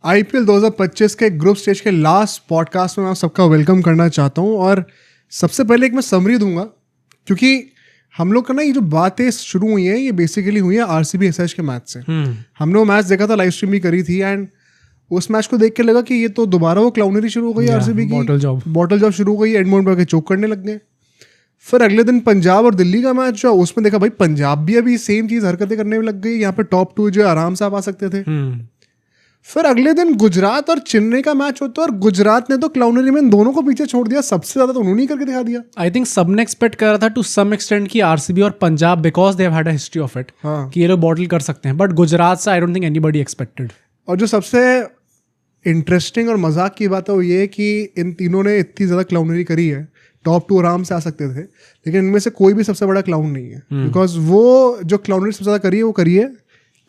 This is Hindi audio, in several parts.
आईपीएल 2025 के ग्रुप स्टेज के लास्ट पॉडकास्ट में मैं सबका वेलकम करना चाहता हूं। और सबसे पहले एक मैं समरी दूंगा, क्योंकि हम लोग का ना ये जो बातें शुरू हुई हैं ये बेसिकली हुई है आरसीबी एसएच के मैच से। हमने वो मैच देखा था, लाइव स्ट्रीम भी करी थी, एंड उस मैच को देख के लगा कि ये तो दोबारा वो क्लाउनरी शुरू हो गई आरसीबी की, बॉटल जॉब शुरू हो गई, एडमोंड पे चोक करने लग गए। फिर अगले दिन पंजाब और दिल्ली का मैच जो उसमें देखा भाई पंजाब भी अभी सेम चीज हरकतें करने में लग गई, यहाँ पे टॉप 2 जो आराम से आप आ सकते थे। फिर अगले दिन गुजरात और चेन्नई का मैच होता है और गुजरात ने तो क्लाउनरी में दोनों को पीछे छोड़ दिया, सबसे ज्यादा तो उन्होंने ही करके दिखा दिया। आई थिंक सबने एक्सपेक्ट करा था टू सम एक्सटेंट कि आरसीबी और Punjab, because they have had a history of it, कि ये लोग बॉटल कर सकते हैं, बट गुजरात से I don't think anybody expected. और जो सबसे इंटरेस्टिंग और मजाक की बात है वो ये कि इन तीनों ने इतनी ज्यादा क्लाउनरी करी है, टॉप 2 आराम से आ सकते थे, लेकिन इनमें से कोई भी सबसे बड़ा क्लाउन नहीं है, बिकॉज वो जो क्लाउनरी सबसे ज्यादा करी है वो करी है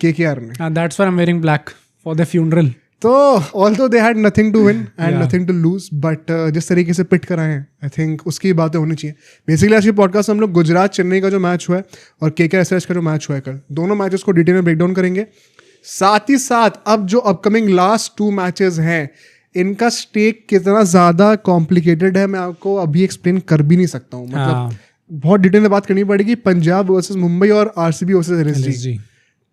केकेआर ने। That's why I am wearing black for the funeral. तो although they had nothing to win and nothing to lose, but जिस तरीके से पिट कराए हैं आई थिंक उसकी बातें होनी चाहिए। बेसिकली आज की पॉडकास्ट हम लोग गुजरात चेन्नई का जो मैच हुआ है और केकेआर एसआरएच का जो मैच हुआ है कल, दोनों मैचेस को डिटेल में ब्रेक डाउन करेंगे। साथ ही साथ अब जो अपकमिंग लास्ट 2 मैचेस हैं इनका स्टेक कितना ज़्यादा कॉम्प्लिकेटेड है मैं आपको अभी एक्सप्लेन कर भी नहीं सकता हूँ। मतलब बहुत डिटेल में बात करनी पड़ेगी। पंजाब वर्सेस मुंबई और RCB versus LSG,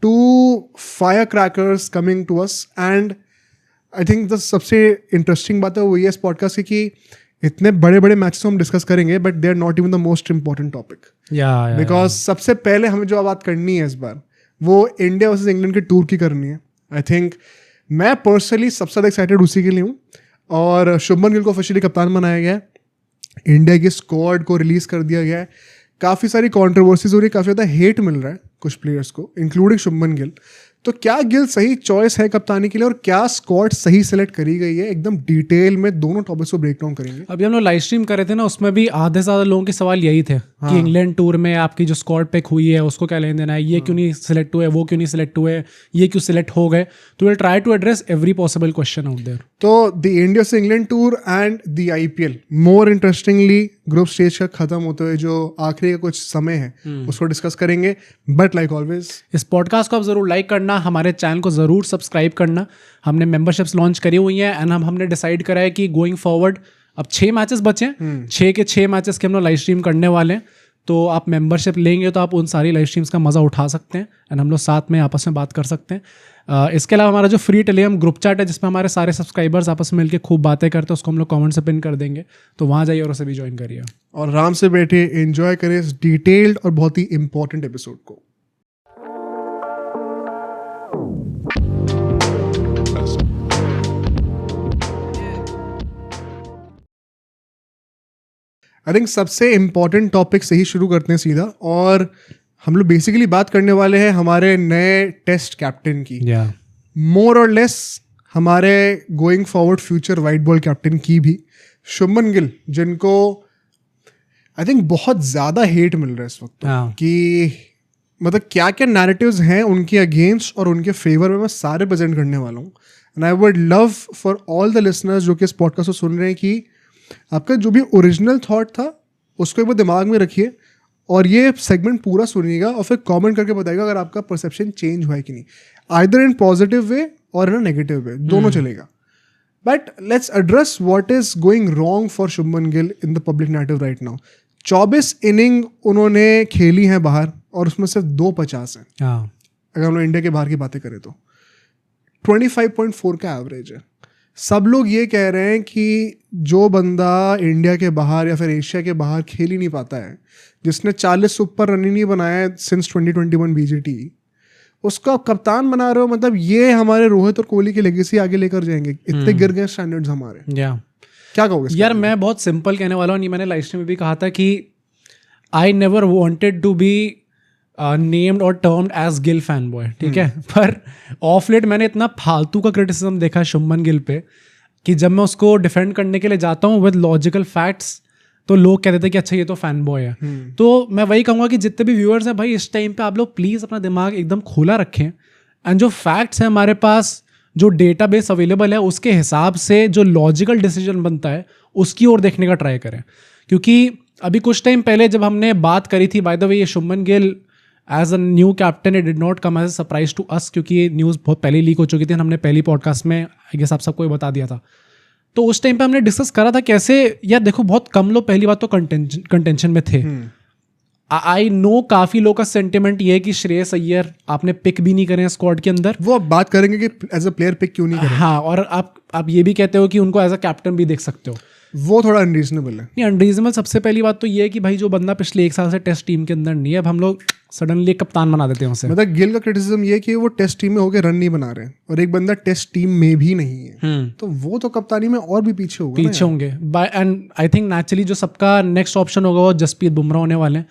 2 fire crackers coming to us, and I think the सबसे इंटरेस्टिंग बात है वो ये इस पॉडकास्ट की कि इतने बड़े बड़े मैचेस हम डिस्कस करेंगे but they are not even the most important topic, because सबसे पहले हमें जो बात करनी है इस बार वो इंडिया वर्सेस इंग्लैंड के टूर की करनी है। आई थिंक मैं पर्सनली सबसे ज़्यादा एक्साइटेड उसी के लिए हूँ, और शुभमन गिल को ऑफिशियली कप्तान बनाया गया है, इंडिया की स्क्वाड को रिलीज कर दिया गया है, काफ़ी सारी कॉन्ट्रोवर्सीज हो रही है, काफ़ी ज़्यादा हेट मिल रहा है कुछ प्लेयर्स को इंक्लूडिंग शुभमन गिल। तो क्या गिल सही चॉइस है कप्तानी के लिए और क्या स्क्वाड सही सेलेक्ट करी गई है, एकदम डिटेल में दोनों टॉपिक्स को ब्रेक डाउन करेंगे। अभी हम लोग लाइव स्ट्रीम कर रहे थे ना, उसमें भी आधे से ज़्यादा लोगों के सवाल यही थे कि इंग्लैंड टूर में आपकी जो स्क्वाड पिक हुई है उसको क्या लेन देना है, ये क्यों नहीं सिलेक्ट हुए, वो क्यों नहीं सिलेक्ट हुए, ये क्यों सिलेक्ट हो गए। तो will try to address every possible question out there. तो द इंडिया से England tour and the IPL, more interestingly group stage का खत्म होते हुए जो आखिरी का कुछ समय है उसको डिस्कस करेंगे। बट लाइक ऑलवेज इस पॉडकास्ट को आप जरूर लाइक करना, हमारे चैनल को जरूर सब्सक्राइब करना। हमने मेंबरशिप्स लॉन्च करी हुई हैं एंड हमने डिसाइड करा है कि गोइंग फॉरवर्ड अब 6 मैचेस बचे हैं, 6 के 6 मैचेस के हम लोग लाइव स्ट्रीम करने वाले हैं। तो आप मेंबरशिप लेंगे तो आप उन सारी लाइव स्ट्रीम्स का मज़ा उठा सकते हैं एंड हम लोग साथ में आपस में बात कर सकते हैं। इसके अलावा हमारा जो फ्री टेलीग्राम ग्रुप चैट है जिसमें हमारे सारे सब्सक्राइबर्स आपस में मिलकर खूब बातें करते हैं, उसको हम लोग कमेंट से पिन कर देंगे, तो वहाँ जाइए और उसे भी ज्वाइन करिए और आराम से बैठे एंजॉय करें इस डिटेल्ड और बहुत ही इंपॉर्टेंट एपिसोड को। आई थिंक सबसे इम्पॉर्टेंट टॉपिक से ही शुरू करते हैं सीधा, और हम लोग बेसिकली बात करने वाले हैं हमारे नए टेस्ट कैप्टन की, मोर और लेस हमारे going forward future white ball captain की भी, शुभमन गिल, जिनको आई थिंक बहुत ज़्यादा हेट मिल रहा है इस वक्त कि मतलब क्या क्या नैरेटिव्स हैं उनके अगेंस्ट और उनके फेवर में मैं सारे प्रेजेंट करने वाला हूँ। And I would love for all the listeners जो कि इस पॉडकास्ट को सुन रहे हैं कि आपका जो भी ओरिजिनल थॉट था उसको एक बार दिमाग में रखिए और ये सेगमेंट पूरा सुनिएगा और फिर कमेंट करके बताइएगा अगर आपका परसेप्शन चेंज हुआ है कि नहीं, आइदर इन पॉजिटिव वे और इन नेगेटिव वे, दोनों चलेगा। But let's address what is going wrong for Shubman Gill in the public narrative right now. 24 inning उन्होंने खेली हैं बाहर और उसमें सिर्फ 250 हैं। अगर हम लोग इंडिया के बाहर की बातें करें तो 25.4 का एवरेज है। सब लोग ये कह रहे हैं कि जो बंदा इंडिया के बाहर या फिर एशिया के बाहर खेल ही नहीं पाता है, जिसने 40 सुपर रन ही नहीं बनाया है सिंस 2021 बीजीटी, उसको आप कप्तान बना रहे हो। मतलब ये हमारे रोहित और कोहली की लेगेसी आगे लेकर जाएंगे, इतने गिर गए स्टैंडर्ड्स हमारे। क्या कहोगे यार? मैं बहुत सिंपल कहने वाला हूँ, मैंने लाइव स्ट्रीम में भी कहा था कि I never wanted to be named और termed as Gill fan boy, ठीक है, पर ऑफ लेट मैंने इतना फालतू का क्रिटिसिज्म देखा शुभमन गिल पे कि जब मैं उसको डिफेंड करने के लिए जाता हूँ विद लॉजिकल फैक्ट्स तो लोग कहते थे कि अच्छा ये तो फैन बॉय है। तो मैं वही कहूँगा कि जितने भी व्यूअर्स हैं भाई, इस टाइम पे आप लोग प्लीज़ अपना दिमाग एकदम खुला रखें एंड जो फैक्ट्स हैं हमारे पास, जो डेटाबेस अवेलेबल है, उसके हिसाब से जो लॉजिकल डिसीजन बनता है उसकी ओर देखने का ट्राई करें। क्योंकि अभी कुछ टाइम पहले जब हमने बात करी थी, बाय द वे ये Shubman Gill as a new captain it did not come as a surprise to us, क्योंकि ये न्यूज़ बहुत पहले लीक हो चुकी थी, हमने पहली पॉडकास्ट में आई गेस आप सबको ये बता दिया था। तो उस टाइम पे हमने डिस्कस करा था कैसे यार देखो बहुत कम लोग पहली बात तो कंटेंशन में थे। आई नो काफी लोग का सेंटिमेंट ये है कि श्रेयस अय्यर आपने पिक भी नहीं करे स्क्वाड के अंदर, वो अब बात करेंगे कि एज अ प्लेयर पिक क्यों नहीं करें। हाँ, और आप ये भी कहते हो कि उनको एज अ कैप्टन भी देख सकते हो, वो थोड़ा अनरीजनेबल है। नहीं अनरीजनेबल सबसे पहली बात तो ये है कि भाई जो बंदा पिछले 1 साल से टेस्ट टीम के अंदर नहीं है, अब हम लोग सडनली कप्तान बना देते हैं उसे। मतलब गिल का क्रिटिसिज्म ये है कि वो टेस्ट टीम में होकर रन नहीं बना रहे हैं और एक बंदा टेस्ट टीम में भी नहीं है, तो वो तो कप्तानी में और भी पीछे होगा, पीछे होंगे बाय, एंड आई थिंक नेचुरली जो सबका नेक्स्ट ऑप्शन होगा वो जसप्रीत बुमराह होने वाले हैं,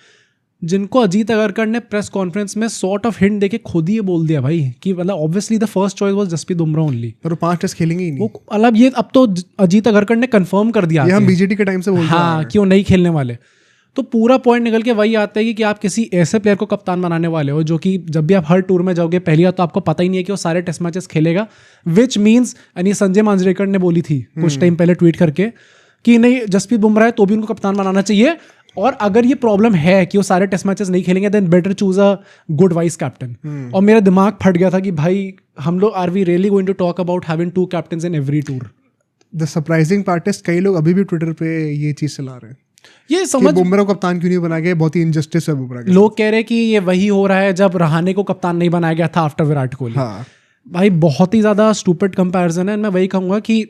जिनको अजीत अगरकर ने प्रेस कॉन्फ्रेंस में सॉर्ट ऑफ हिंट देके खुद ही ये बोल दिया भाई कि मतलब obviously the first choice was Jasprit Bumrah only. पर वो 5 टेस्ट खेलेंगे ही नहीं। वो मतलब ये अब तो अजीत अगरकर ने कंफर्म कर दिया, ये हम बीजेटी के टाइम से बोल रहे हैं। हाँ कि वो नहीं खेलने वाले। तो पूरा पॉइंट निकल के वही आता है कि आप किसी ऐसे प्लेयर को कप्तान बनाने वाले हो जो कि जब भी आप हर टूर में जाओगे पहली बार तो आपको पता ही नहीं है कि वो सारे टेस्ट मैचेस खेलेगा, विच मीन्स यानी संजय मांजरेकर ने बोली थी कुछ टाइम पहले ट्वीट करके कि नहीं जसप्रीत बुमराह है तो भी उनको कप्तान बनाना चाहिए, और अगर ये प्रॉब्लम है कि वो सारे टेस्ट मैचेस नहीं खेलेंगे then better choose a good vice captain. और मेरा दिमाग फट गया था कि भाई हम लोग are we really going to talk about having 2 captains in every tour. The surprising part is कई लोग अभी भी ट्विटर पे ये चीज चला रहे हैं, ये समझ बुमराह को कप्तान क्यों नहीं बनाया गया, बहुत ही इनजस्टिस है बुमराह के। लोग कह रहे हैं कि ये वही हो रहा है जब रहाणे को कप्तान नहीं बनाया गया था आफ्टर विराट कोहली। हाँ भाई बहुत ही ज्यादा स्टूपिड कंपैरिजन है। मैं वही कहूंगा कि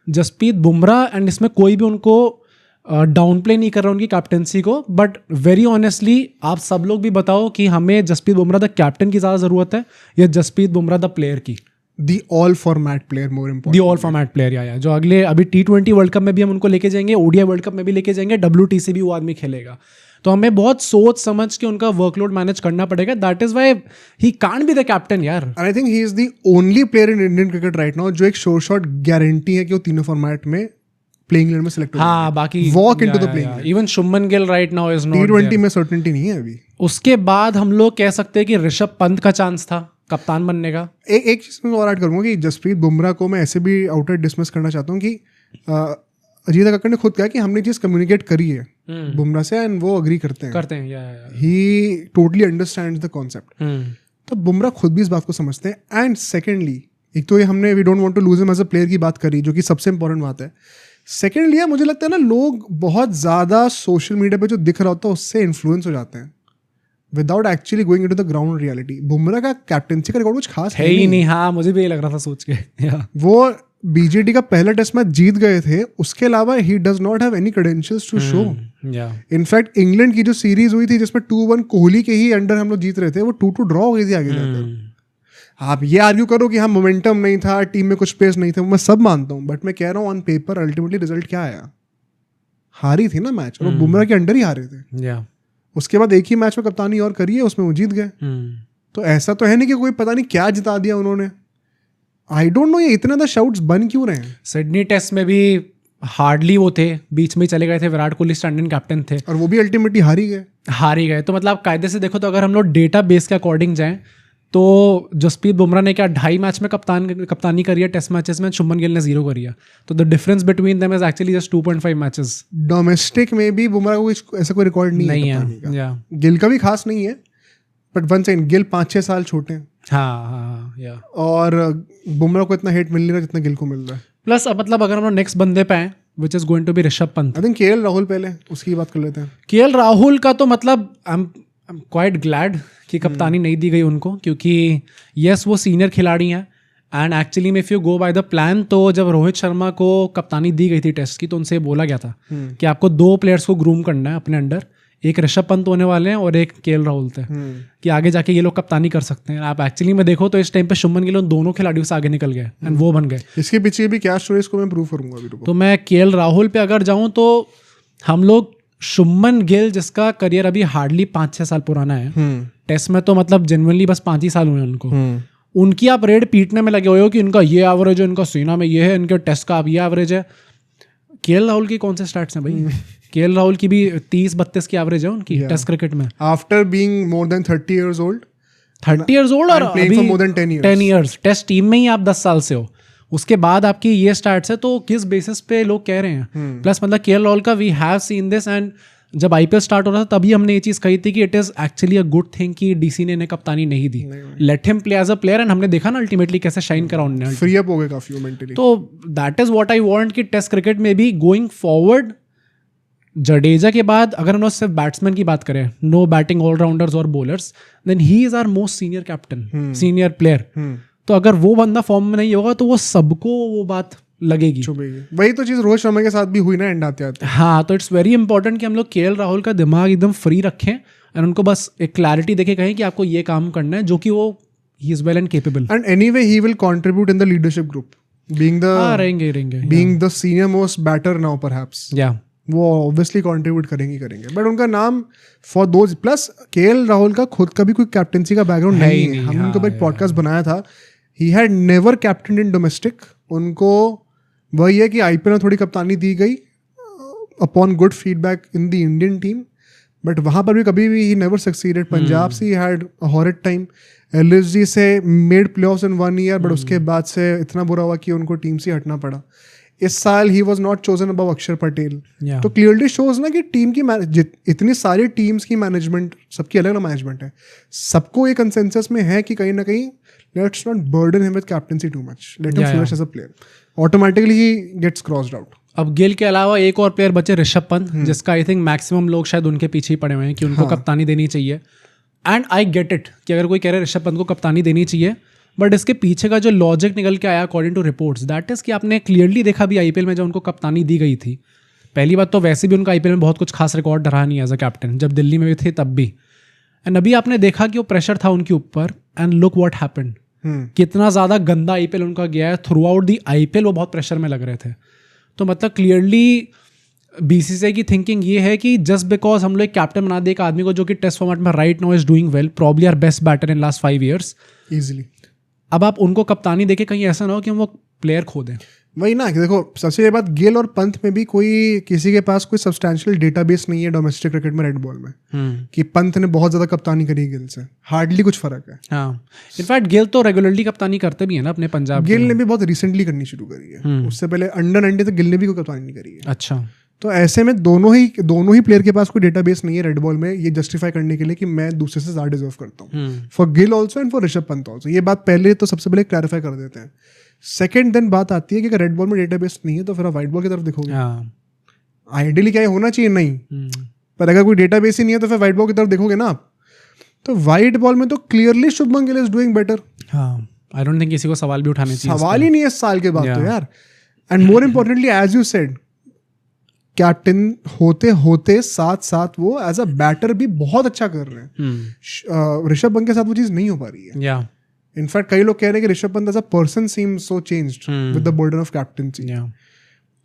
जसप्रीत बुमराह एंड इसमें कोई भी उनको डाउन प्ले नहीं कर रहा उनकी कैप्टनसी को, बट वेरी ऑनेस्टली आप सब लोग भी बताओ कि हमें जसप्रीत बुमराह द कैप्टन की ज़्यादा ज़रूरत है या जसप्रीत बुमराह द प्लेयर की? The all format player more important. The all format player या जो अगले अभी T20 वर्ल्ड कप में भी हम उनको लेके जाएंगे, ODI वर्ल्ड कप में भी लेके जाएंगे, WTC भी वो आदमी खेलेगा, तो हमें बहुत सोच समझ के उनका वर्कलोड मैनेज करना पड़ेगा। That is why he can't be the captain यार। And I think he is the only player in Indian cricket right now जो एक श्योर शॉट गारंटी है कि वो तीनों फॉर्मेट में प्लेइंग इलेवन में सिलेक्ट होगा। हाँ बाकी walk into the playing. Even Shubman Gill right now is not T20 में सर्टेनिटी नहीं है अभी। उसके बाद हम लोग कह सकते हैं कि ऋषभ पंत का चांस था कप्तान बनने का। एक चीज मैं और ऐड करूंगा कि जसप्रीत बुमराह को मैं ऐसे भी आउटर डिसमिस करना चाहता हूँ कि अजीत अगरकर ने खुद कहा कि हमने चीज कम्युनिकेट करी है बुमराह से एंड वो अग्री करते हैं ही टोटली अंडरस्टैंड्स द कॉन्सेप्ट। तो बुमराह खुद भी इस बात को समझते हैं। एंड सेकेंडली एक तो ये हमने we don't want to lose him as a player की बात करी जो कि सबसे इंपॉर्टेंट बात है। सेकेंडली मुझे लगता है ना लोग बहुत ज़्यादा सोशल मीडिया पे जो दिख रहा होता है उससे इन्फ्लुएंस हो जाते हैं without actually going into the ground reality. Bumrah का कैप्टनसी का रिकॉर्ड कुछ खास है ही नहीं। हाँ मुझे भी ये लग रहा था सोच के। वो बीजेटी का पहला टेस्ट मैच जीत गए थे, उसके अलावा he does not have any credentials to show. In fact England की जो सीरीज हुई थी जिसमें 2-1 कोहली के ही अंडर हम लोग जीत रहे थे, वो 2-2 ड्रॉ हो गई थी आगे जाकर। आप ये आर्ग्यू करो कि हाँ मोमेंटम नहीं था, टीम में कुछ स्पेस नहीं था, मैं सब मानता हूँ, बट मैं कह रहा हूँ ऑन पेपर अल्टीमेटली रिजल्ट क्या आया? हारी थी ना मैच, और वो बुमराह के अंडर ही हारे थे। उसके बाद एक ही मैच में कप्तानी और करी है, उसमें वो जीत गए। तो ऐसा तो है नहीं कि कोई पता नहीं क्या जिता दिया उन्होंने। आई डोंट नो ये इतने ज्यादा शाउट्स बन क्यों रहे हैं। सिडनी टेस्ट में भी हार्डली वो थे, बीच में चले गए थे, विराट कोहली स्टैंड कैप्टन थे और वो भी अल्टीमेटली हार ही गए। तो मतलब कायदे से देखो तो अगर हम लोग डेटा बेस के अकॉर्डिंग जाएं तो जसप्रीत बुमराह ने क्या 2.5 मैच में कप्तानी करी है टेस्ट मैचेस में, शुभमन गिल ने 0 करी है। तो the difference between them is actually just 2.5 matches. Domestic में भी बुमराह को ऐसा कोई रिकॉर्ड नहीं है। गिल का भी खास नहीं है, बट वन सेकंड गिल 5-6 साल छोटे हैं। हाँ और बुमराह को इतना हेट मिल नहीं रहा जितना गिल को मिल रहा है। प्लस अब मतलब अगर हम लोग नेक्स्ट बंदे पे आए which is going to be Rishabh Pant. I think KL Rahul पहले उसकी बात कर लेते हैं। KL राहुल का तो मतलब आई एम क्वाइट ग्लैड कि कप्तानी नहीं दी गई उनको, क्योंकि यस वो सीनियर खिलाड़ी हैं एंड एक्चुअली में if you go by the plan तो जब रोहित शर्मा को कप्तानी दी गई थी टेस्ट की तो उनसे बोला गया था कि आपको 2 प्लेयर्स को ग्रूम करना है अपने अंडर, एक ऋषभ पंत होने वाले हैं और एक KL राहुल थे कि आगे जाके ये लोग कप्तानी कर सकते हैं। आप एक्चुअली में देखो तो इस टाइम पे शुभमन गिल दोनों खिलाड़ियों से आगे निकल गए एंड वो बन गए। इसके पीछे भी क्या स्टोरी इसको मैं प्रूव करूंगा अभी। तो मैं KL राहुल पे अगर जाऊं तो हम लोग शुभमन गिल जिसका करियर अभी हार्डली 5-6 साल पुराना है, टेस्ट में तो मतलब जेन्युइनली बस 5 ही साल हुए उनको, उनकी आप रेड पीटने में लगे हुए हो कि इनका ये एवरेज है, इनका सीना में ये है, इनके टेस्ट का अब ये एवरेज है। KL राहुल की कौन से स्टार्ट्स हैं भाई? KL राहुल की भी 30-32 की एवरेज है उनकी टेस्ट क्रिकेट में। After being more than 30 years old 30 years old और अभी more than 10 years test team में ही आप 10 साल से हो, उसके बाद आपकी ये स्टार्ट्स है, तो किस बेसिस पे लोग कह रहे हैं? प्लस मतलब KL राहुल का we have seen this and जब आईपीएल स्टार्ट हो रहा था तभी हमने ये चीज़ कही थी कि it is actually a good thing कि डीसी ने इन्हें कप्तानी नहीं दी, let him play as a player, and हमने देखा ना अल्टीमेटली कैसे शाइन करा उन्होंने, फ्री अप हो गए काफी मेंटली। तो that is what I want कि टेस्ट क्रिकेट में भी गोइंग फॉरवर्ड जडेजा के बाद अगर हम सिर्फ बैट्समैन की बात करें, नो बैटिंग ऑलराउंडर्स और bowlers, then he is our most senior captain, senior player. तो अगर वो बंदा फॉर्म में नहीं होगा तो वो सबको वो बात लगेगी, वही तो चीज रोहित शर्मा के साथ भी हुई ना एंड आते आते। हाँ, तो इट्स वेरी इंपॉर्टेंट कि हम लोग केएल राहुल का दिमाग एकदम फ्री रखें और उनको बस एक क्लैरिटी देके कहें कि आपको ये काम करना है, जो कि वो ही is well and capable, and anyway he will contribute in the leadership group, रहेंगे being the senior most batter now perhaps, या वो ऑब्वियसली कंट्रीब्यूट करेंगे, बट उनका नाम for those, plus KL Rahul का खुद का भी कोई कैप्टेंसी का बैकग्राउंड नहीं है। हमने उनके ऊपर एक पॉडकास्ट बनाया था, he had never captain in domestic, उनको वही है कि आईपीएल में थोड़ी कप्तानी दी गई upon good feedback in the Indian team, but वहाँ पर भी कभी भी ही नेवर सक्सीडेड। पंजाब से he had a horrid time, LSG से made playoffs in 1 year, but उसके बाद से इतना बुरा हुआ कि उनको टीम से हटना पड़ा। इस साल he was not chosen above अक्षर पटेल, तो क्लियरली शोज ना कि टीम की इतनी सारी टीम्स की मैनेजमेंट, सबकी अलग अलग मैनेजमेंट है, सबको ये कंसेंसस में है कि कहीं ना कहीं let's not burden him with captaincy too much, let him flourish as a player, automatically he gets crossed out. अब गिल के अलावा एक और प्लेयर बचे, ऋषभ पंत, जिसका आई थिंक मैक्सिमम लोग शायद उनके पीछे ही पड़े हुए हैं कि उनको कप्तानी देनी चाहिए, एंड आई गेट इट कि अगर कोई कह रहा है ऋषभ पंत को कप्तानी देनी चाहिए, बट इसके पीछे का जो लॉजिक निकल के आया according to reports, that is कि आपने क्लियरली देखा भी आईपीएल में जब उनको कप्तानी दी गई थी, पहली बात तो वैसे भी उनका आईपीएल में बहुत कुछ खास रिकॉर्ड रहा नहीं एज अ कैप्टन, जब दिल्ली में भी थे तब भी, एंड अभी आपने देखा कि वो प्रेशर था उनके ऊपर, एंड लुक व्हाट हैपेंड, कितना ज़्यादा गंदा आईपीएल उनका गया है, थ्रू आउट दी आईपीएल वो बहुत प्रेशर में लग रहे थे। तो मतलब क्लियरली बीसीसीआई की थिंकिंग ये है कि जस्ट बिकॉज हम लोग एक कैप्टन बना दे एक आदमी को जो कि टेस्ट फॉर्मेट में right now is doing well, probably our best batter in last 5 years, easily, अब आप उनको कप्तानी देके कहीं ऐसा ना हो कि हम वो प्लेयर खो दें। वही ना, देखो सबसे ये बात, गिल और पंत में भी कोई किसी के पास कोई सब्सटैंशियल डेटाबेस नहीं है डोमेस्टिक क्रिकेट में रेड बॉल में, कि पंत ने बहुत ज्यादा कप्तानी करी गिल से, हार्डली कुछ फर्क है। हाँ, इनफैक्ट गिल तो रेगुलरली कप्तानी करते भी है ना अपने पंजाब। गिल ने भी बहुत रिसेंटली करनी शुरू करी है, उससे पहले अंडर 90 तक गिल ने भी कोई कप्तानी नहीं करी है। अच्छा, तो ऐसे में दोनों ही प्लेयर के पास कोई डेटाबेस नहीं है रेड बॉल में ये जस्टिफाई करने के लिए कि मैं दूसरे से ज्यादा डिजर्व करता हूँ, for Gill also and for Rishabh Pant also. ये बात पहले तो सबसे पहले क्लैरिफाई कर देते हैं। सेकंड देन बात आती है कि अगर रेड बॉल में डेटाबेस नहीं है तो फिर आप व्हाइट बॉल की तरफ देखोगे। आइडियली क्या होना चाहिए, नहीं, पर अगर कोई डेटाबेस ही नहीं है तो फिर व्हाइट बॉल की तरफ देखोगे ना आप। तो व्हाइट बॉल में तो clearly Shubman Gill is doing better. I don't think किसी को सवाल भी उठाने चाहिए, सवाल ही नहीं है इस साल के बाद तो यार। And more importantly as you said, captain होते होते साथ साथ वो एज अ बैटर भी बहुत अच्छा कर रहे हैं। ऋषभ पंत के साथ वो चीज नहीं हो पा रही है। इनफैक्ट कई लोग कह रहे हैं कि Rishabh Pant as a person seems so changed with the burden of captaincy.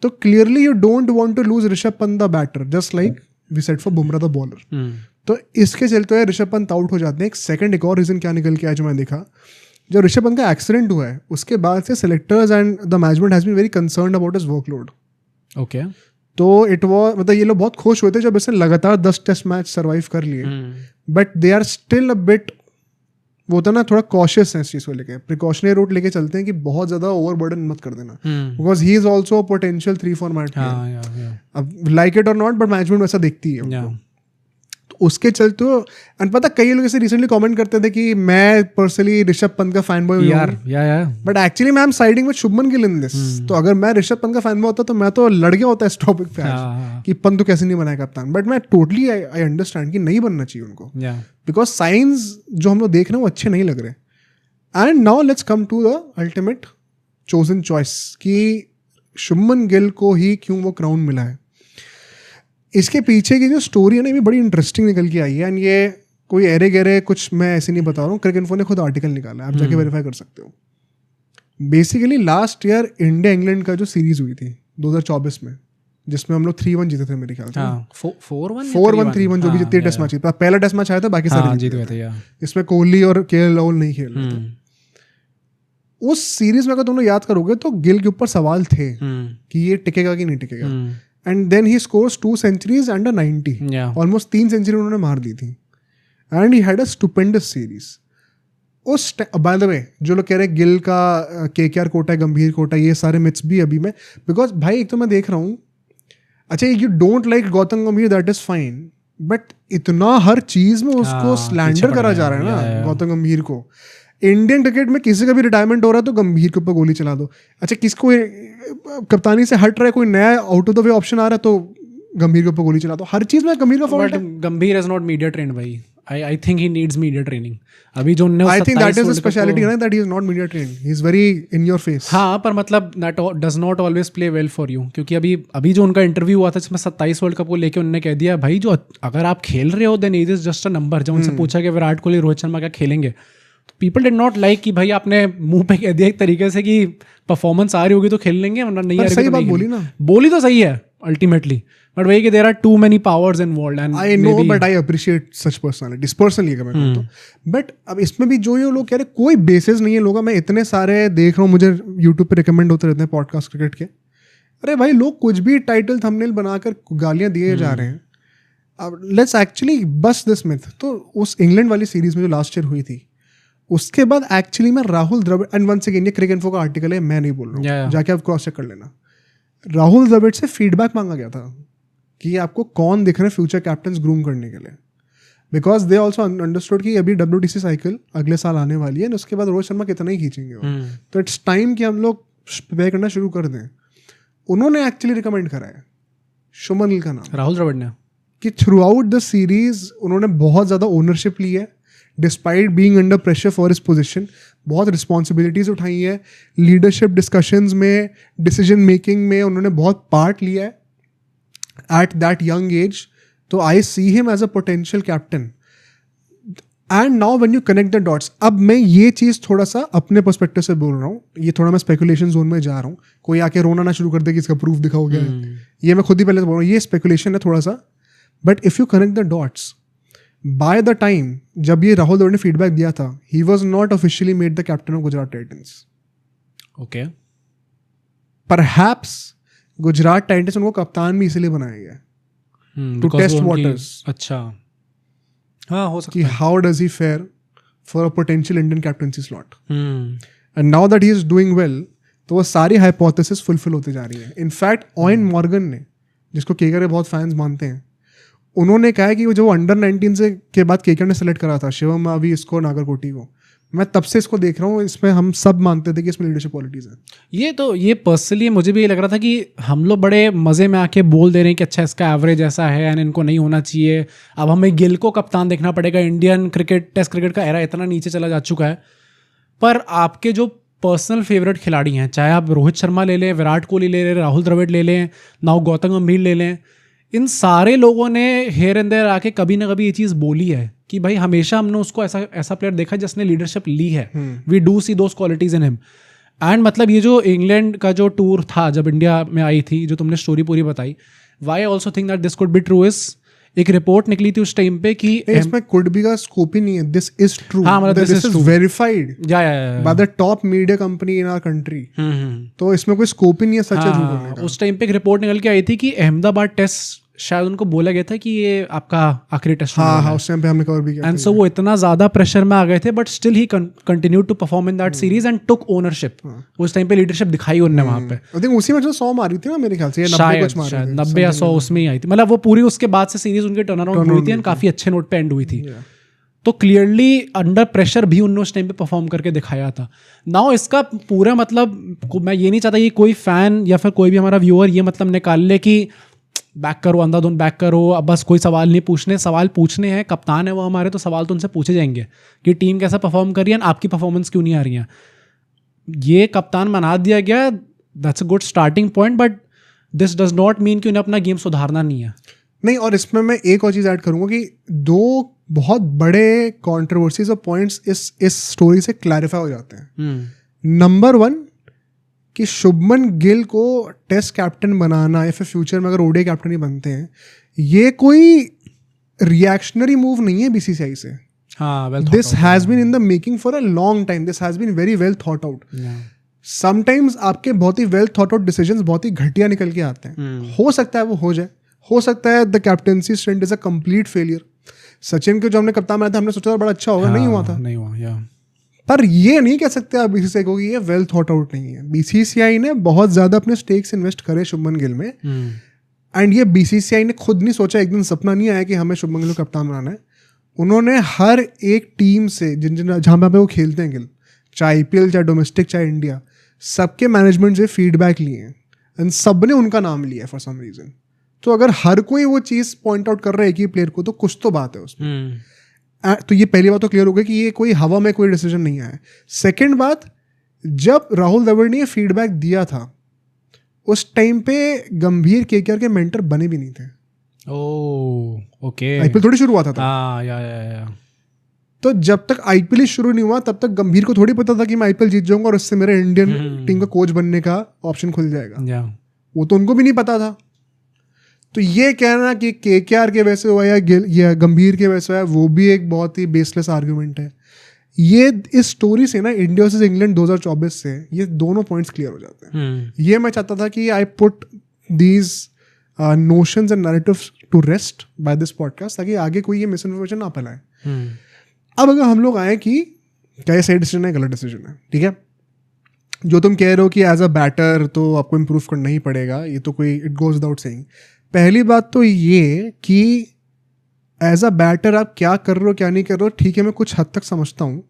तो clearly you don't want to lose Rishabh Pant the batter, just like we said for Bumrah the bowler. तो इसके चलते हुए ऋषभ पंत आउट हो जाते हैं। एक और रीजन क्या निकल के आया जो मैंने देखा, जब ऋषभ पंत का एक्सीडेंट हुआ है उसके बाद से selectors and the management has been very concerned about his workload. Okay, तो इट वाज, मतलब ये लोग बहुत खुश हुए थे जब इसने लगातार 10 टेस्ट मैच सर्वाइव कर लिए, but they are still a bit, वो होता ना, थोड़ा कॉशियस है इस चीज को लेके, प्रिकॉशनरी रूट लेके चलते हैं कि बहुत ज्यादा ओवरबर्डन मत कर देना, because he is also potential 3 format. अब लाइक इट और नॉट, बट मैनेजमेंट वैसा देखती है। तो उसके चलते, एंड पता कई लोग ऐसे रिसेंटली कमेंट करते थे कि मैं पर्सनली ऋषभ पंत का फैन बॉय हूं, बट एक्चुअली मैं am siding with Shubman Gill in this. तो अगर मैं ऋषभ पंत का फैन बॉय होता तो मैं तो लड़ गया होता इस टॉपिक पे कि पंत तो कैसे नहीं बनाया कप्तान। बट मैं टोटली आई अंडरस्टैंड कि नहीं बनना चाहिए उनको, बिकॉज साइंस जो हम लोग देख रहे हैं वो अच्छे नहीं लग रहे। And now let's come to the ultimate chosen choice कि शुभमन गिल को ही क्यों वो क्राउन मिला है। इसके पीछे की जो स्टोरी है ना, ये बड़ी इंटरेस्टिंग निकल के आई है। एंड ये कोई एरे गहरे कुछ मैं ऐसे नहीं बता रहा हूँ, क्रिकेट इन्फो ने खुद आर्टिकल निकाला है, आप जाके वेरीफाई कर सकते हो। Basically last year India England का जो सीरीज हुई थी 2024 में, जिसमें हम लोग 3-1 जीते थे मेरे ख्याल से, 4-1 3-1 जो भी जितने टेस्ट मैच, पहला टेस्ट मैच आया था, बाकी सारे जीत गए थे। इसमें कोहली और केएल राहुल नहीं खेल रहे थे। उस सीरीज में अगर तुम लोग याद करोगे तो गिल के ऊपर सवाल थे कि ये टिकेगा कि नहीं टिकेगा। And then he scores 2 centuries under 90, almost 3 century उन्होंने मार दी थी। And he had a stupendous series. उस बाय द वे जो लोग कह रहे हैं गिल का केकेआर कोटा है, गंभीर कोटा, ये सारे मिथ्स भी अभी में, बिकॉज भाई एक तो मैं देख रहा हूँ अच्छा यू डोंट लाइक गौतम गंभीर, दैट इज फाइन, बट इतना हर चीज में उसको स्लैंडर करा जा रहा है ना गौतम गंभीर को। इंडियन क्रिकेट में किसी का भी रिटायरमेंट हो रहा है तो गंभीर के ऊपर गोली चला दो। अच्छा किसको कप्तानी से हट रहा है, कोई नया out of the way option आ रहा है तो गंभीर के ऊपर गोली चला दो। हर चीज में गंभीर का फॉल्ट है। गंभीर इज नॉट मीडिया ट्रेंड भाई। I think he needs media training. अभी जो I think that is a speciality ना, that he is not media trained. He is very in your face. हाँ पर मतलब that does not always play well for you, क्योंकि अभी जो उनका इंटरव्यू हुआ था जिसमें 27 वर्ल्ड कप को लेके उन्होंने कह दिया भाई जो अगर आप खेल रहे हो then age is just a number। जब उनसे पूछा कि विराट कोहली रोहित शर्मा क्या खेलेंगे तो पीपल डिड नॉट लाइक कि भाई आपने मुंह पे कह दिया एक तरीके से कि परफॉर्मेंस आ रही होगी तो खेल लेंगे वरना नहीं आ रही। सही बात बोली ना, बोली तो सही है अल्टीमेटली, बट वही कि there are too many powers involved and I know but I appreciate such personalities personally मैं कहता हूं। बट अब इसमें भी जो ये लोग कह रहे कोई बेसिस नहीं है लोगों। मैं इतने सारे देख रहा हूँ, मुझे यूट्यूब पे रिकमेंड होते रहते हैं पॉडकास्ट क्रिकेट के। अरे भाई लोग कुछ भी टाइटल थंबनेल बनाकर गालियां दिए जा रहे हैं। अब लेट्स एक्चुअली बस दिस मिथ। तो उस इंग्लैंड वाली सीरीज में जो लास्ट ईयर हुई थी उसके बाद एक्चुअली में Rahul Dravid, and once again ये क्रिक इन्फो का आर्टिकल है, मैं नहीं बोल रहा हूँ, जाके आप क्रॉस चेक कर लेना। राहुल द्रविड़ से फीडबैक मांगा गया था कि आपको कौन दिख रहे हैं फ्यूचर कैप्टन्स ग्रूम करने के लिए, बिकॉज दे ऑल्सो अंडरस्टूड कि अभी WTC साइकिल अगले साल आने वाली है, उसके बाद रोहित शर्मा कितना ही खींचेंगे वो। तो इट्स टाइम कि हम लोग प्रिपेयर करना शुरू कर दें। उन्होंने एक्चुअली रिकमेंड करा है शुभमन गिल का नाम, राहुल द्रविड़ ने, कि थ्रू आउट द सीरीज उन्होंने बहुत ज़्यादा ओनरशिप ली है despite being under pressure for his position. बहुत रिस्पॉन्सिबिलिटीज उठाई है, लीडरशिप डिस्कशंस में, डिसीजन मेकिंग में उन्होंने बहुत पार्ट लिया है एट दैट यंग एज। तो I see him as a potential captain. And now when you connect the dots, अब मैं ये चीज़ थोड़ा सा अपने पर्सपेक्टिव से बोल रहा हूँ, ये थोड़ा मैं स्पेकुलेशन जोन में जा रहा हूँ। कोई आके रोना ना शुरू कर दे कि इसका प्रूफ दिखा हो गया है, ये मैं खुद ही पहले से बोल रहा हूँ, ये स्पेकुलेशन है थोड़ा सा। But if you connect the dots, by the time जब ये राहुल द्रविड़ ने फीडबैक दिया था, he was not officially made the captain of Gujarat Titans. Okay, perhaps Gujarat Titans उनको कप्तान भी इसलिए बनाया गया टू टेस्ट वाटर्स। अच्छा, हाँ हो सकता है कि how does he fair for a potential Indian captaincy slot. And now that he is doing well, तो वो सारी हाइपोथेसिस फुलफिल होते जा रही है। इनफैक्ट ऑयन मॉर्गन ने, जिसको केकर के बहुत फैंस मानते हैं, उन्होंने कहा है कि जो अंडर 19 से के बाद केकर ने सेलेक्ट करा था शिवम मावी इसको, नागरकोटी को, मैं तब से इसको देख रहा हूँ, इसमें हम सब मानते थे कि इसमें लीडरशिप क्वालिटीज़ हैं। ये पर्सनली मुझे भी ये लग रहा था कि हम लोग बड़े मज़े में आके बोल दे रहे हैं कि अच्छा इसका एवरेज ऐसा है एंड इनको नहीं होना चाहिए। अब हमें गिल को कप्तान देखना पड़ेगा, इंडियन क्रिकेट टेस्ट क्रिकेट का एरा इतना नीचे चला जा चुका है। पर आपके जो पर्सनल फेवरेट खिलाड़ी हैं, चाहे आप रोहित शर्मा ले लें, विराट कोहली ले लें, राहुल द्रविड़ ले लें, नाउ गौतम गंभीर ले लें, इन सारे लोगों ने हेयर एंड देयर आके कभी ना कभी ये चीज़ बोली है कि भाई हमेशा हमने उसको ऐसा प्लेयर देखा जिसने लीडरशिप ली है। We do see those qualities in him. And मतलब ये जो इंग्लैंड का जो टूर था जब इंडिया में आई थी, जो तुमने स्टोरी पूरी बताई, why I also think that this could be true is, एक रिपोर्ट निकली थी उस टाइम पे कि इसमें कुड बी का स्कोप ही नहीं है, दिस इज ट्रू। हाँ, मतलब this is verified by the top media company in our country. तो इसमें कोई स्कोप ही नहीं है सच है झूठ बोलने का। उस टाइम पे एक रिपोर्ट निकल के आई थी कि अहमदाबाद टेस्ट शायद उनको बोला गया था कि ये आपका आखिरी टेस्ट। हाँ, उस टाइम पे हमने कवर भी किया। एंड सो वो इतना ज्यादा प्रेशर में आ गए थे, but still he continued to perform in that series and took ownership. उस टाइम पे लीडरशिप दिखाई उन्होंने वहां पे। आई थिंक उसी में 100 मारी थी ना मेरे ख्याल से, 90 कुछ मारी थी, 90 या 100 उसमें ही आई थी। मतलब वो पूरी उसके बाद से सीरीज उनके टर्न अराउंड हुई थी एंड काफी अच्छे नोट पे एंड हुई थी। तो क्लियरली अंडर प्रेशर भी उन्होंने उस टाइम पे परफॉर्म करके दिखाया था। नाउ इसका पूरा मतलब, मैं ये नहीं चाहता कि कोई फैन या फिर कोई भी हमारा व्यूअर ये मतलब निकाल ले कि बैक करो, अंधाधुन बैक करो, अब बस कोई सवाल नहीं पूछने। सवाल पूछने हैं, कप्तान है वो हमारे, तो सवाल तो उनसे पूछे जाएंगे कि टीम कैसा परफॉर्म कर रही है, आपकी परफॉर्मेंस क्यों नहीं आ रही है। ये कप्तान बना दिया गया, that's a good starting point, but this does not mean कि उन्हें अपना गेम सुधारना नहीं है। नहीं, और इसमें मैं एक और चीज़ ऐड करूँगा कि दो बहुत बड़े कॉन्ट्रोवर्सीज और पॉइंट्स इस स्टोरी से क्लैरिफाई हो जाते हैं। नंबर 1 कि शुभमन गिल को टेस्ट कैप्टन बनाना या फिर फ्यूचर में अगर ओडीआई कैप्टन ही बनते हैं, ये कोई रिएक्शनरी मूव नहीं है बीसीसीआई से। हाँ, this has been in the making for a long time, this has been very well thought out. Sometimes आपके बहुत ही वेल थॉट आउट डिसीजंस बहुत ही घटिया निकल के आते हैं। हो सकता है वो हो जाए, हो सकता है the captaincy strength is a complete failure. Sachin को जो हमने कप्तान बनाया था, हमने सोचा था बड़ा अच्छा होगा, नहीं हुआ था, नहीं हुआ। पर ये नहीं कह सकते आप बीसीसीआई को कि ये वेल थॉट आउट नहीं है। बीसीसीआई ने बहुत ज़्यादा अपने स्टेक्स इन्वेस्ट करे शुभमन गिल में, एंड ये बीसीसीआई ने खुद नहीं सोचा, एक दिन सपना नहीं आया कि हमें शुभमन गिल को कप्तान बनाना है। उन्होंने हर एक टीम से जहाँ पे वो खेलते हैं गिल, चाहे आईपीएल, चाहे डोमेस्टिक, चाहे इंडिया, सबके मैनेजमेंट से फीडबैक लिए हैं एंड सब ने उनका नाम लिया है फॉर सम रीजन। तो अगर हर कोई वो चीज़ पॉइंट आउट कर रहा है कि प्लेयर को, तो कुछ तो बात है उसमें। तो ये पहली बात तो क्लियर हो गई कि ये कोई हवा में कोई डिसीजन नहीं आया। सेकेंड बात, जब राहुल द्रविड़ ने ये फीडबैक दिया था उस टाइम पे गंभीर केकेआर के मेंटर बने भी नहीं थे। ओके, आईपीएल थोड़ी शुरू हुआ था। या तो जब तक आईपीएल शुरू नहीं हुआ तब तक गंभीर को थोड़ी पता था कि मैं आईपीएल जीत जाऊंगा और इससे मेरे इंडियन टीम का कोच बनने का ऑप्शन खुल जाएगा। वो तो उनको भी नहीं पता था। तो ये कहना कि केकेआर के वैसे हुआ या गंभीर के वैसे हुआ, वो भी एक बहुत ही बेसलेस आर्गुमेंट है। ये इस स्टोरी से ना, इंडिया वर्सेस इंग्लैंड 2024 से ये दोनों पॉइंट्स क्लियर हो जाते हैं। ये मैं चाहता था कि I put these notions and narratives to rest by this podcast, ताकि आगे कोई ये मिस इन्फॉर्मेशन ना फैलाए। अब अगर हम लोग आए कि क्या ये सही डिसीजन है, गलत डिसीजन है, ठीक है, जो तुम कह रहे हो कि एज अ बैटर तो आपको इम्प्रूव करना ही पड़ेगा, ये तो कोई इट गोज विदाउट सेइंग। पहली बात तो ये कि एज अ बैटर आप क्या कर रहे हो क्या नहीं कर रहे हो, ठीक है, मैं कुछ हद तक समझता हूँ,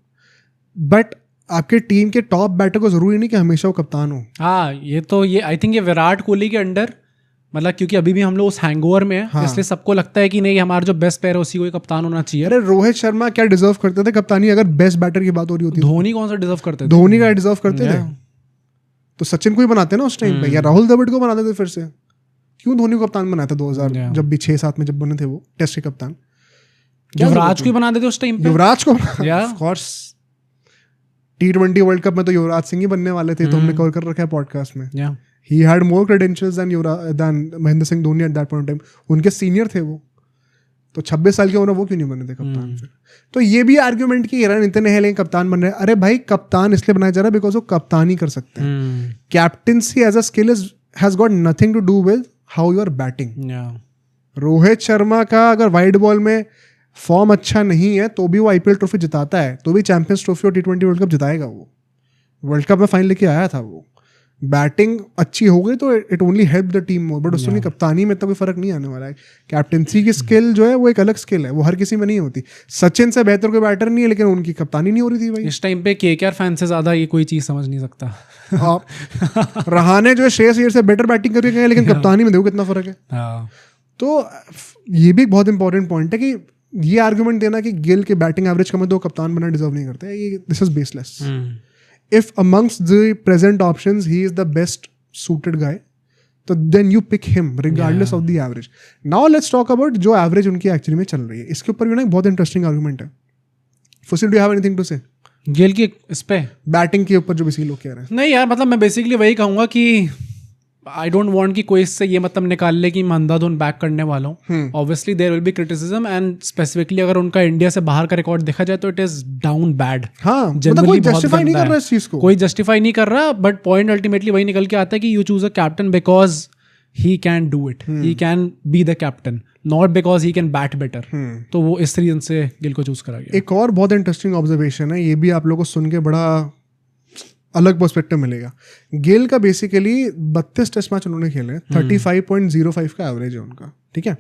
बट आपके टीम के टॉप बैटर को जरूरी नहीं कि हमेशा वो कप्तान हो। हाँ, ये तो ये आई थिंक ये विराट कोहली के अंडर, मतलब क्योंकि अभी भी हम लोग उस हैंगओवर में हैं, इसलिए सबको लगता है कि नहीं हमारा जो बेस्ट प्लेयर है उसी को ही कप्तान होना चाहिए। अरे रोहित शर्मा क्या डिजर्व करते थे कप्तानी अगर बेस्ट बैटर की बात हो रही होती? धोनी कौन सा डिजर्व करते थे? धोनी का डिजर्व करते थे, तो सचिन को ही बनाते ना उस टाइम पे, या राहुल द्रविड़ को बनाते थे फिर से। क्यों धोनी को कप्तान बनाया था 2000 जब भी 6-7 में जब बने थे वो टेस्ट के कप्तान? युवराज को बना देते उस टाइम पे। युवराज को of course, T20 world cup में तो युवराज सिंह ही बनने वाले थे, तो हमने कवर कर रखा है पॉडकास्ट में। He had more credentials than Mahendra Singh Dhoni at that point time. उनके सीनियर थे वो, तो 26 साल के उम्र वो क्यों नहीं बने थे कप्तान फिर? तो ये भी आर्ग्यूमेंट की इतने हैं लेकिन कप्तान बन रहे हैं। अरे भाई, कप्तान इसलिए बनाया जा रहा है बिकॉज वो कप्तान ही कर सकते हैं। Captaincy as a skill has got nothing to do with how you are batting. Rohit Sharma का अगर वाइड बॉल में फॉर्म अच्छा नहीं है तो भी वो आईपीएल ट्रॉफी जिताता है, तो भी चैंपियंस ट्रॉफी और T20 वर्ल्ड कप जिताएगा। वो वर्ल्ड कप में फाइनल लेके आया था। वो बैटिंग अच्छी हो गई तो it only help the team more, but उसमें कप्तानी में तो कोई फर्क नहीं आने वाला है। कैप्टेंसी की स्किल जो है वो एक अलग स्किल है, वो हर किसी में नहीं होती। सचिन से बेहतर कोई बैटर नहीं है, लेकिन उनकी कप्तानी नहीं हो रही थी भाई। इस टाइम पे केकेआर फैन से ज्यादा ये कोई चीज समझ नहीं सकता। रहाणे जो है श्रेयस अय्यर से बेटर बैटिंग करके गए, लेकिन कप्तानी में देखो कितना फर्क है। तो ये भी एक बहुत इंपॉर्टेंट पॉइंट है कि ये आर्गुमेंट देना कि गिल के बैटिंग एवरेज कम है तो कप्तान बनना डिजर्व नहीं करते, ये this is baseless. If amongst the present options he is the best suited guy, तो then you pick him regardless of the average. Now let's talk about जो एवरेज उनकी एक्चुअली में चल रही है। इसके ऊपर भी ना एक बहुत इंटरेस्टिंग आर्गुमेंट है। फुसिल, do you have anything to say Gill की इस पे बैटिंग के ऊपर जो बेसिकली लोग कह रहे हैं? नहीं यार, मतलब मैं बेसिकली वही कहूँगा कि आई डोंट वांट कि कोई इससे ये मतलब निकाल ले कि मैं अंधाधुन बैक करने वाला हूँ। Obviously there will be criticism, and specifically अगर उनका इंडिया से बाहर का रिकॉर्ड देखा जाए तो इट इज डाउन बैड। हाँ, मतलब कोई जस्टिफाई नहीं कर रहा इस चीज को, कोई जस्टिफाई नहीं कर रहा, बट पॉइंट अल्टीमेटली वही निकल के आता है कि you choose a captain because he can do it, he can be the captain, not because he can bat better. तो वो इस रीजन से गिल को चूज करा गया। एक और बहुत इंटरेस्टिंग ऑब्जर्वेशन है, ये भी आप लोगों को सुन के बड़ा अलग पर्सपेक्टिव मिलेगा। गिल का बेसिकली 32 टेस्ट मैच उन्होंने खेले, 35.05 का एवरेज है उनका, ठीक है।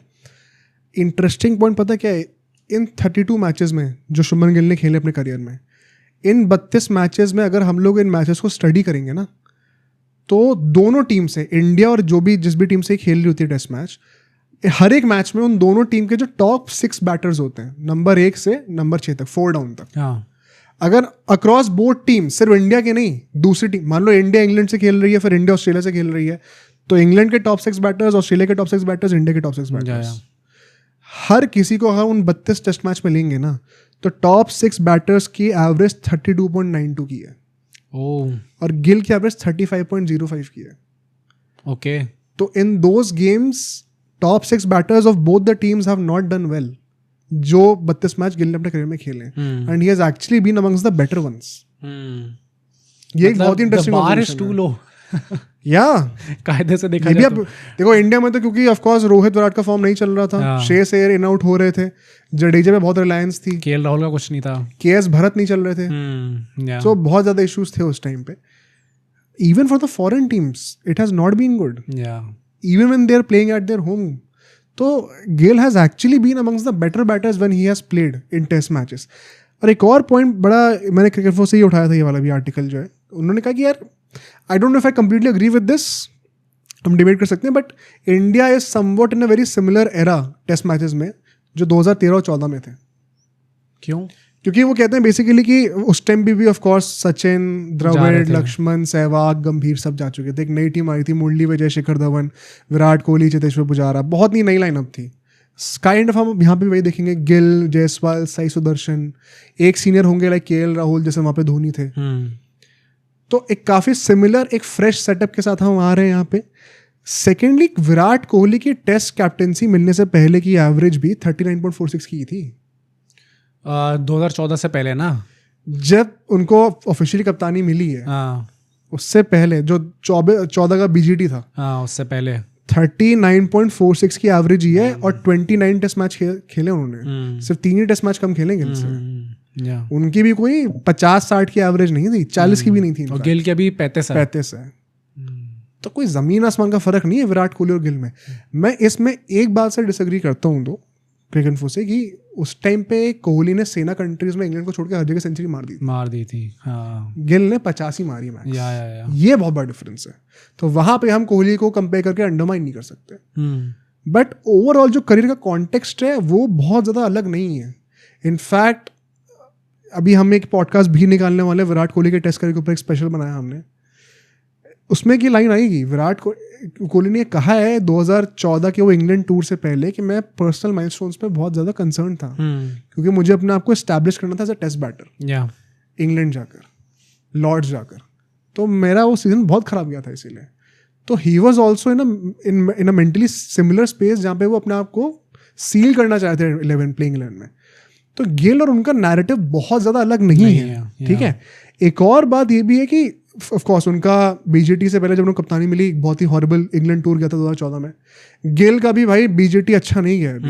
इंटरेस्टिंग पॉइंट पता क्या है, इन 32 मैचेस में जो शुभमन गिल ने खेले अपने करियर में, इन 32 मैचेस में अगर हम लोग इन मैचेस को स्टडी करेंगे ना, तो दोनों टीम से, इंडिया और जो भी जिस भी टीम से खेल रही होती है टेस्ट मैच, हर एक मैच में उन दोनों टीम के जो टॉप 6 बैटर्स होते हैं, नंबर 1 से नंबर 6 तक, 4 डाउन तक, अगर अक्रॉस बोथ टीम, सिर्फ इंडिया के नहीं, दूसरी टीम, मान लो इंडिया इंग्लैंड से खेल रही है, फिर इंडिया ऑस्ट्रेलिया से खेल रही है, तो इंग्लैंड के टॉप 6 बैटर्स, ऑस्ट्रेलिया के टॉप 6 बैटर्स, इंडिया के टॉप 6 बैटर्स, हर किसी को हम उन 32 टेस्ट मैच में लेंगे ना, तो टॉप 6 बैटर्स की एवरेज 32.92 की है। और गिल की एवरेज 35.05 की है। ओके, तो in those games top 6 batters of both the teams have not done well, जो 32 मैच गिल ने अपने करियर में खेले, and he has actually been amongst the better ones. ये एक बहुत इंटरेस्टिंग ऑब्जर्वेशन है। या कायदे से देखा जाए अब देखो, इंडिया में तो क्योंकि ऑफ कोर्स रोहित विराट का फॉर्म नहीं चल रहा था, श्रेयस अय्यर इन आउट हो रहे थे, जडेजा पे बहुत रिलायंस थी, केएल राहुल का कुछ नहीं था, केएस भरत नहीं चल रहे थे, तो बहुत ज्यादा इश्यूज थे उस टाइम पे। Even for the foreign teams it has not been good. even when they're playing at their home. तो Gayle has actually been amongst the better batters when he has played in test matches. और एक और पॉइंट बड़ा मैंने क्रिकेट फॉर से ही उठाया था, ये वाला भी आर्टिकल जो है, उन्होंने कहा कि यार I don't know if I completely agree with this, हम डिबेट कर सकते हैं, but India is somewhat in a very similar era test matches में जो 2013 और 14 में थे. क्यों? क्योंकि वो कहते हैं बेसिकली कि उस टाइम भी ऑफ कोर्स सचिन, द्रविड़, लक्ष्मण, सहवाग, गंभीर सब जा चुके थे. एक नई टीम आई थी, मुरली विजय, शिखर धवन, विराट कोहली, चेतेश्वर पुजारा, बहुत ही नई लाइनअप थी. काइंड ऑफ हम यहाँ पे वही देखेंगे, गिल, जायसवाल, साई सुदर्शन, एक सीनियर होंगे लाइक केएल राहुल जैसे वहाँ पे धोनी थे. तो एक काफ़ी सिमिलर एक फ्रेश सेटअप के साथ हम आ रहे हैं यहाँ पे. सेकेंडली, विराट कोहली की टेस्ट कैप्टेंसी मिलने से पहले की एवरेज भी 39.46 की थी. 2014 से पहले ना, जब उनको ऑफिशियली कप्तानी मिली है. उससे पहले जो 14 का बीजीटी था, उससे पहले 39.46 की एवरेज ही है. और 29 टेस्ट मैच खेले उन्होंने. सिर्फ 3 ही टेस्ट मैच कम खेलेंगे इनसे. उनकी भी कोई 50-60 की एवरेज नहीं थी, 40 की भी नहीं थी. और गिल के अभी 35 है. तो कोई जमीन आसमान का फर्क नहीं है विराट कोहली और गिल में. मैं इसमें एक बात से डिसएग्री करता हूँ दो क्रिकेट इन्फो से, कि उस टाइम पे कोहली ने सेना कंट्रीज में इंग्लैंड को छोड़ के हर जगह सेंचुरी मार दी थी. हाँ. गिल ने 85 मारी मैक्स. ये बहुत बड़ा डिफरेंस है. तो वहां पे हम कोहली को कंपेयर करके अंडरमाइन नहीं कर सकते. बट ओवरऑल जो करियर का कॉन्टेक्स्ट है वो बहुत ज़्यादा अलग नहीं है. इनफैक्ट अभी हम एक पॉडकास्ट भी निकालने वाले विराट कोहली के टेस्ट करियर के ऊपर एक स्पेशल बनाया हमने. उसमें की लाइन आएगी, विराट कोहली ने कहा है 2014 के वो इंग्लैंड टूर से पहले कि मैं पर्सनल माइलस्टोन्स पे बहुत ज़्यादा कंसर्न था. क्योंकि मुझे अपने आप को एस्टैब्लिश करना था as a test batter. England जाकर, लॉर्ड्स जाकर, तो मेरा वो सीजन बहुत ख़राब गया था इसीलिए. तो he was also in a mentally similar space जहाँ पे वो अपने आप को सील करना चाहते थे 11 प्लेइंग 11 में. तो गिल और उनका नैरेटिव बहुत ज़्यादा अलग नहीं है. ठीक है. एक और बात ये भी है कि ऑफ कोर्स उनका बीजेटी से पहले जब उनको कप्तानी मिली, बहुत ही हॉरिबल इंग्लैंड टूर गया था 2014 में. गिल का भी भाई बीजेटी अच्छा नहीं गया अभी.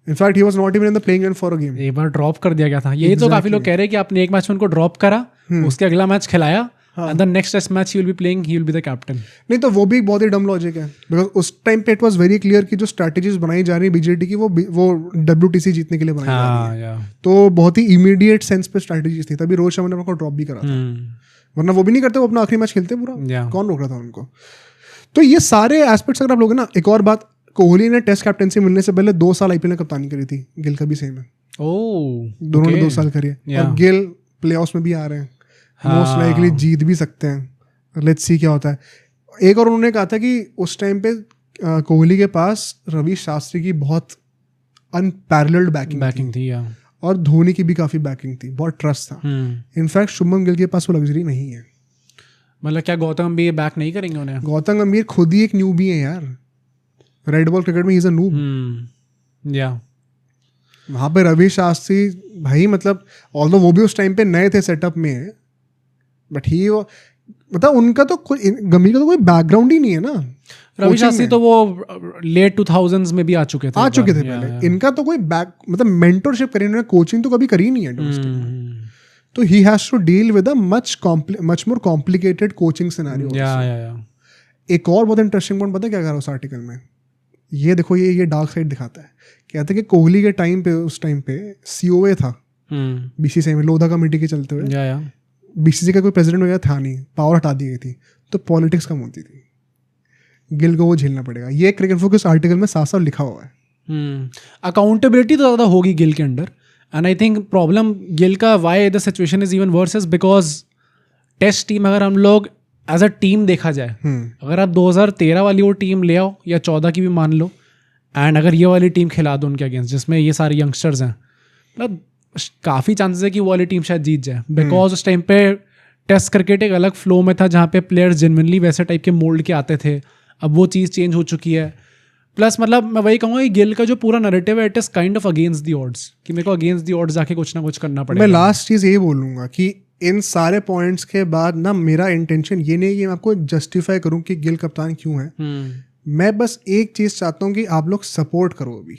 In fact he was not even in the playing eleven for a game. एक बार ड्रॉप कर दिया गया था. यही तो काफी लोग कह रहे हैं कि आपने एक मैच में उनको ड्रॉप करा, उसके अगला मैच खिलाया, and the next test match he will be playing, he will be the captain. नहीं तो वो भी एक बहुत ही डम लॉजिक है. बिकॉज उस टाइम पे इट वाज वेरी क्लियर कि जो स्ट्रैटेजीज बनाई जा रही है बीजेटी की वो WTC जीतने के लिए बनाई जा रही है. तो बहुत ही इमीडिएट सेंस पे स्ट्रैटेजीज थी. तभी रोहित शर्मा ने उनको ड्रॉप भी करा था. वरना वो भी नहीं करते, वो अपना आखिरी मैच खेलते पूरा. कौन रोक रहा था उनको? तो ये सारे एस्पेक्ट्स अगर आप लोग ना. एक और बात, कोहली ने टेस्ट कैप्टेंसी मिलने से पहले 2 साल आईपीएल में कप्तानी करी थी. गिल का भी सेम है. दोनों ने 2 साल करी है. और गिल प्लेऑफ्स में भी आ रहे हैं. मोस्ट लाइकली जीत भी सकते हैं. लेट्स सी क्या होता है. एक और उन्होंने कहा था कि उस टाइम पे कोहली के पास रवि शास्त्री की बहुत अनपैरेलल्ड बैकिंग थी. और धोनी की भी काफ़ी बैकिंग थी, बहुत ट्रस्ट था. इनफैक्ट शुभमन गिल के पास वो लग्जरी नहीं है. मतलब क्या गौतम गंभीर बैक नहीं करेंगे उन्हें? गौतम गंभीर खुद ही एक न्यूबी है यार. रेड बॉल क्रिकेट में ही इज अ नूब. वहाँ पे रवि शास्त्री भाई, मतलब ऑल्दो वो भी उस टाइम पे नए थे सेटअप में, बट ही मतलब उनका तो गंभीर का तो कोई बैकग्राउंड ही नहीं है ना. रवि शास्त्री तो वो लेट 2000s में भी आ चुके थे पहले. इनका तो कोई मतलब मेंटरशिप करी, इन्होंने कोचिंग तो कभी करी नहीं है डोमेस्टिक में. तो he has to deal with a much more complicated coaching scenario. एक और बहुत इंटरेस्टिंग पॉइंट पता है क्या कह रहा है उस आर्टिकल में? ये देखो, ये डार्क साइड दिखाता है. कहते हैं कि कोहली के टाइम पे, उस टाइम पे COA था BCCI में, लोधा कमेटी के चलते हुए. BCCI का कोई प्रेसिडेंट वगैरह था नहीं, पावर हटा दी गई थी, तो पॉलिटिक्स कम होती थी. गिल को वो झेलना पड़ेगा. ये क्रिकेट फोकस आर्टिकल में साफ साफ लिखा हुआ है. अकाउंटेबिलिटी तो ज़्यादा होगी गिल के under. And I think problem Gill का why the situation is even worse is because test team अगर हम लोग एज अ टीम देखा जाए, अगर आप 2013 वाली वो टीम ले आओ या 14 की भी मान लो, एंड अगर ये वाली टीम खिला दो उनके अगेंस्ट जिसमें ये सारे यंगस्टर्स हैं, मतलब काफ़ी चांसेस है कि वो वाली टीम शायद जीत जाए. बिकॉज उस टाइम पे टेस्ट क्रिकेट एक अलग फ्लो में था जहाँ पे प्लेयर्स जेन्युइनली वैसे टाइप के मोल्ड के आते थे. अब वो चीज़ चेंज हो चुकी है. प्लस मतलब मैं वही कहूँगा कि गिल का जो पूरा नैरेटिव है it is kind of against the odds, कि मेरे को अगेंस्ट दी ऑड्स जाके कुछ ना कुछ करना पड़ेगा. मैं लास्ट चीज़ यही बोलूँगा कि इन सारे पॉइंट्स के बाद ना मेरा इंटेंशन ये नहीं है कि मैं आपको जस्टिफाई करूँ कि गिल कप्तान क्यों है. मैं बस एक चीज़ चाहता हूँ कि आप लोग सपोर्ट करो अभी.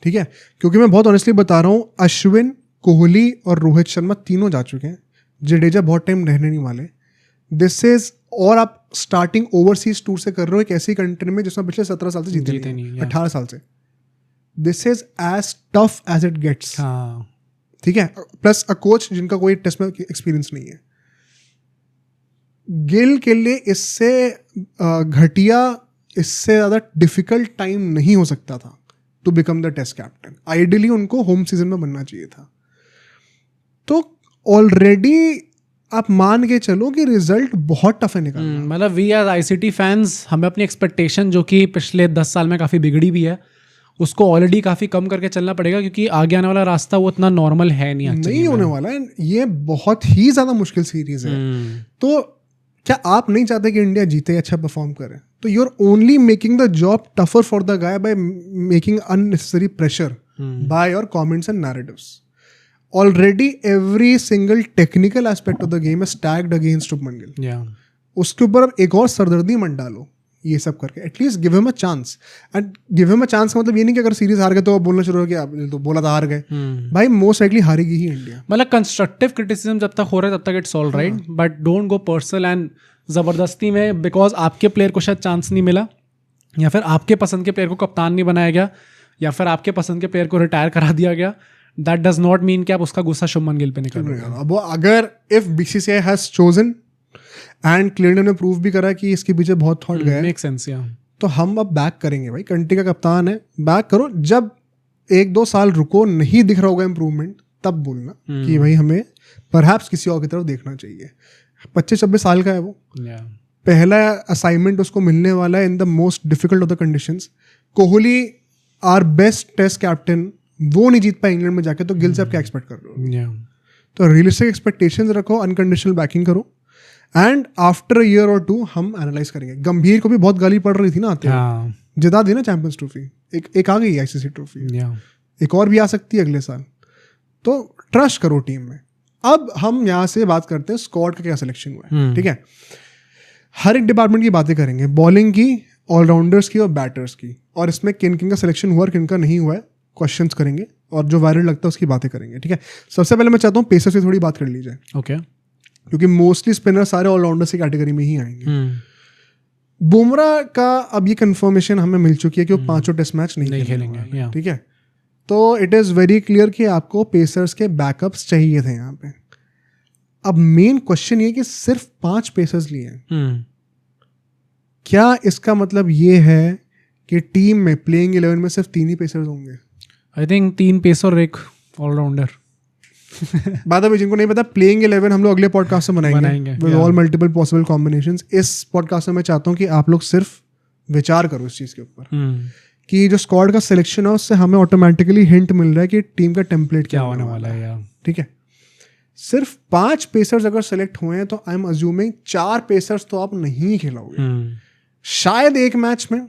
ठीक है. क्योंकि मैं बहुत ऑनेस्टली बता रहा हूँ, अश्विन, कोहली और रोहित शर्मा तीनों जा चुके हैं. जडेजा बहुत टाइम रहने नहीं वाले. दिस इज, और आप स्टार्टिंग ओवरसीज टूर से कर रहे हो एक ऐसी कंट्री में जिसमें पिछले 17 साल से जीते नहीं, 18 साल से. This is as tough as it gets. ठीक है, प्लस अ कोच जिनका कोई टेस्ट में एक्सपीरियंस नहीं है. गिल के लिए इससे घटिया, इससे ज़्यादा डिफिकल्ट टाइम नहीं हो सकता था to become the test captain. Ideally उनको होम सीजन में बनना चाहिए था. तो ऑलरेडी आप मान के चलो कि रिजल्ट बहुत टफ है निकालना. मतलब वी एज आईसीटी फैंस, हमें अपनी एक्सपेक्टेशन जो कि पिछले 10 साल में काफ़ी बिगड़ी भी है, उसको ऑलरेडी काफ़ी कम करके चलना पड़ेगा, क्योंकि आगे आने वाला रास्ता वो इतना नॉर्मल है नहीं होने वाला है. ये बहुत ही ज़्यादा मुश्किल सीरीज है. तो क्या आप नहीं चाहते कि इंडिया जीते, अच्छा परफॉर्म करे? तो you are only making the job tougher for the guy by making unnecessary pressure by your comments and narratives. Already every single technical aspect of the game is stacked against Shubman Gill. उसके ऊपर अब एक और सरदर्दी मत डालो ये सब करके. At least give him a chance. And give him a chance का मतलब ये नहीं कि अगर सीरीज हार गए तो बोलना शुरू हो गया, तो बोला था हार गए. भाई मोस्ट लाइकली हारेगी ही इंडिया. मतलब कंस्ट्रक्टिव क्रिटिसिज्म जब तक हो रहा है तब तक it's all right, but don't go personal and ज़बरदस्ती में बिकॉज आपके प्लेयर को शायद चांस नहीं मिला, या फिर आपके पसंद के प्लेयर को कप्तान नहीं बनाया गया, या फिर आपके पसंद के प्लेयर को रिटायर करा दिया गया. दैट डज नॉट मीन कि आप उसका गुस्सा शुभमन गिल पे निकल रहे हो. अब अगर if BCCI has chosen and clearly ने प्रूव भी करा कि इसके पीछे बहुत थॉट गया, मेक सेंस. या तो हम अब बैक करेंगे. भाई कंट्री का कप्तान है, बैक करो. जब 1-2 साल रुको, नहीं दिख रहा होगा इंप्रूवमेंट, तब बोलना कि भाई हमें परहैप्स किसी और की तरफ देखना चाहिए. 25-26 साल का है वो. पहला असाइनमेंट उसको मिलने वाला है in the most difficult of the conditions. Kohli our best test captain, वो नहीं जीत पाए इंग्लैंड में जाके, तो गिल से आप क्या एक्सपेक्ट कर रहे हो? तो रियलिस्टिक एक्सपेक्टेशंस रखो, अनकंडीशनल बैकिंग करो, एंड आफ्टर अ ईयर और 2 हम एनालाइज करेंगे. गंभीर को भी बहुत गाली पड़ रही थी ना आते हुए, जिता दी ना चैंपियंस ट्रॉफी. एक आ गई आईसीसी ट्रॉफी, एक और भी आ सकती है अगले साल. तो ट्रस्ट करो टीम में. अब हम यहाँ से बात करते हैं स्क्वाड का क्या सिलेक्शन हुआ है. ठीक है, हर एक डिपार्टमेंट की बातें करेंगे, बॉलिंग की, ऑलराउंडर्स की और बैटर्स की, और इसमें किन किन का सिलेक्शन हुआ और किन का नहीं हुआ है क्वेश्चंस करेंगे, और जो वायरल लगता है उसकी बातें करेंगे. ठीक है, सबसे पहले मैं चाहता हूँ पेसर्स की थोड़ी बात कर ली जाए. ओके. क्योंकि मोस्टली स्पिनर सारे ऑलराउंडर्स की कैटेगरी में ही आएंगे. बुमराह का अब ये कंफर्मेशन हमें मिल चुकी है कि वो 5 टेस्ट मैच नहीं खेलेंगे. ठीक है, तो इट इज़ वेरी क्लियर कि आपको पेसर्स के बैकअप्स चाहिए थे यहाँ पे. अब मेन क्वेश्चन ये कि सिर्फ 5 पेसर्स लिए हैं. क्या इसका मतलब ये है कि टीम में प्लेइंग 11 में सिर्फ 3 ही पेसर्स होंगे? आई थिंक 3 पेसर और एक ऑलराउंडर. बात है, जिनको नहीं पता, प्लेइंग 11 हम लोग अगले पॉडकास्ट में बनाएंगे with all multiple possible combinations. इस पॉडकास्ट में मैं चाहता हूँ कि आप लोग सिर्फ विचार करो इस चीज़ के ऊपर कि जो स्क्वाड का सिलेक्शन है उससे हमें ऑटोमेटिकली हिंट मिल रहा है कि टीम का टेम्पलेट क्या होने वाला है. ठीक है, सिर्फ 5 पेसर्स अगर सेलेक्ट हुए हैं तो आई एम अज्यूमिंग 4 पेसर्स तो आप नहीं खिलाओगे. शायद एक मैच में,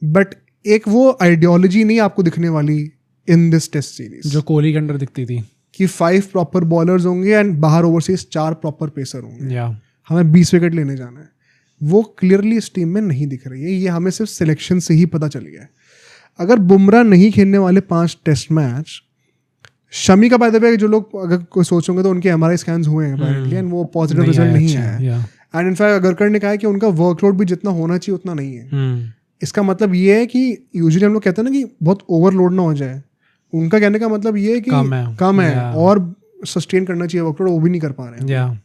बट एक वो आइडियोलॉजी नहीं आपको दिखने वाली इन दिस टेस्ट सीरीज जो कोहली के अंदर दिखती थी कि 5 प्रॉपर बॉलर्स होंगे एंड बाहर ओवरसीज 4 प्रॉपर पेसर होंगे. हमें 20 विकेट लेने जाना है. वो क्लियरली इस टीम में नहीं दिख रही है. ये हमें सिर्फ सिलेक्शन से ही पता चल गया है. अगर बुमराह नहीं खेलने वाले 5 टेस्ट मैच, शमी का बाय द वे जो लोग अगर कोई सोचोगे तो उनके MRI स्कैन्स हुए हैं apparently, and वो पॉजिटिव रिजल्ट नहीं आया. एंड इनफैक्ट अगरकर ने कहा है कि उनका वर्कलोड भी जितना होना चाहिए उतना नहीं है. इसका मतलब ये है कि यूजुअली हम लोग कहते हैं ना कि बहुत ओवरलोड ना हो जाए. उनका कहने का मतलब ये है कि कम है और सस्टेन करना चाहिए वर्कलोड, वो भी नहीं कर पा रहे हैं.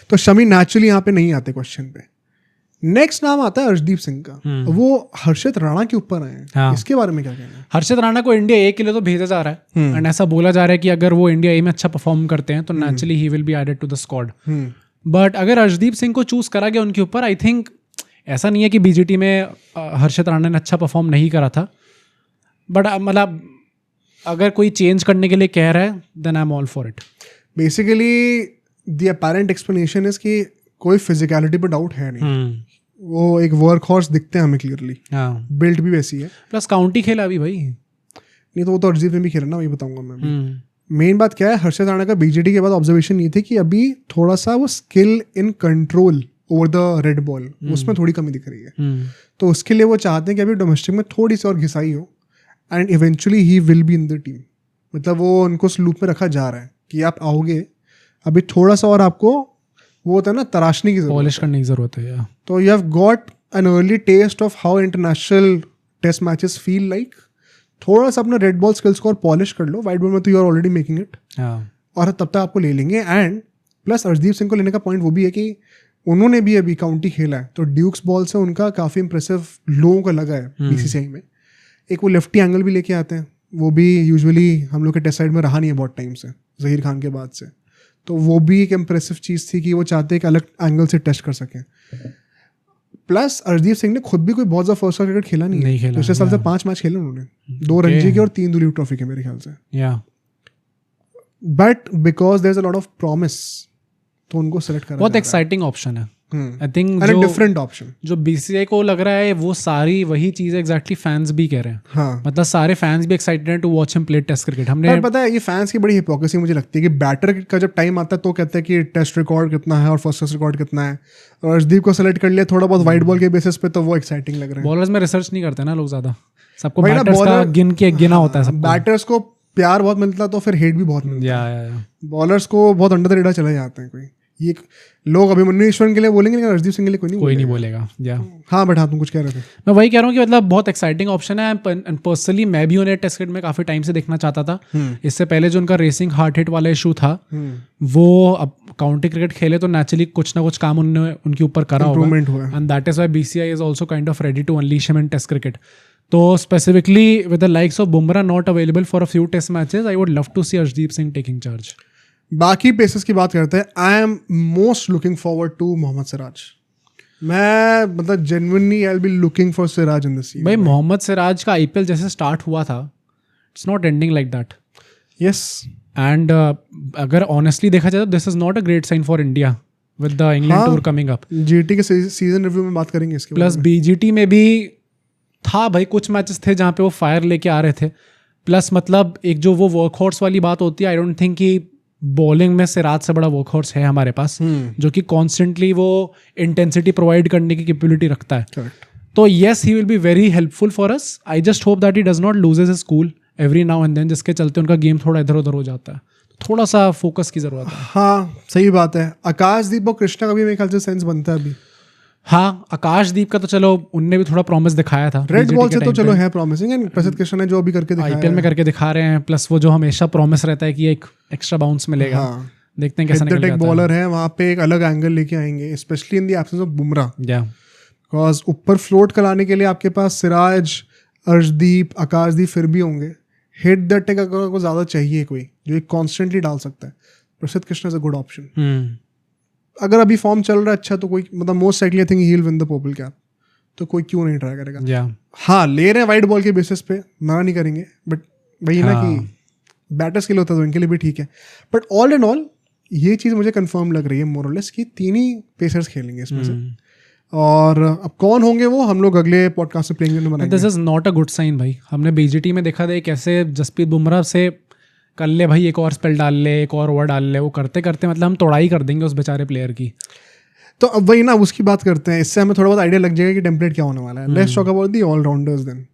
तो शमी नेचुरली यहाँ पे नहीं आते क्वेश्चन पे. नेक्स्ट नाम आता है अर्शदीप सिंह का. वो हर्षित राणा के ऊपर आए हैं. इसके बारे में क्या कहना है? हर्षित राणा को इंडिया ए के लिए तो भेजा जा रहा है, एंड ऐसा बोला जा रहा है कि अगर वो इंडिया ए में अच्छा परफॉर्म करते हैं तो naturally he will be added to the squad. But अगर अर्शदीप सिंह को चूज करा गया उनके ऊपर, आई थिंक ऐसा नहीं है कि बीजीटी में हर्षित राणा ने अच्छा परफॉर्म नहीं करा था, बट मतलब अगर कोई चेंज करने के लिए कह रहा है then I am all for it. Basically the apparent explanation is कि कोई फिजिकलिटी पे डाउट है नहीं. वो एक वर्क हॉर्स दिखते हैं हमें क्लियरली. बिल्ट भी वैसी है, प्लस काउंटी खेला अभी भाई. नहीं तो वो तो अर्शदीप ने भी खेला ना, वही बताऊंगा मैं. मेन बात क्या है, हर्षित राणा का बीजेटी के बाद ऑब्जर्वेशन ये थी कि अभी थोड़ा सा वो skill in control over the red ball उसमें थोड़ी कमी दिख रही है. तो उसके लिए वो चाहते हैं कि अभी डोमेस्टिक में थोड़ी सी और घिसाई हो, and eventually he will be in the team. मतलब वो उनको उस लूप में रखा जा रहा है कि आप आओगे, अभी थोड़ा सा और आपको वो होता है ना तराशने की जरूरत पॉलिश करने की जरूरत है या तो you have got an early test of how international test matches feel like. थोड़ा सा अपना रेड बॉल स्किल्स को और पॉलिश कर लो. वाइट बॉल में तो you are already making it और तब तक आपको ले लेंगे. एंड प्लस अर्शदीप सिंह को लेने का पॉइंट वो भी है कि उन्होंने भी अभी काउंटी खेला है तो ड्यूक्स बॉल से उनका काफ़ी इंप्रेसिव लोगों का लगा है बीसीसीआई में. एक वो लेफ्टी एंगल भी लेके आते हैं, वो भी यूजुअली हम लोग के टेस्ट साइड में रहा नहीं है बहुत टाइम से, जहीर खान के बाद से. तो वो भी एक इम्प्रेसिव चीज़ थी कि वो चाहते एक अलग एंगल से टेस्ट कर सकें. प्लस अर्शदीप सिंह ने खुद भी कोई बहुत ज़्यादा फर्स्ट क्रिकेट खेला नहीं है. पिछले साल से 5 मैच खेले उन्होंने, 2 रणजी के और 3 दुलीप ट्रॉफी के मेरे ख्याल से. But because there is a lot of promise तो उनको सेलेक्ट करा. बहुत एक्साइटिंग ऑप्शन है. आई थिंक जो डिफरेंट ऑप्शन जो बीसीसीआई को लग रहा है वो सारी वही चीज एग्जैक्टली फैंस भी कह रहे हैं. हाँ. मतलब सारे फैंस भी एक्साइटेड हैं to watch him play test cricket. हमने पता है ये फैंस की बड़ी हिपोक्रेसी मुझे लगती है कि बैटर का जब टाइम आता है तो कहते हैं कि टेस्ट रिकॉर्ड कितना है और फर्स्ट टेस्ट रिकॉर्ड कितना है, और अर्शदीप को सेलेक्ट कर लिया थोड़ा बहुत वाइट बॉल के बेसिस पे तो वो एक्साइटिंग लग रहा है. बॉलर्स में रिसर्च नहीं करते ना लोग ज्यादा, सबको बैटर्स का गिना होता है. सब बैटर्स को प्यार बहुत मिलता तो फिर हेट भी बहुत मिलता है. बॉलर्स को बहुत अंडर द रेडार चले जाते हैं. कोई ये लोग अभिमन्यु ईश्वरन के लिए बोलेंगे लेकिन अर्शदीप सिंह के लिए कोई नहीं बोलेगा. हाँ बट हाँ तुम कुछ कह रहे थे. मैं वही कह रहा हूँ कि मतलब बहुत एक्साइटिंग ऑप्शन है. पर्सनली मैं भी उन्हें टेस्ट क्रिकेट में काफी टाइम से देखना चाहता था. इससे पहले जो उनका रेसिंग हार्ट हिट वाला इशू था वो अब काउंटी क्रिकेट खेले तो नेचुरली कुछ ना कुछ काम उन्होंने उनके ऊपर करा होगा. And that is why BCCI is also kind of ready to unleash him in test cricket. तो specifically with the likes of Bumrah not available for a few test matches, I would love to see Arshdeep Singh taking charge. बाकी पेसेस की बात करते हैं. I am most looking forward to Mohammed Siraj. मैं मतलब genuinely I will be looking for Siraj in this season. भाई मोहम्मद सिराज का आईपीएल जैसे स्टार्ट हुआ था, it's not ending like that. Yes. And अगर ऑनेस्टली देखा जाए तो this is not a great sign for India with the England tour coming up. GT के सीजन रिव्यू में बात करेंगे इसके. प्लस बीजीटी में भी था भाई कुछ मैचेस थे जहाँ पे वो फायर लेके आ रहे थे. प्लस मतलब एक जो वो वर्कहॉर्स वाली बात होती है, आई डोंट थिंक कि बॉलिंग में सिराज से बड़ा वर्कहॉर्स है हमारे पास जो कि कॉन्स्टेंटली वो इंटेंसिटी प्रोवाइड करने की कैपेबिलिटी रखता है. Correct. तो yes he will be very helpful for us. I just hope that he does not loses his cool every now and then, जिसके चलते उनका गेम थोड़ा इधर उधर हो जाता है. थोड़ा सा फोकस की जरूरत है. हाँ सही बात है. आकाशदीप और कृष्णा का भी मेरे ख्याल से सेंस बनता है अभी. हाँ आकाशदीप का तो चलो उनने भी थोड़ा प्रॉमिस दिखाया था. रेड बॉल से तो चलो है प्रॉमिसिंग. एंड प्रसिद्ध कृष्णा ने जो अभी करके दिखाया आईपीएल में करके दिखा रहे हैं. प्लस वो जो हमेशा प्रॉमिस रहता है कि एक एक्स्ट्रा बाउंस मिलेगा. हाँ. देखते हैं कैसा निकल जाता है. बॉलर है वहाँ पे एक अलग एंगल लेके आएंगे specially in the absence of Bumrah. Because ऊपर फ्लोट कराने के लिए आपके पास सिराज, अर्शदीप, आकाशदीप फिर भी होंगे. हिट द टेक अगर को ज़्यादा चाहिए कोई जो एक कॉन्स्टेंटली डाल सकता है, Prasidh Krishna is a good option. अगर अभी फॉर्म चल रहा है अच्छा तो कोई मतलब most likely I think he will win the purple cap. तो कोई क्यों नहीं ट्राई करेगा. हाँ ले रहे हैं वाइट बॉल के बेसिस पे, मना नहीं करेंगे. बट वही ना कि बैटर्स के लिए होता है तो इनके लिए भी ठीक है. बट ऑल एंड ऑल ये चीज़ मुझे कंफर्म लग रही है मोर और लेस कि 3 ही पेसर्स खेलेंगे इसमें से. और अब कौन होंगे वो हम लोग अगले पॉडकास्ट में प्लेइंग में बनाएंगे. This is not a good sign भाई. हमने बीजीटी में देखा था कैसे जसप्रीत बुमराह से कर ले भाई एक और स्पेल डाल ले, एक और ओवर डाल ले, वो करते करते मतलब हम तोड़ाई कर देंगे उस बेचारे प्लेयर की. तो अब वही ना उसकी बात करते हैं. इससे हमें थोड़ा बहुत आइडिया लग जाएगा कि टेम्पलेट क्या होने वाला है. Let's talk about the allrounders then.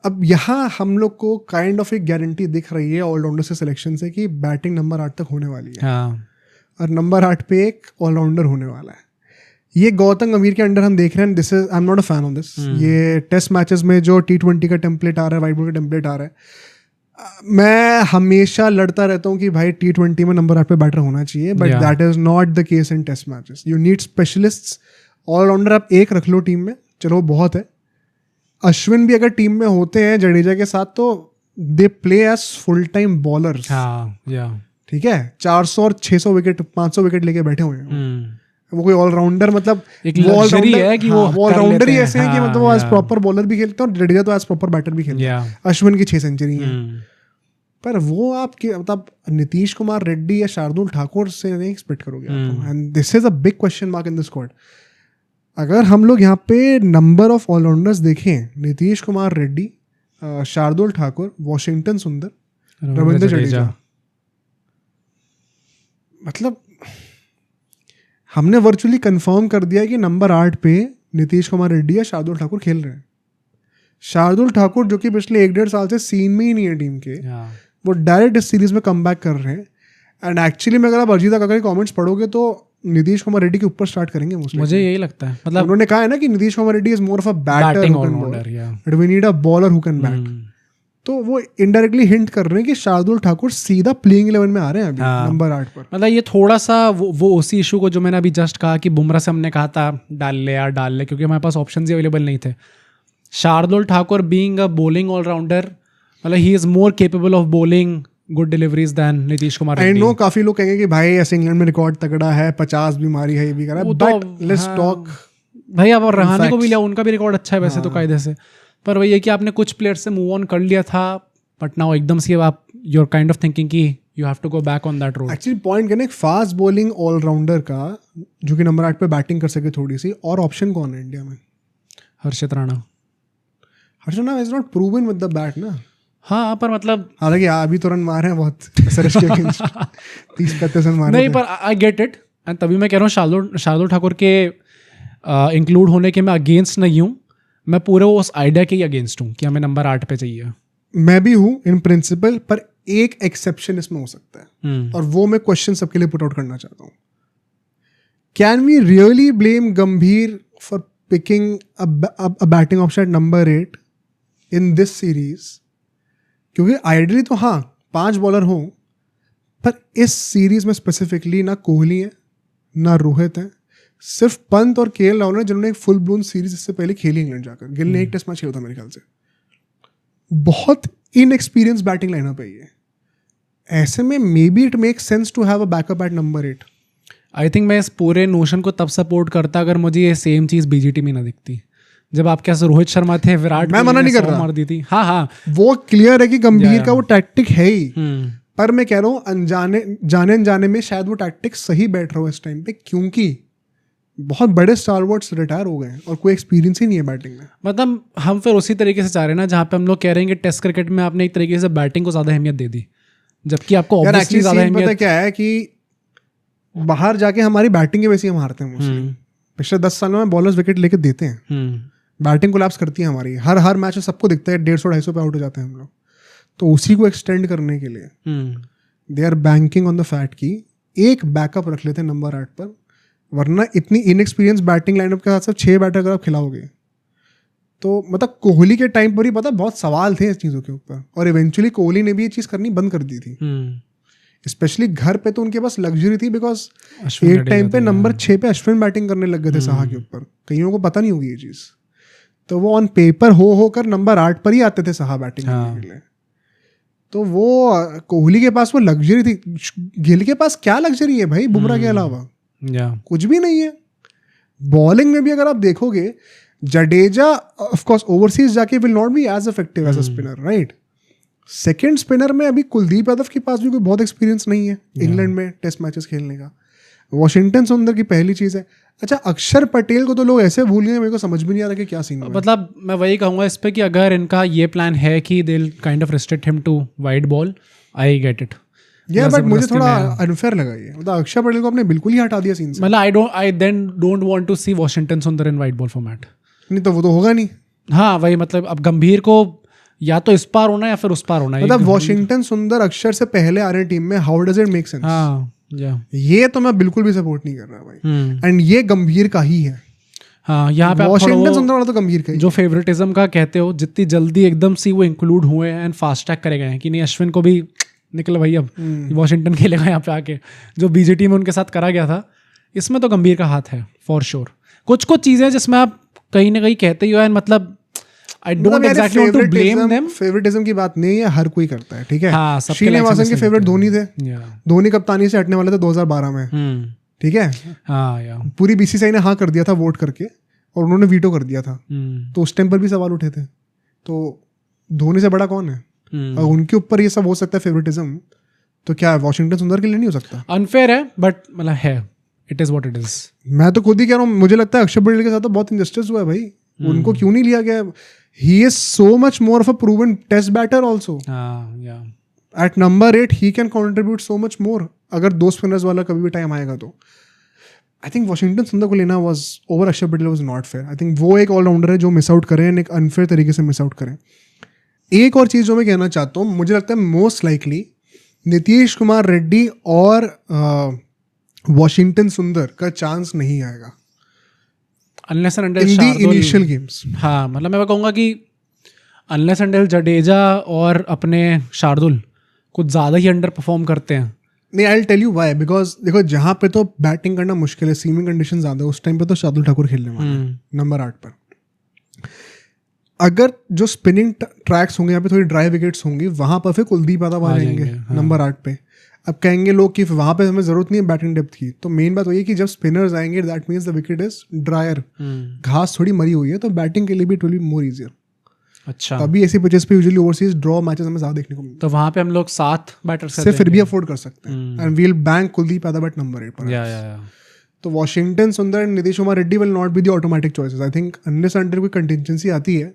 अब यहाँ हम लोग को काइंड ऑफ एक गारंटी दिख रही है ऑलराउंडर से सिलेक्शन से कि बैटिंग नंबर 8 तक होने वाली है. और नंबर 8 पे एक ऑलराउंडर होने वाला है. ये गौतम गंभीर के अंडर हम देख रहे हैं. This is I am not a fan of this. ये टेस्ट मैचेस में जो T20 का टेम्पलेट आ रहा है, वाइट बॉल का टेम्पलेट आ रहा है, मैं हमेशा लड़ता रहता हूँ कि भाई T20 में नंबर 8 पे बैटर होना चाहिए. But that is not the case in test matches. You need specialists. Allrounder आप एक रख लो टीम में, चलो बहुत है. अश्विन भी अगर टीम में होते हैं जडेजा के साथ तो they play as full time bowlers. ठीक है. 400 और 600 विकेट 500 विकेट लेके बैठे हुए हैं. वो कोई ऑलराउंडर मतलब लग्जरी है कि वो ऑलराउंडर ही ऐसे हैं कि मतलब वो एज प्रॉपर बॉलर भी खेलते हैं और जडेजा तो एज प्रॉपर बैटर भी खेलते हैं. अश्विन की 6 सेंचुरी हैं. पर वो आपके मतलब नीतीश कुमार रेड्डी या शार्दुल ठाकुर से नहीं एक्सपेक्ट करोगे. And this is a big question mark in the squad. अगर हम लोग यहाँ पे नंबर ऑफ ऑलराउंडर्स देखें, नीतीश कुमार रेड्डी, शार्दुल ठाकुर, वॉशिंगटन सुंदर, रविंद्र जडेजा, मतलब हमने वर्चुअली कंफर्म कर दिया कि नंबर 8 पे नीतीश कुमार रेड्डी या शार्दुल ठाकुर खेल रहे हैं. शार्दुल ठाकुर जो कि पिछले 1-1.5 साल से सीन में ही नहीं है टीम के, वो डायरेक्ट इस सीरीज में कम बैक कर रहे हैं. एंड एक्चुअली में अगर आप अजीत अगर के कमेंट्स पढ़ोगे तो नीतीश कुमार रेड्डी के ऊपर स्टार्ट करेंगे मोस्टली। मुझे यही लगता है, मतलब उन्होंने कहा है ना कि Nitish Kumar Reddy is more of a batter batting who can allrounder, but we need a bowler who can bat. तो वो इनडायरेक्टली हिंट कर रहे हैं कि शार्दुल ठाकुर सीधा प्लेइंग 11 में आ रहे हैं अभी नंबर 8 पर। मतलब ये थोड़ा सा वो उसी इशू को जो मैंने अभी जस्ट कहा कि बुमराह से हमने कहा था डाल ले क्योंकि हमारे पास ऑप्शंस ही अवेलेबल नहीं थे। Shardul Thakur being a bowling allrounder, मतलब he is more capable of bowling good deliveries than Nitish Kumar आई रेड्डी। नो काफी लोग कहेंगे कि भाई ऐसे इंग्लैंड में रिकॉर्ड तगड़ा है, 50 भी मारी है, ये भी करा है, बट लेट्स टॉक भाई अब रहाने को भी लिया, उनका भी रिकॉर्ड अच्छा है वैसे तो कायदे से, पर वही है कि आपने कुछ प्लेयर से मूव ऑन कर लिया था बट नाउ एकदम से आप you are kind of thinking कि you have to go back on that road. Actually point कहने फास्ट बॉलिंग ऑलराउंडर का जो कि नंबर 8 पे बैटिंग कर सके थोड़ी सी, और ऑप्शन कौन है इंडिया में? Harshit Rana. Harshit Rana is not proven with the bat ना। हाँ पर मतलब हालांकि अभी तो रन मारे हैं बहुत सरस के अगेंस्ट 30-35 रन मारे नहीं, पर आई गेट इट एंड तभी मैं कह रहा हूँ शार्दुल ठाकुर के इंक्लूड होने के मैं अगेंस्ट नहीं हूँ, मैं पूरे उस आइडिया के ही अगेंस्ट हूँ कि हमें नंबर 8 पे चाहिए। मैं भी हूँ इन प्रिंसिपल, पर एक एक्सेप्शन इसमें हो सकता है और वो मैं क्वेश्चन सबके लिए पुट आउट करना चाहता हूँ। Can we really blame Gambhir for picking a batting option at number 8 in this series? क्योंकि आइडियली तो हाँ 5 बॉलर हों, पर इस सीरीज में स्पेसिफिकली ना कोहली है ना रोहित है, सिर्फ पंत और केएल राहुल ने जिन्होंने एक फुल ब्लून सीरीज इससे पहले खेली इंग्लैंड जाकर। गिल ने एक टेस्ट मैच खेला था मेरे ख्याल से। बहुत इनएक्सपीरियंस बैटिंग लाइनअप है ये। ऐसे में maybe it make sense to have a backup at number 8। I think मैं इस पूरे नोशन को तब सपोर्ट करता अगर मुझे ये सेम चीज़ बीजीटी में ना दिखती। जब आपके पास रोहित शर्मा थे, विराट मैं मना नहीं कर रहा, मार दी थी, हाँ वो क्लियर है कि गंभीर का वो टैक्टिक है ही, पर मैं कह रहा हूँ अनजाने में शायद वो टैक्टिक सही बैठ रहा हो इस टाइम पे, क्योंकि बहुत बड़े स्टारवर्ड्स रिटायर हो गए हैं और कोई एक्सपीरियंस ही नहीं है बैटिंग में। मतलब हम फिर उसी तरीके से चाह रहे हैं ना जहाँ पे हम लोग कह रहे हैं कि टेस्ट क्रिकेट में आपने एक तरीके से बैटिंग को ज़्यादा अहमियत दे दी, जबकि आपको ऑब्वियसली ज़्यादा अहमियत। पता क्या है कि बाहर जाके हमारी बैटिंग के वैसे हम हारते हैं मोस्टली। पिछले 10 सालों में बॉलर्स विकेट लेके देते हैं, बैटिंग कोलैप्स करती है हमारी। हर मैच में सबको दिखता है 150-250 पे आउट हो जाते हैं हम लोग। तो उसी को एक्सटेंड करने के लिए they are banking on the fact कि एक बैकअप रख लेते हैं नंबर 8 पर, वरना इतनी इनएक्सपीरियंस बैटिंग लाइनअप के साथ सिर्फ 6 बैटर अगर आप खिलाओगे तो मतलब कोहली के टाइम पर ही पता बहुत सवाल थे इस चीज़ों के ऊपर, और इवेंचुअली कोहली ने भी ये चीज़ करनी बंद कर दी थी। स्पेशली घर पे तो उनके पास लग्जरी थी, बिकॉज एक टाइम पे नंबर 6 पे अश्विन बैटिंग करने लग गए थे साहा के ऊपर। कईयों को पता नहीं होगी ये चीज़, तो वो ऑन पेपर हो कर नंबर 8 पर ही आते थे साहा बैटिंग करने के लिए। तो वो कोहली के पास वो लग्जरी थी। गिल के पास क्या लग्जरी है भाई बुमराह के अलावा? कुछ भी नहीं है। बॉलिंग में भी अगर आप देखोगे, जडेजा ऑफ कोर्स ओवरसीज जाके will not be as effective as a spinner, right? Second spinner में अभी कुलदीप यादव के पास भी कोई बहुत एक्सपीरियंस नहीं है इंग्लैंड में टेस्ट मैचेस खेलने का। वॉशिंगटन सुंदर की पहली चीज़ है। अच्छा, अक्षर पटेल को तो लोग ऐसे भूल गए, मेरे को समझ भी नहीं आ रहा कि क्या सीन है। मतलब मैं वही कहूँगा इस पे कि अगर इनका ये प्लान है कि they will kind of restrict him to wide ball, I get it. या बट मुझे थोड़ा अनफेयर लगा ये, मतलब अक्षर पटेल को आपने बिल्कुल ही हटा दिया सीन से। मतलब I then don't want to see Washington Sundar in wide ball format. नहीं तो वो तो होगा नहीं। हाँ वही, मतलब अब गंभीर को या तो इस पार होना है या फिर उस पार होना है। मतलब वॉशिंगटन सुंदर अक्षर से पहले आ रहे टीम में, how does it make sense? ये तो मैं बिल्कुल भी सपोर्ट नहीं कर रहा भाई। एंड ये गंभीर का ही है। हाँ, यहाँ पे वॉशिंगटन सुंदर वाला तो गंभीर का ही। जो फेवरेटिज्म का कहते हो, जितनी जल्दी एकदम से वो इंक्लूड हुए एंड फास्ट ट्रैक करे गए हैं कि नहीं अश्विन को भी निकल भाई अब वॉशिंगटन खेलेगा यहाँ पे आके, जो बीजेटी में उनके साथ करा गया था, इसमें तो गंभीर का हाथ है फॉर श्योर। कुछ चीज़ें जिसमें आप कहीं ना कहीं कहते ही हो, एंड मतलब I don't exactly want to blame them. Favouritism की बात नहीं है, हर कोई करता है, ठीक है। हाँ, श्रीनिवासन के फेवरेट धोनी थे, धोनी कप्तानी से हटने वाले थे 2012 में, ठीक है। हाँ, पूरी बीसीसीआई ने हाँ कर दिया था वोट करके, और उन्होंने वीटो कर दिया था। तो उस टाइम पर भी सवाल उठे थे। तो धोनी से बड़ा कौन है? अगर उनके ऊपर ये सब हो सकता है फेवरेटिज्म, तो क्या वॉशिंगटन सुंदर के लिए नहीं हो सकता? अनफेयर है, बट मतलब है, it is what it is. मैं तो खुद ही कह रहा हूँ, मुझे लगता है अक्षर पटेल के साथ तो बहुत इनजस्टिस हुआ है भाई। उनको क्यों नहीं लिया गया? He is so much more of a proven test batter also. At number 8 he can contribute so much more. अगर 2 spinners वाला कभी भी टाइम आएगा तो I think वॉशिंगटन सुंदर को लेना was over अक्षर Patel was not fair. I think वो एक ऑलराउंडर है जो मिस आउट करें, एक अनफेयर तरीके से मिस आउट करें। एक और चीज़ जो मैं कहना चाहता हूँ, मुझे लगता है मोस्ट लाइकली नीतीश कुमार रेड्डी और वॉशिंगटन सुंदर का चांस नहीं आएगा unless and in the initial games. हाँ मतलब मैं कहूँगा कि अनलेस एंड जडेजा और अपने शार्दुल कुछ ज़्यादा ही अंडर परफॉर्म करते हैं। नहीं, I will tell you why, because देखो जहाँ पे तो बैटिंग करना मुश्किल है, सीमिंग कंडीशन ज़्यादा है, उस टाइम पे तो शार्दुल ठाकुर खेलने वाले हैं नंबर 8 पर। अगर जो स्पिनिंग ट्रैक्स होंगे, यहाँ पे थोड़ी ड्राई विकेट्स होंगी, वहाँ पर फिर कुलदीप यादव आ जाएंगे नंबर 8 पे। अब कहेंगे लोग कि वहाँ पे हमें जरूरत नहीं है बैटिंग डेप्थ की, तो मेन बात वही है कि जब स्पिनर्स आएंगे that means the wicket is dryer, घास थोड़ी मरी हुई है, तो बैटिंग के लिए भी it will be more easier. अच्छा, तभी ऐसी पिचेस पे यूजुअली ओवरसीज ड्रॉ मैचेस हमें ज्यादा देखने को मिलते हैं, तो वहाँ पे हम लोग 7 बैटर्स से फिर भी अफोर्ड कर सकते हैं, and we will bank Kuldeep Yadav at number 8 पर। या तो Washington Sundar and Nitish Kumar Reddy will not be the automatic choices. I think unless under कोई कंटिजेंसी आती है,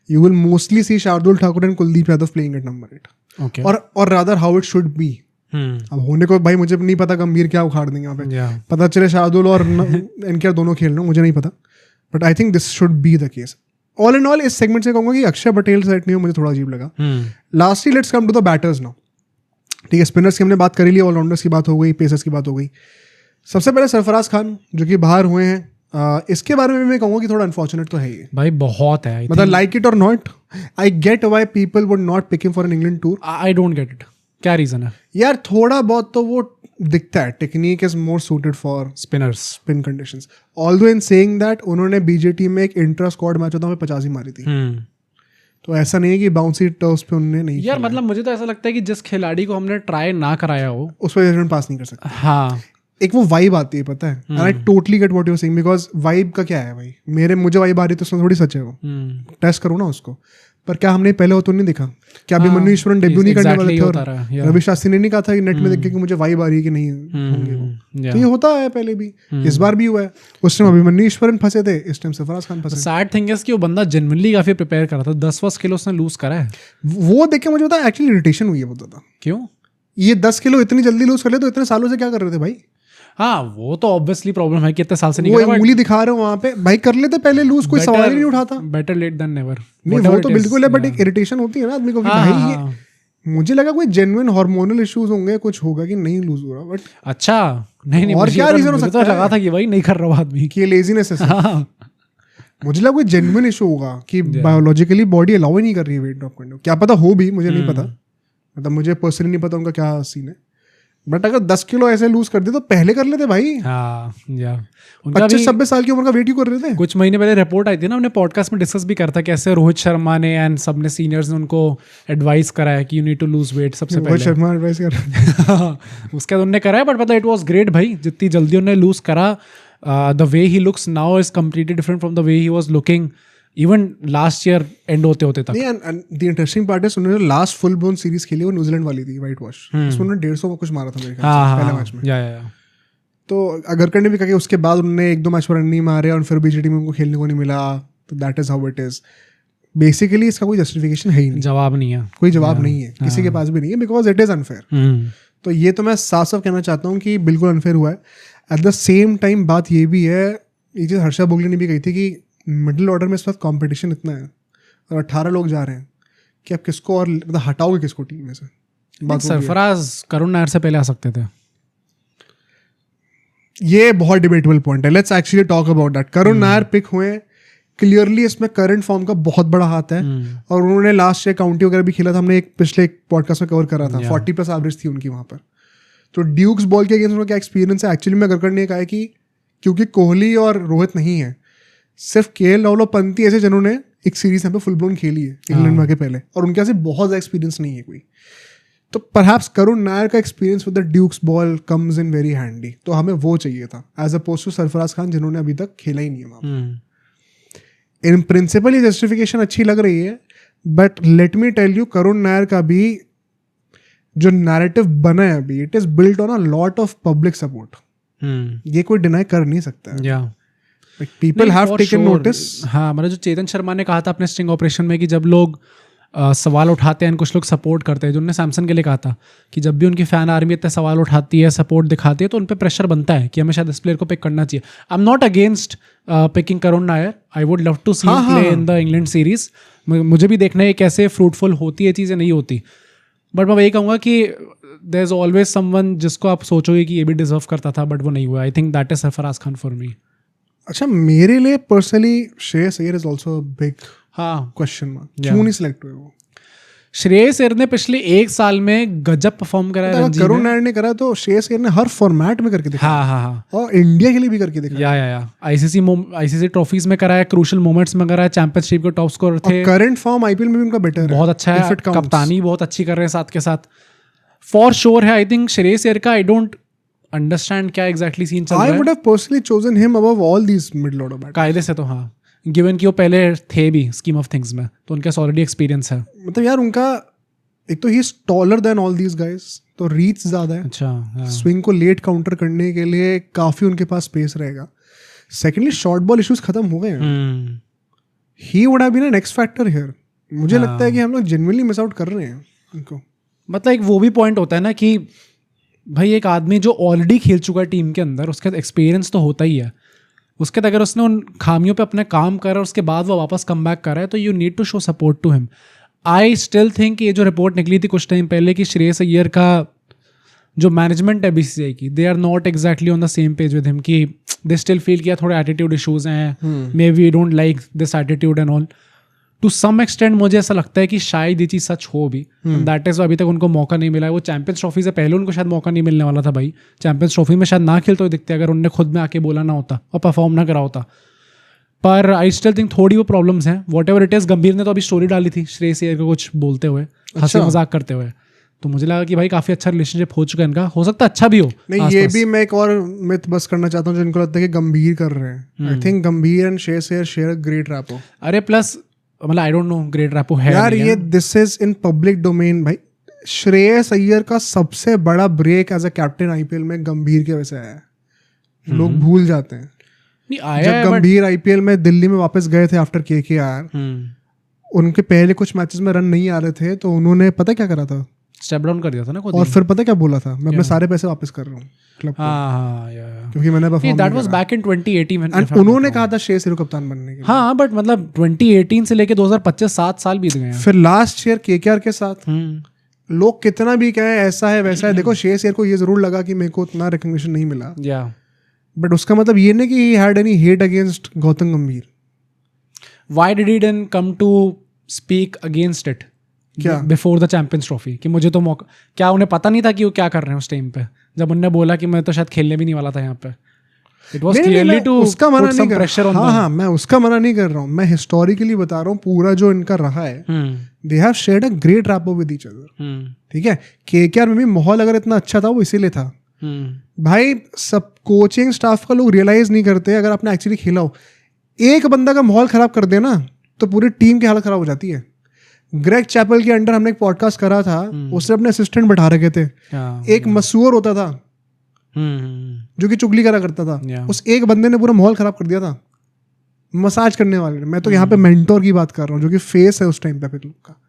you will mostly see Shardul Thakur and Kuldeep Yadav playing at number 8. Okay. और rather how it should be. अब होने को भाई मुझे नहीं पता गंभीर क्या उखाड़ देंगे यहाँ पे, पता चले शार्दुल और एनकेआर दोनों खेल रहे हो, मुझे नहीं पता, but I think this should be the case. All in all इस सेगमेंट से कहूँगा कि अक्षर पटेल सेट नहीं हो, मुझे थोड़ा अजीब लगा। Lastly let's come to the batters now. ठीक है, स्पिनर्स की हमने बात करी ली, ऑलराउंडर्स की बात हो गई, पेसर्स की बात हो गई। सबसे पहले सरफराज खान जो कि बाहर हुए हैं, इसके बारे में मैं कहूँगा कि थोड़ा अनफॉर्चुनेट तो है ये भाई, बहुत है। मतलब लाइक इट और not, I get why people would not pick him for an England tour. I don't get it, क्या रीजन है यार? थोड़ा बहुत तो वो दिखता है, technique is more suited for spinners, spin conditions. Although in saying that उन्होंने बीजेटी में एक इंट्रा स्क्वाड मैच होता है 50 ही मारी थी, तो ऐसा नहीं है कि बाउंसी टर्फ्स पे उन्होंने नहीं यार मतलब मुझे तो ऐसा लगता है कि जिस खिलाड़ी को हमने ट्राई ना कराया हो उस पर जजमेंट पास नहीं कर सकते। हाँ, एक वो वाइब आती है, पता है, and I totally get what you are saying, because vibe का क्या है भाई, मुझे वाइब आ रही है तो उसमें थोड़ी सच है वो, टेस्ट करो ना उसको। पर क्या हमने पहले हो तो नहीं दिखा? क्या अभिमन्यु ईश्वरन डेब्यू नहीं करने वाले थे और रवि शास्त्री ने नहीं कहा था कि नेट में देख के कि मुझे वाइब आ रही है कि नहीं होंगे वो? तो ये होता है पहले भी, इस बार भी हुआ है। उस टाइम अभिमन्यु ईश्वरन फंसे थे, इस टाइम सरफराज खान फंसे। सैड थिंग इज कि वो बंदा जेन्युइनली काफी प्रिपेयर करा था, 10 किलो उसने लूज करा है। वो देख के मुझे होता है एक्चुअली इरिटेशन हुई है बहुत ज्यादा। क्यों? ये 10 किलो इतनी जल्दी लूज कर ले, तो इतने सालों से क्या कर रहे थे भाई? हाँ, वो तो ऑब्वियसली प्रॉब्लम है कि इतने साल से नहीं वो उंगली दिखा रहे हो वहां पे, भाई कर लेते पहले लूज, कोई सवाल ही नहीं उठाता। Better late than never. नहीं वो तो बिल्कुल है, बट एक इरिटेशन होती है ना आदमी को कि भाई ये मुझे लगा कोई जेन्युइन हार्मोनल इश्यूज होंगे, कुछ होगा कि नहीं लूज हो रहा, बट अच्छा नहीं और क्या रीजन हो सकता है? लगा था कि भाई नहीं कर रहा हूं आदमी कि लेजीनेस है। मुझे लगा कोई जेन्युइन इशू होगा कि बायोलॉजिकली बॉडी अलाउ ही नहीं कर रही है वेट ड्रॉप करने। क्या पता हो भी, मुझे नहीं पता, मतलब मुझे पर्सनली नहीं पता उनका क्या सीन है, बट अगर 10 किलो ऐसे लूज कर दे तो पहले कर लेते भाई। हाँ, 25-26 साल की उम्र का वेट ही कर रहे थे। कुछ महीने पहले रिपोर्ट आई थी ना, हमने पॉडकास्ट में डिस्कस भी करता कैसे रोहित शर्मा ने एंड सबने सीनियर्स ने उनको एडवाइस करा है कि you need to lose weight सबसे पहले। रोहित शर्मा एडवाइस कर रहा है उसके बाद उन्होंने करा है, बट पता इट वाज ग्रेट भाई, जितनी जल्दी उन्होंने लूज करा। The way he looks now is completely different from the way he was looking even last year and होते तक। नहीं, द इंटरेस्टिंग पार्ट है, उन्होंने लास्ट फुल ब्लोन सीरीज खेली वो न्यूजीलैंड वाली थी, व्हाइट वॉश, उसमें उन्होंने 150 कुछ मारा था मेरे ख्याल से पहले मैच में। तो अगरकर ने भी कहा कि उसके बाद उन्होंने 1-2 मैच पर रन नहीं मारे और फिर बीजेटी में उनको खेलने को नहीं मिला, तो that is how it is. Basically इसका कोई जस्टिफिकेशन है ही नहीं, जवाब नहीं है, कोई जवाब नहीं है, किसी के पास भी नहीं है, बिकॉज इट इज अनफेयर। तो ये तो मैं साफ साफ कहना चाहता हूँ कि बिल्कुल अनफेयर हुआ है। एट द सेम टाइम बात ये भी है, ये चीज़ हर्षा बोगले ने भी कही थी कि मिडिल ऑर्डर में इस वक्त कंपटीशन इतना है और 18 लोग जा रहे हैं कि आप किसको और मतलब हटाओगे किसको टीम में से। बात सरफराज करुण नायर से पहले आ सकते थे, ये बहुत डिबेटेबल पॉइंट है, let's actually talk about that. Karun Nair pick हुए, क्लियरली इसमें करंट फॉर्म का बहुत बड़ा हाथ है, और उन्होंने लास्ट ईयर काउंटी वगैरह भी खेला था, हमने एक पिछले पॉडकास्ट में कवर करा था, 40+ एवरेज थी उनकी वहाँ पर। तो ड्यूक्स बॉल के अगेंस्ट उनका क्या एक्सपीरियंस है? एक्चुअली में गडकरी ने कहा है कि क्योंकि कोहली और रोहित नहीं है, सिर्फ केएल राहुल और पंती ऐसे जिन्होंने एक सीरीज यहाँ पे फुल ब्लोन खेली है इंग्लैंड में के पहले, और उनके यहाँ से बहुत ज़्यादा एक्सपीरियंस नहीं है कोई। तो परहैप्स करुण नायर का experience with the Dukes ball comes in very handy, तो हमें वो चाहिए था as oppose to Sarfaraz Khan जिन्होंने अभी तक खेला ही नहीं है वहाँ। इन प्रिंसिपल ये जस्टिफिकेशन अच्छी लग रही है, but let me tell you, Karun Nair का भी जो नैरेटिव बना है अभी, it is built on a lot of public support, ये कोई डिनाई कर नहीं सकता है। People have taken notice. हाँ, मतलब जो चेतन शर्मा ने कहा था अपने स्टिंग ऑपरेशन में कि जब लोग सवाल उठाते हैं, कुछ लोग सपोर्ट करते हैं, जो उन्होंने सैमसन के लिए कहा था कि जब भी उनकी फैन आर्मी इतने सवाल उठाती है, सपोर्ट दिखाती है, तो उन पर प्रेशर बनता है कि हमें शायद इस प्लेयर को पिक करना चाहिए। I am not against picking Karun Nair, I would love to see play in the England series. मुझे भी देखना है कैसे फ्रूटफुल होती है चीज़ें, नहीं होती। बट मैं वही कहूँगा कि देयर इज ऑलवेज समवन जिसको आप सोचोगे कि ये भी डिजर्व करता था बट वो नहीं हुआ. I think that is Sarfaraz Khan for me. अच्छा, मेरे लिए personally Shreyas Iyer is also big question mark. क्यों नहीं सिलेक्ट हुए वो? श्रेयस अय्यर ने पिछले 1 साल में गजब परफॉर्म करा है. करुण नायर ने करा तो श्रेयस अय्यर ने हर फॉर्मेट में करके दिखाया. हाँ. और इंडिया के लिए भी करके दिखाया. या आईसीसी ट्रॉफीज में करा है, क्रूशियल मोमेंट्स में करा है, चैंपियनशिप के टॉप स्कोरर थे. करंट फॉर्म आईपीएल में भी उनका बेटर है, बहुत अच्छा है. कप्तानी बहुत अच्छी कर रहे हैं साथ के साथ. फॉर श्योर है. आई थिंक श्रेयस अय्यर का आई डोंट अंडरस्टैंड क्या एग्जैक्टली सीन चल रहा है. I would have personally chosen him above all these middle order batters. कायदे से तो हाँ, गिवन कि वो पहले थे भी स्कीम ऑफ थिंग्स में, तो उनके ऑलरेडी एक्सपीरियंस है. मतलब यार उनका एक तो he is taller than all these guys, तो रीच ज्यादा है. अच्छा. स्विंग को लेट काउंटर करने के लिए काफी उनके पास स्पेस रहेगा. सेकेंडली शॉर्ट बॉल इश्यूज खत्म हो गए हैं. He would have been an X factor here. मुझे लगता है कि हम लोग जेन्युइनली मिस आउट कर रहे हैं उनको. मतलब एक वो भी पॉइंट होता है ना कि भाई एक आदमी जो ऑलरेडी खेल चुका है टीम के अंदर, उसका एक्सपीरियंस तो होता ही है. उसके अगर उसने उन खामियों पे अपने काम करा और उसके बाद वो वापस कम बैक कर रहा है, तो you need to show support to him. I still think ये जो रिपोर्ट निकली थी कुछ टाइम पहले कि श्रेयस अय्यर का जो मैनेजमेंट है बीसीसीआई की, they are not exactly on the same page with him, कि दे स्टिल फील किया थोड़े एटीट्यूड इशूज हैं, may we don't like this attitude and all. To some extent मुझे ऐसा लगता है कि शायद ये चीज़ सच हो भी. दैट इज अभी तक उनको मौका नहीं मिला है. वो चैंपियंस ट्रॉफी से पहले उनको शायद मौका नहीं मिलने वाला था भाई. चैंपियंस ट्रॉफी में शायद ना खेलते हुए दिखते अगर उनने खुद में आके बोला ना होता और परफॉर्म ना करा होता. पर आई स्टिल थिंक थोड़ी वो प्रॉब्लम्स हैं. What ever it is. गंभीर ने तो अभी स्टोरी डाली थी श्रेयस अय्यर को कुछ बोलते हुए, हंसी मजाक करते हुए, तो मुझे लगा कि भाई काफी अच्छा रिलेशनशिप हो चुका है इनका. हो सकता है अच्छा भी हो. नहीं, ये भी मैं एक और मिथ बस करना चाहता हूँ जो इनको लगता है कि गंभीर कर रहे हैं. I think Gambhir and Shreyas Iyer share a great rapport. अरे प्लस मतलब I don't know great rapport है यार. ये this is in public domain भाई. श्रेयस अय्यर का सबसे बड़ा break as a captain IPL में गंभीर की वजह से आया है. लोग भूल जाते हैं. जब गंभीर आईपीएल में दिल्ली में वापस गए थे आफ्टर केकेआर, उनके पहले कुछ मैचेस में रन नहीं आ रहे थे, तो उन्होंने पता क्या करा था, स्टेप डाउन कर दिया था ना. और फिर पता क्या बोला था, मैं अपने सारे पैसे वापस कर रहा हूँ क्लब को, क्योंकि मैंने perform. That was back in 2018 and उन्होंने कहा था श्रेयस अय्यर को कप्तान बनने के लिए. हाँ, बट मतलब 2018 से लेके 2025 7 साल बीत गए हैं. फिर लास्ट ईयर केकेआर के साथ लोग कितना भी कहें ऐसा है वैसा है, देखो श्रेयस अय्यर को ये जरूर लगा कि मेरे को उतना रिकग्निशन नहीं मिला. बट उसका मतलब ये नहीं कि he had any hate against Gautam Gambhir. Why did he then come to speak against it before the champions trophy? कि मुझे तो मौका, क्या उन्हें पता नहीं था कि वो क्या कर रहे हैं उस टाइम पे, जब उन्होंने बोला कि मैं तो शायद खेलने भी नहीं वाला था यहाँ पे? इट वाज क्लियरली टू उसका मना नहीं कर रहा. हाँ, मैं उसका मना नहीं कर रहा हूँ. मैं हिस्टोरिकली बता रहा हूँ पूरा जो इनका रहा है. They have shared a great rapport with each other. ठीक है, केकेआर में भी माहौल अगर इतना अच्छा था वो इसीलिए था. भाई सब कोचिंग स्टाफ का लोग रियलाइज नहीं करते. अगर आपने एक्चुअली खेला हो, एक बंदा का माहौल खराब कर देना तो पूरी टीम की हालत खराब हो जाती है. ग्रेग चैपल के अंडर हमने एक पॉडकास्ट करा था, उसने अपने असिस्टेंट बैठा रखे थे. एक मसूर होता था जो कि चुगली करा करता था. उस एक बंदे ने पूरा माहौल खराब कर दिया था, मसाज करने वाले. मैं तो यहाँ पे मेंटोर की बात कर रहा हूँ जो कि फेस है उस टाइम पे लोग का.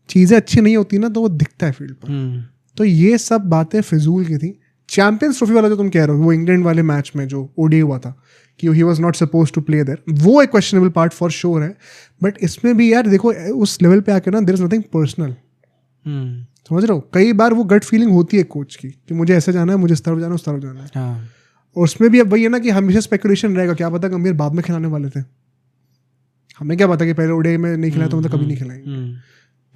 चीजें अच्छी नहीं होती ना तो वो दिखता है फील्ड पर. तो ये सब बातें फिजूल की थी. चैंपियंस ट्रॉफी वाला जो तुम कह रहे हो, वो इंग्लैंड वाले मैच में जो ओडी हुआ था कि he was not suppose to play there, वो एक क्वेश्चनेबल पार्ट फॉर श्योर है. बट इसमें भी यार देखो, उस लेवल पे आके ना देयर इज नथिंग पर्सनल. समझ रहे हो? कई बार वो गट फीलिंग होती है कोच की कि मुझे ऐसे जाना है, मुझे इस तरफ जाना है, उस तरफ जाना है. और उसमें भी अब वही है ना कि हमेशा स्पेकुलेशन रहेगा. क्या पता गंभीर बाद में खिलाने वाले थे, हमें क्या पता कि पहले ओडी में नहीं खिलाया तो मतलब कभी नहीं खिलाएंगे.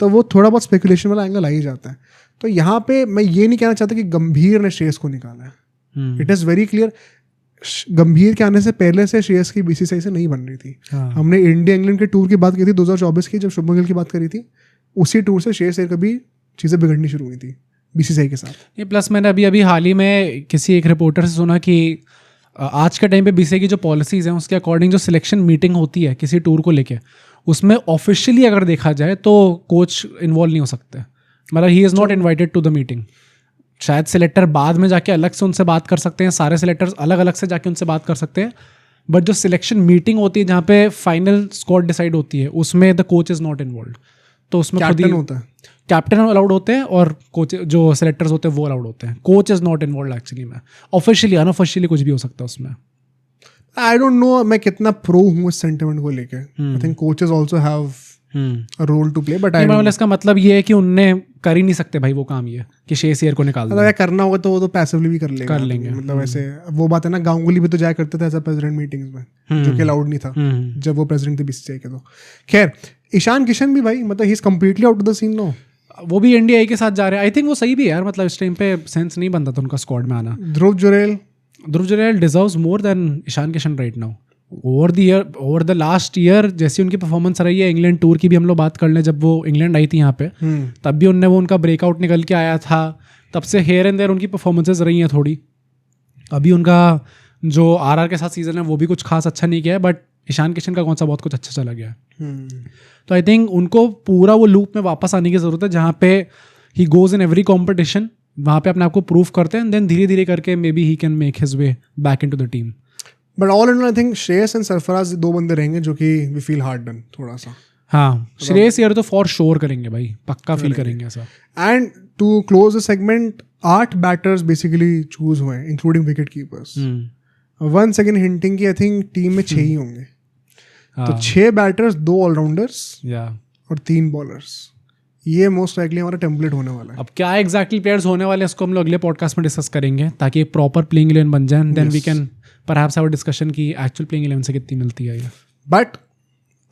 तो वो थोड़ा बहुत स्पेकुलेशन वाला एंगल आ ही जाता है. तो यहाँ पे मैं ये नहीं कहना चाहता कि गंभीर ने श्रेयस को निकाला है. इट इज़ वेरी क्लियर, गंभीर के आने से पहले से श्रेयस की बीसीसीआई से नहीं बन रही थी. हमने इंडिया इंग्लैंड के टूर की बात की थी 2024 की, जब शुभमन गिल की बात करी थी. उसी टूर से श्रेयस अय्यर कभी चीज़ें बिगड़नी शुरू हुई थी बीसीसीआई के साथ. ये प्लस मैंने अभी हाल ही में किसी एक रिपोर्टर से सुना कि आज के टाइम पे बीसीसीआई की जो पॉलिसीज़ हैं उसके अकॉर्डिंग जो सिलेक्शन मीटिंग होती है किसी टूर को लेके, उसमें ऑफिशियली अगर देखा जाए तो कोच इन्वॉल्व नहीं हो सकते. मतलब he is not invited to the meeting. शायद सिलेक्टर बाद में जाके अलग से उनसे बात कर सकते हैं, सारे सिलेक्टर्स अलग अलग से जाके उनसे बात कर सकते हैं. बट जो सिलेक्शन मीटिंग होती है जहाँ पे फाइनल स्क्वाड डिसाइड होती है, उसमें the coach is not involve. तो उसमें कैप्टन होता है, कैप्टन अलाउड होते हैं और कोच जो सिलेक्टर्स होते हैं वो अलाउड होते हैं. Coach is not involve actually में. ऑफिशियली अनऑफिशियली कुछ भी हो सकता है उसमें. आई डोंट नो मैं कितना प्रो हूँ इस सेंटिमेंट को लेके. I think coaches also have role to play, but इसका मतलब ये है कि उनने कर ही नहीं सकते भाई वो काम, ये कि शेष ईयर को निकाल अगर करना होगा तो वो तो पैसिवली भी कर लेंगे। मतलब ऐसे वो बात है ना, गांगुली भी तो जाया करते थे एज अ प्रेसिडेंट मीटिंग्स में, जो कि अलाउड नहीं था जब वो प्रेसिडेंट थे बीसीसीआई के। तो खैर ईशान किशन भी भाई मतलब he is completely out of the scene no, वो भी एनडीआई के साथ जा रहे हैं। आई थिंक वो सही भी है यार, मतलब इस टाइम पे सेंस नहीं बनता था उनका स्क्वाड में आना। Dhruv Jurel deserves more than Ishan Kishan right now. Over the last year जैसी उनकी परफॉर्मेंस रही है, इंग्लैंड टूर की भी हम लोग बात कर लें, जब वो इंग्लैंड आई थी यहाँ पे तब भी उनने वो उनका ब्रेकआउट निकल के आया था, तब से हेयर एंड देयर उनकी परफॉर्मेंसेज रही हैं थोड़ी। अभी उनका जो आरआर के साथ सीजन है वो भी कुछ खास अच्छा नहीं किया है, बट ईशान किशन का कौन सा बहुत कुछ अच्छा चला गया है। तो आई थिंक उनको पूरा वो लूप में वापस आने की ज़रूरत है जहाँ पे he goes in every competition, वहाँ पे अपने आप को प्रूव करते हैं, देन धीरे धीरे करके maybe he can make his way back into the team. But all in I think Shreyas and Sarfaraz दो बंदे रहेंगे जो कि वी फील हार्ड डन थोड़ा सा। हाँ, श्रेयस यार तो फॉर श्योर करेंगे भाई, पक्का फील करेंगे ऐसा। And to close the segment 8 batters basically choose हुए including wicketkeepers. One second hinting की आई थिंक टीम में 6 ही होंगे, तो 6 बैटर्स, 2 ऑलराउंडर्स और 3 बॉलर्स। ये मोस्ट लाइकली हमारा टेम्पलेट होने वाला है। अब क्या एग्जैक्टली प्लेयर्स होने वाले हैं इसको हम लोग अगले पॉडकास्ट में डिस्कस करेंगे, ताकि एक प्रॉपर प्लेइंग 11 बन जाए, then we can perhaps have a discussion की एक्चुअल प्लेइंग 11 से कितनी मिलती है ये। बट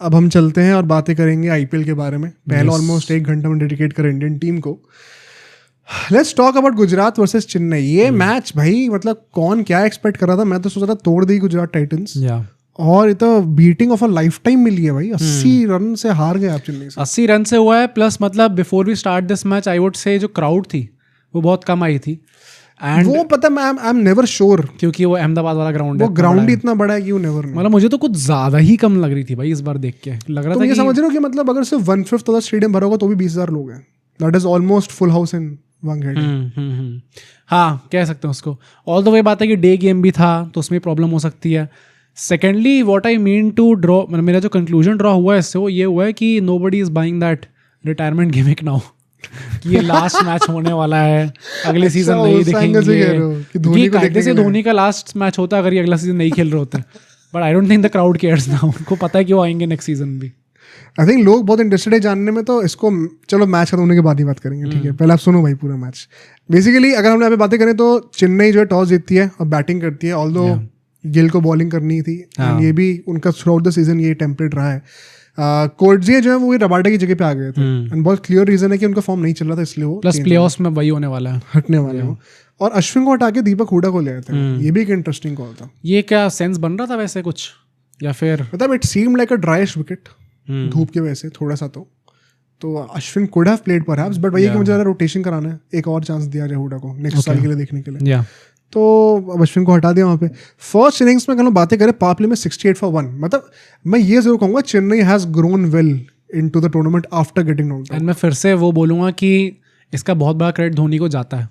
अब हम चलते हैं और बातें करेंगे आईपीएल के बारे में। पहले ऑलमोस्ट 1 घंटा में डेडिकेट करें इंडियन टीम को। Let's talk about Gujarat versus Chennai. ये मैच भाई मतलब कौन क्या एक्सपेक्ट कर रहा था, मैं तो सोच रहा था तोड़ दी गुजरात टाइटंस, और ये तो beating of a lifetime मिली है भाई। 80 रन से हार गए आप चेन्नई से। 80 रन से हुआ है, प्लस मतलब before we start this match I would say जो क्राउड थी वो बहुत कम आई थी। एंड वो पता मैं आई एम नेवर श्योर, क्योंकि वो अहमदाबाद वाला ग्राउंड है, वो ग्राउंड ही इतना बड़ा है कि यू नेवर नो। मतलब मुझे तो कुछ ज्यादा ही कम लग रही थी भाई इस बार देख के, लग रहा था ये समझ रहे हो कि मतलब अगर सिर्फ 1/5 वाला स्टेडियम भरा होगा तो भी 20,000 लोग हैं। That is almost full house in Wankhede. हाँ कह सकते हैं उसको। ऑल द वे बात है कि डे गेम भी था तो उसमें प्रॉब्लम हो सकती है। Secondly what I mean to draw, मेरा जो कंक्लूजन ड्रॉ हुआ है इससे वो ये हुआ है कि nobody is buying that retirement gimmick now, कि ये लास्ट मैच होने वाला है, अगले सीजन नहीं दिखेंगे। कायदे से धोनी का लास्ट मैच होता अगर ये अगला सीजन नहीं खेल रहे होते, but I don't think the crowd cares now. उनको पता है कि वो आएंगे नेक्स्ट सीजन भी। आई थिंक लोग बहुत इंटरेस्टेड है जानने में, तो इसको चलो मैच खत्म होने के बाद ही बात करेंगे, ठीक है? पहले आप सुनो भाई पूरा मैच। बेसिकली अगर हम यहाँ पे बातें करें तो चेन्नई जो है टॉस जीतती है और बैटिंग करती है, ऑल्दो गिल को बॉलिंग करनी थी। ये भी उनका थ्रू आउट द सीजन ये टेम्पलेट रहा है। कोर्टजे जो है वो रबाडा की जगह पे आ गए थे, एंड बहुत क्लियर रीजन है कि उनका फॉर्म नहीं चल रहा था, इसलिए वो प्लस प्लेऑफ्स में वही होने वाला है, हटने वाले हो। और अश्विन को हटा के दीपक हुडा को ले आए थे। ये भी एक इंटरेस्टिंग कॉल था। ये क्या सेंस बन रहा था वैसे कुछ, या फिर मतलब it seemed like a dryish wicket धूप के वजह से थोड़ा सा। तो Ashwin could have played perhaps, but वही कि मुझे रोटेशन कराना है, एक और चांस दिया जाए हुडा को नेक्स्ट साल के लिए देखने के लिए। तो अब अश्विन को हटा दिया वहाँ पे। फर्स्ट इनिंग्स में अगर बातें करें पावर प्ले में 68 for 1, मतलब मैं ये जरूर कहूँगा Chennai has grown well into the tournament after getting knockout. And मैं फिर से वो बोलूँगा कि इसका बहुत बड़ा क्रेडिट धोनी को जाता है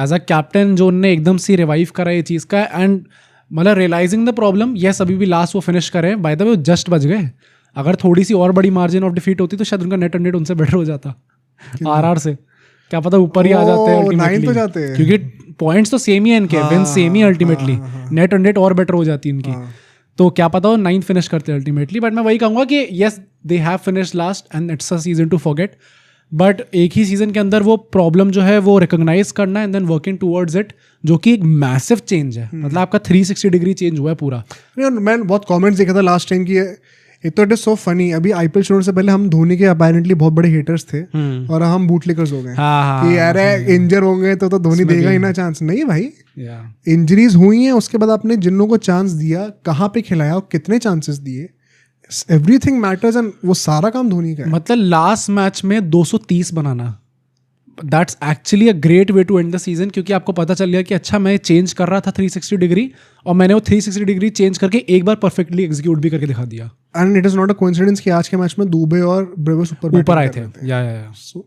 एज अ कैप्टन, जो उनने एकदम से रिवाइव करा ये चीज़ का। एंड मतलब रियलाइजिंग द प्रॉब्लम, यस अभी भी लास्ट वो फिनिश करें, बाय द वे वो जस्ट बच गए। अगर थोड़ी सी और बड़ी मार्जिन ऑफ डिफीट होती तो शायद उनका नेट रन रेट उनसे बेटर हो जाता आरआर से, क्या पता ऊपर ही आ जाते हैं अल्टीमेटली, क्योंकि पॉइंट्स तो सेम ही है इनके, विन सेम ही अल्टीमेटली, नेट रन रेट और बेटर हो जाती है इनकी, तो क्या पता वो 9th फिनिश करते हैं अल्टीमेटली। बट मैं वही कहूँगा कि yes they have finish last and it's a season two forget, but एक ही सीजन के अंदर वो प्रॉब्लम जो है वो रिकॉग्नाइज करना and then working towards it, जो कि एक मैसिव चेंज है। मतलब आपका 360 डिग्री चेंज हुआ है पूरा। मैं बहुत कमेंट्स देखा था लास्ट टाइम की, तो इट इज सो फनी। अभी आईपीएल शुरू से पहले हम धोनी के अपेरेंटली बहुत बड़े हेटर्स थे और हम बूटलेकर्स हो गए कि यार इंजर होंगे तो धोनी देगा ही ना चांस। नहीं भाई, इंजरीज हुई हैं, उसके बाद आपने जिन लोगों को चांस दिया, कहाँ पे खिलाया और कितने चांसेस दिए, एवरीथिंग मैटर्स, एंड वो सारा काम धोनी का है। मतलब लास्ट मैच में 230 बनाना, that's actually a great way to end the season, क्योंकि आपको पता चल गया कि अच्छा मैं चेंज कर रहा था 360 डिग्री और मैंने वो 360 डिग्री चेंज करके एक बार परफेक्टली एग्जीक्यूट भी करके दिखा दिया। And it is not a coincidence कि आज के मैच में दुबे और ब्रेवर्स ऊपर आए थे। या So,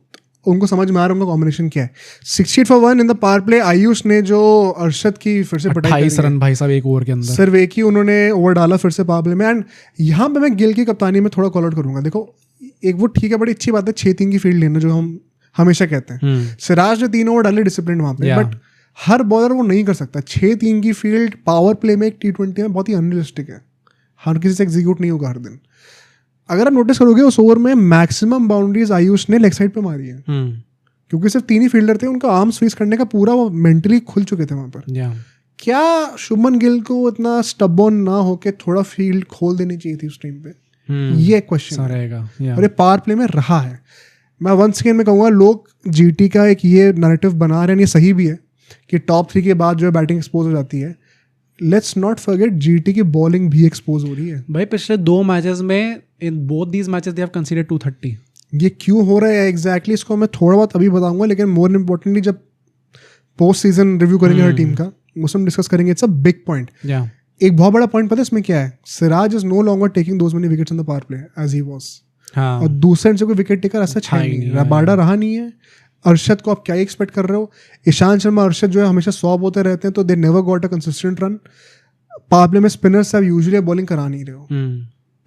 उनको समझ में आ रहा है उनका कॉम्बिनेशन क्या है। 68 for 1 in the power play. Ayush ने जो अरशद की फिर से 28 रन भाई साहब एक ओवर के अंदर, सिर्फ एक ही उन्होंने ओवर डाला फिर से पावर प्ले में। एंड यहाँ पे मैं गिल की कप्तानी में थोड़ा कॉल आउट करूंगा। देखो एक वो ठीक है, बड़ी अच्छी बात है 6-3 की फील्ड लेना, जो हम हमेशा कहते हैं। सिराज ने 3 ओवर डाले डिसिप्लिन वहां पे, बट हर बॉलर वो नहीं कर सकता। 6-3 की फील्ड पावर प्ले में एक T20 में बहुत ही अनरियलिस्टिक है, हर किसी से एग्जीक्यूट नहीं होगा हर दिन। अगर आप नोटिस करोगे उस ओवर में मैक्सिमम बाउंड्रीज आयुष ने लेग साइड पे मारी है, क्योंकि सिर्फ 3 ही फील्डर थे, उनका आर्म स्वीज करने का पूरा वो मेंटली खुल चुके थे वहां पर। क्या शुभमन गिल को इतना स्टबॉर्न ना होके थोड़ा फील्ड खोल देनी चाहिए थी उस टाइम पे? ये क्वेश्चन रहेगा और ये पावर प्ले में रहा है। मैं वंस अगेन में कहूँगा लोग जीटी का एक ये नैरेटिव बना रहे हैं, ये सही भी है कि टॉप 3 के बाद जो है बैटिंग एक्सपोज हो जाती है। लेट्स नॉट फॉरगेट जीटी की बॉलिंग भी एक्सपोज हो रही है भाई। पिछले 2 मैचेस में in both these matches they have considered 230। ये क्यों हो रहा है एग्जैक्टली इसको मैं थोड़ा बहुत अभी बताऊंगा, लेकिन मोर इम्पोर्टेंटली जब पोस्ट सीजन रिव्यू करेंगे हर टीम का उसमें डिस्कस करेंगे। It's a big point. एक बहुत बड़ा पॉइंट पता है इसमें क्या है? Siraj is no longer taking those many wickets in the power play as he was. और दूसरे से कोई विकेट टेकर ऐसा है नहीं, रबाडा रहा नहीं है। अर्शद को आप क्या एक्सपेक्ट कर रहे हो? ईशांत शर्मा अर्शद जो है हमेशा स्वॉप होते रहते हैं, तो they never got a consistent run. Power play में स्पिनर्स से आप यूजुअली बॉलिंग करा नहीं रहे हो,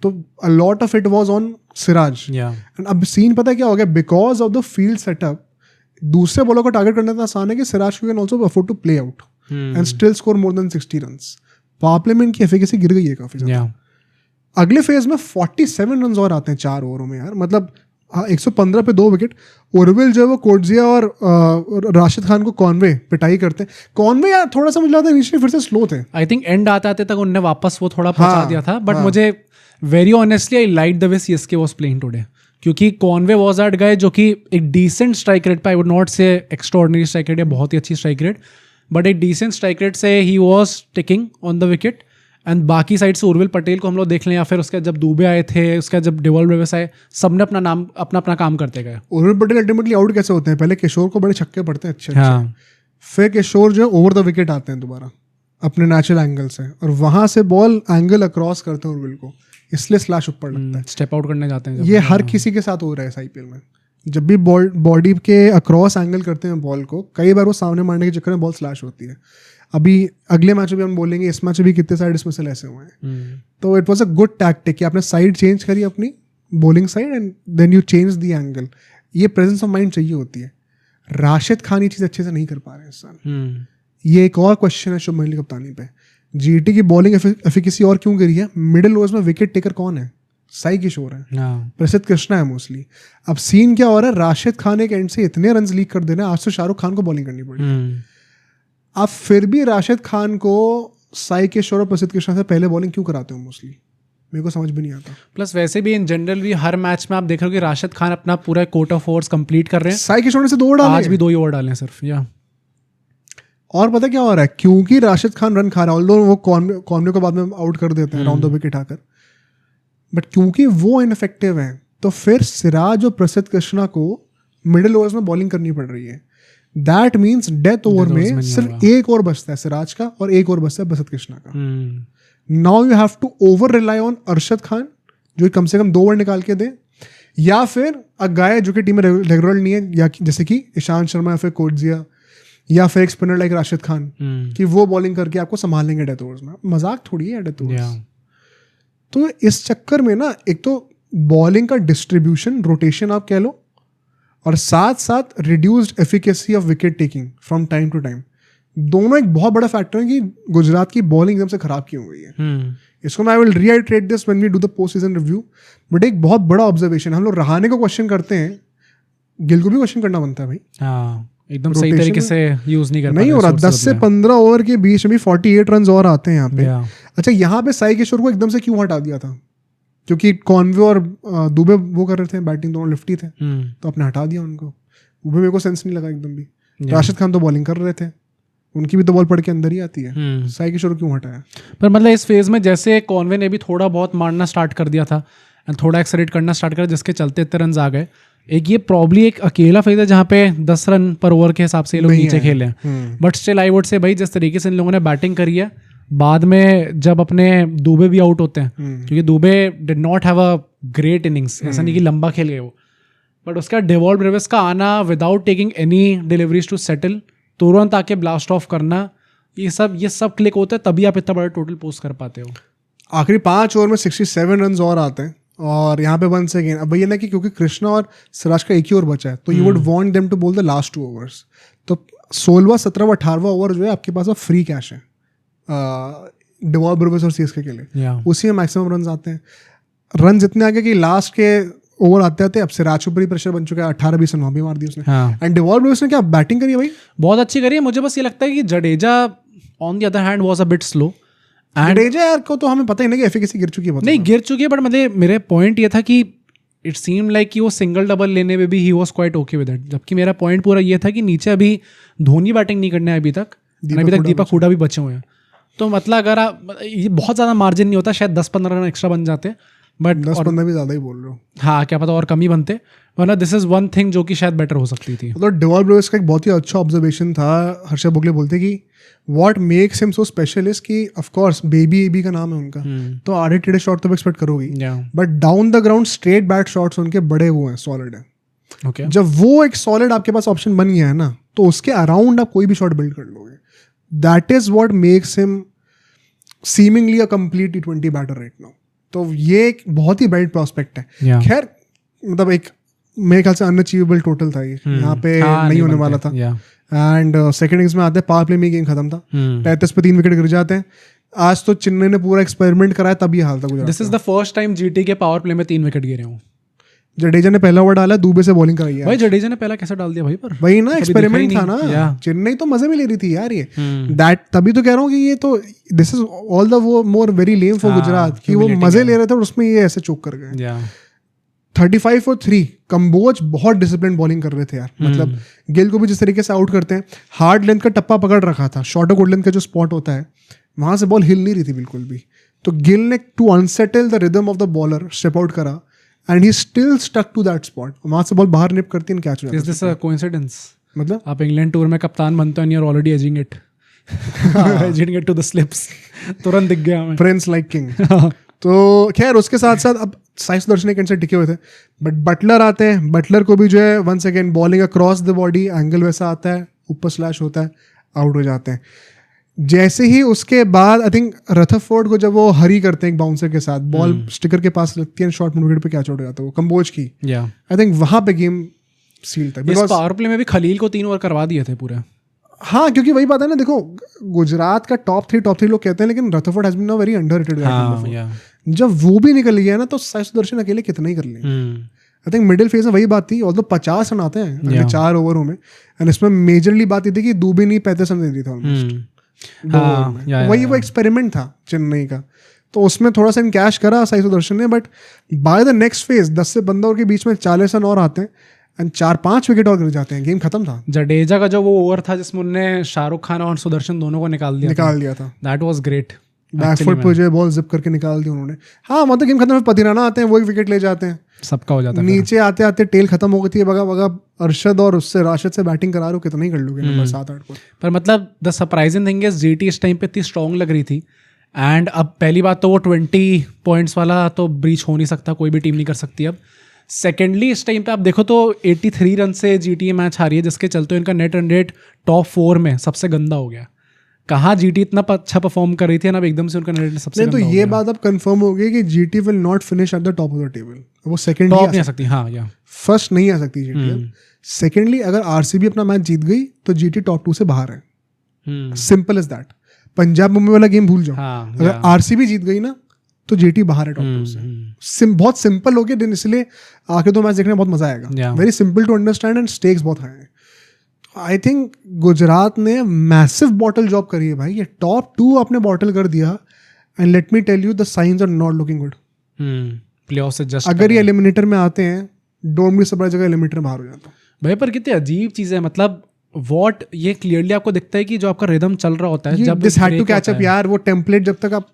तो a lot of it was on Siraj. And अब सीन पता है क्या हो गया? Because of the field setup दूसरे बॉलर को टारगेट करना इतना आसान है कि Siraj can also afford to play out and still score more than 60 runs. Power play में इनकी एफिकेसी गिर गई है काफी ज्यादा। अगले फेज में 47 रन और आते हैं 4 ओवरों में यार, मतलब 115 पे 2 विकेट। ओरविल जो है वो कोटजिया और राशिद खान को कॉनवे पिटाई करते हैं। कॉनवे यार थोड़ा सा मुझे लगता है इनिशियली फिर से स्लो थे। आई थिंक एंड आते आते तक उनने वापस वो थोड़ा पहुंचा दिया था, बट मुझे very honestly I like the way CSK was playing today, क्योंकि कॉनवे वाज दैट गाय जो कि एक डिसेंट स्ट्राइक रेट पे, आई वुड नॉट से एक्स्ट्राऑर्डिनरी स्ट्राइक रेट या बहुत ही अच्छी स्ट्राइक रेट, बट एक डिसेंट स्ट्राइक रेट से he was ticking on the wicket. And बाकी साइड से उर्विल पटेल को हम लोग देख लें, या फिर उसके जब दुबे आए थे, उसका जब डिवॉल्व ब्रेविस आए, सबने अपना काम करते गए। उर्विल पटेल अल्टीमेटली आउट कैसे होते हैं? पहले किशोर को बड़े छक्के पड़ते हैं अच्छे। फिर किशोर जो है ओवर द विकेट आते हैं दोबारा अपने नेचुरल एंगल से, और वहां से बॉल एंगल अक्रॉस करते हैं उर्विल को, इसलिए स्लैश ऊपर लगता है, स्टेप आउट करने जाते हैं। ये हर किसी के साथ हो रहा है आईपीएल में। जब भी बॉडी के अक्रॉस एंगल करते हैं बॉल को, कई बार वो सामने मारने के चक्कर में बॉल स्लैश होती है। अभी अगले मैच में भी हम बोलेंगे, इस मैच में भी कितने साइड डिसमिसल ऐसे हुए हैं। तो it was a good tactic कि आपने साइड चेंज करी अपनी bowling side and then you change the angle. ये प्रेजेंस ऑफ माइंड चाहिए होती है। राशिद खान ये चीज़ अच्छे से नहीं कर पा रहे हैं इस साल। ये एक और क्वेश्चन है शुभमन गिल कप्तानी पे। जीटी की बॉलिंग एफिकेसी और क्यों गिरी है? मिडिल ओवर्स में विकेट टेकर कौन है? साई किशोर है, प्रसिद्ध कृष्णा है मोस्टली। अब सीन क्या हो रहा है? राशिद खान एक एंड से इतने रन लीक कर देना, आज तो शाहरुख खान को बॉलिंग करनी पड़ी। आप फिर भी राशिद खान को साई किशोर और प्रसिद्ध कृष्णा से पहले बॉलिंग क्यों कराते हो? मोस्टली मेरे को समझ भी नहीं आता। प्लस वैसे भी इन जनरल भी हर मैच में आप देख रहे हो कि राशिद खान अपना पूरा कोटा ऑफ ओवर्स कंप्लीट कर रहे हैं। साई किशोर ने से 2 ओवर डाले, आज भी 2 ही ओवर डाले हैं सिर्फ। या और पता क्या हो रहा है? क्योंकि राशिद खान रन खा रहा है, ऑल्दो वो कॉर्नर को बाद में आउट कर देते हैं राउंड द विकेट आकर, बट क्योंकि वो इनफेक्टिव हैं, तो फिर सिराज और प्रसिद्ध कृष्णा को मिडिल ओवर्स में बॉलिंग करनी पड़ रही है। दैट मीन्स डेथ ओवर में सिर्फ 1 ओवर बचता है सिराज का और 1 ओवर बचता है प्रसिद्ध कृष्णा का। Now you have to over rely on Arshad Khan जो कम से कम 2 ओवर निकाल के दे, या फिर अ गाय जो कि टीम में रेगुलर नहीं है, या जैसे कि ईशांत शर्मा या फिर कोटजिया या फिर एक स्पिनर लाइक राशिद खान कि वो बॉलिंग करके आपको संभालेंगे डेथ ओवर्स में। मजाक थोड़ी है डेथ ओवर्स। तो इस चक्कर में ना, एक तो बॉलिंग का डिस्ट्रीब्यूशन, रोटेशन आप कह लो, और साथ साथ reduced efficacy of wicket taking from time to time, दोनों एक बहुत बड़ा फैक्टर है कि गुजरात की बॉलिंग एकदम से खराब क्यों हुई है। इसको मैं I will reiterate this when we do the post season review, but एक बहुत बड़ा ऑब्जर्वेशन, हम लोग रहाणे को क्वेश्चन करते हैं, गिल को भी क्वेश्चन करना बनता है भाई। हाँ, एकदम सही तरीके से यूज नहीं कर नहीं हो रहा। 10 से 15 ओवर के बीच में 48 रन और आते हैं यहाँ पे। अच्छा, यहाँ पे साई किशोर को एकदम से क्यों हटा दिया था? क्योंकि कॉनवे और दुबे वो कर रहे थे बैटिंग, दोनों लिफ्टी थे, तो आपने हटा दिया उनको। वो भी मेरे को सेंस नहीं लगा एकदम भी। राशिद खान तो बॉलिंग कर रहे थे, उनकी भी तो बॉल पड़ के अंदर ही आती है। साई किशोर क्यों हटाया? पर मतलब इस फेज में जैसे कॉनवे ने भी थोड़ा बहुत मारना स्टार्ट कर दिया था, थोड़ा एक्सलेरेट करना स्टार्ट कर, जिसके चलते इतने रन आ गए। एक ये प्रॉब्ली एक अकेला फेज है जहाँ पे 10 रन पर ओवर के हिसाब से ये लोग नीचे खेले हैं, बट स्टिल आई वुड से भाई जिस तरीके से इन लोगों ने बैटिंग करी है, बाद में जब अपने दुबे भी आउट होते हैं, क्योंकि Dubey did not have a great innings, ऐसा नहीं कि लंबा खेल गए वो, बट उसका डिवॉल्व ब्रेविस का आना without taking any deliveries to settle, तुरंत आके ब्लास्ट ऑफ करना, ये सब क्लिक होता है, तभी आप इतना बड़ा टोटल पोस्ट कर पाते हो। आखिरी 5 ओवर में 67 रन और आते हैं, और यहाँ पे वंस अगेन अब भैया ना कि क्योंकि कृष्णा और सिराज का एक ही ओवर बचा है, तो you would want them to bowl the last 2 overs. तो 16वां 17वां 18वां ओवर जो है आपके पास अब फ्री कैश है डिवॉल्व ब्रेविस और सीएसके के लिए, उसी में मैक्सिमम रन आते हैं। रन जितने आगे कि लास्ट के ओवर आते आते अब सिराज ऊपर ही प्रेशर बन चुका है, 18-20 रन वहाँ भी मार दी उसने। एंड डिवॉल्व ब्रुइस ने क्या बैटिंग करी है भाई, बहुत अच्छी करी है। मुझे बस ये लगता है कि Jadeja on the other hand was a bit slow. Jadeja यार को तो हमें पता ही नहीं कि एफिकेसी गिर चुकी है, नहीं गिर चुकी है, बट मतलब मेरे पॉइंट ये था कि इट सीम लाइक कि वो सिंगल डबल लेने में भी he was quite okay with it. जबकि मेरा पॉइंट पूरा ये था कि नीचे अभी धोनी बैटिंग नहीं करने है अभी तक दीपक हुडा भी बचे हुए हैं। तो मतलब अगर आप, ये बहुत ज़्यादा मार्जिन नहीं होता, शायद 10-15 रन एक्स्ट्रा बन जाते, बट 10-15 भी ज़्यादा ही बोल रहे हो। हाँ क्या पता और कम ही बनते, वरना दिस इज वन थिंग जो कि शायद बेटर हो सकती थी। मतलब डिवॉल्व ब्रुइस का एक बहुत ही अच्छा ऑब्जर्वेशन था, हर्षद बोगले बोलते कि what makes him so special is कि ऑफ कोर्स बेबी का नाम है उनका, तो आड़े टेढ़े शॉट तो एक्सपेक्ट करोगी, but down the ground straight bat shots उनके बड़े वो हैं, सॉलिड है। Okay. जब वो एक सॉलिड आपके पास ऑप्शन बन गया है ना, तो उसके अराउंड आप कोई भी शॉट बिल्ड कर लोगे। That is what makes him seemingly a complete T20 batter right now. तो ये एक बहुत ही ब्राइट प्रॉस्पेक्ट है। खैर मतलब एक मेरे ख्याल से अनअचीवेबल टोटल था ये, यहाँ पे नहीं होने वाला था। एंड सेकंड इनिंग्स में आते हैं, पावर प्ले में गेम खत्म था, 35 पे 3 विकेट गिर जाते हैं। आज तो चेन्नई ने पूरा एक्सपेरिमेंट कराया तभी हाल था Gujarat. This is the first time GT के पावर प्ले में 3 विकेट गिरे हूँ। जडेजा ने पहला ओवर डाला, दुबे से बॉलिंग कराई है भाई। जडेजा ने पहला कैसे डाल दिया भाई, पर वही ना एक्सपेरिमेंट था ना, चेन्नई तो मजे में ले रही थी यार ये। दैट तभी तो कह रहा हूँ कि ये तो दिस इज ऑल द वो more very lame for Gujarat कि वो मजे ले रहे थे और उसमें ये ऐसे चोक कर गए। 35 for 3 कंबोज बहुत डिसिप्लिन बॉलिंग कर रहे थे यार। मतलब गिल को भी जिस तरीके से आउट करते हैं, हार्ड लेंथ का टप्पा पकड़ रखा था, शॉर्ट और गुड लेंथ का जो स्पॉट होता है वहां से बॉल हिल नहीं रही थी बिल्कुल भी। तो गिल ने to unsettle the rhythm of the bowler step out करा and he still stuck to that spot. वहां से बॉल बाहर निप करती है, कैच हो जाता है। Is this a coincidence? मतलब आप इंग्लैंड टूर में कप्तान बनते हो and you are already edging it, edging it to the slips, तुरंत दिख गया हमें, प्रिंस लाइक किंग। तो खैर उसके साथ साथ अब साई सुदर्शन एक से टिके हुए थे, बट बटलर आते हैं। बटलर को भी जो है one second bowling across the body, angle वैसा आता है, ऊपर स्लैश होता है, आउट हो जाते हैं। जैसे ही उसके बाद आई थिंक रथरफोर्ड को जब वो हरी करते हैं एक बाउंसर के साथ, बॉल स्टिकर के पास लगती है, शॉर्ट विकेट पे कैच आउट हो जाता है वो कंबोज की। आई थिंक वहां पे गेम सील था। इस पावर प्ले में भी खलील को 3 ओवर करवा दिए थे पूरे। हाँ, क्योंकि वही बात है ना, देखो गुजरात का टॉप थ्री लोग कहते हैं, लेकिन Rutherford has been a very underrated guy. जब वो भी निकल गया ना, तो साई सुदर्शन अकेले कितना ही कर लेंगे। आई थिंक मिडिल फेज में वही बात थी, और तो 50 रन आते हैं अगले 4 ओवरों में, एंड इसमें मेजरली बात ये थी कि दुबे नहीं 35 रन दे दी था ऑलमोस्ट। वही वो एक्सपेरिमेंट था चेन्नई का, तो उसमें थोड़ा सा कैश करा साई सुदर्शन ने, but by the next phase 10 से 15 ओवर के बीच में 40 रन और आते हैं एंड 4-5 विकेट और गिर जाते हैं, गेम खत्म था। जडेजा का जो वो ओवर था जिसमें उन्होंने शाहरुख खान और सुदर्शन दोनों को निकाल दिया था, दैट वाज ग्रेट। बैकफुट पे जो बॉल जिप करके निकाल दी उन्होंने। हाँ मतलब गेम खत्म, पतिराना आते हैं, वो एक विकेट ले जाते हैं, सबका हो जाता है। नीचे आते आते टेल खत्म हो गई थी, बगा अरशद और उससे राशिद से बैटिंग करा रहे हो, कितना ही कर लोगे नंबर 7-8 को। पर मतलब the surprising thing is GT इस टाइम पे इतनी स्ट्रॉन्ग लग रही थी, एंड अब पहली बात तो वो 20 पॉइंट्स वाला तो ब्रीच हो नहीं सकता, कोई भी टीम नहीं कर सकती अब। सेकेंडली इस टाइम पे आप देखो तो 83 रन से जीटी मैच हारी है, जिसके चलते इनका नेट रन रेट टॉप 4 में सबसे गंदा हो गया। कहाँ जीटी इतना अच्छा परफॉर्म कर रही थी ना, अब एकदम से उनका नेट सबसे गंदा हो गया। तो ये बात अब कंफर्म हो गई कि GT will not finish at the top of the table. वो सेकंड टॉप नहीं आ सकती, हाँ या फर्स्ट नहीं आ सकती जीटी। सेकेंडली अगर आरसीबी अपना मैच जीत गई तो जीटी टॉप 2 से बाहर है, simple is that. Punjab Mumbai वाला गेम भूल जाओ, अगर आरसीबी जीत गई ना तो जीटी बाहर है टॉप 2 से। बहुत सिंपल हो गया, इसलिए आके तो मैच देखने में बहुत मजा आएगा। Very simple to understand and stakes बहुत हाई है। आई थिंक गुजरात ने मैसिव बॉटल जॉब करी है भाई, ये टॉप 2 आपने बॉटल कर दिया, and let me tell you the signs are not looking good. Playoff से जस्ट अगर ये एलिमिनेटर में आते हैं, डोंट बी सरप्राइज अगर एलिमिनेटर बाहर हो जाता भाई। पर कितनी अजीब चीज़ है, मतलब वॉट ये क्लियरली आपको दिखता है कि जो आपका रिदम चल रहा होता है, जब this had to catch up यार। वो टेम्पलेट जब तक आप,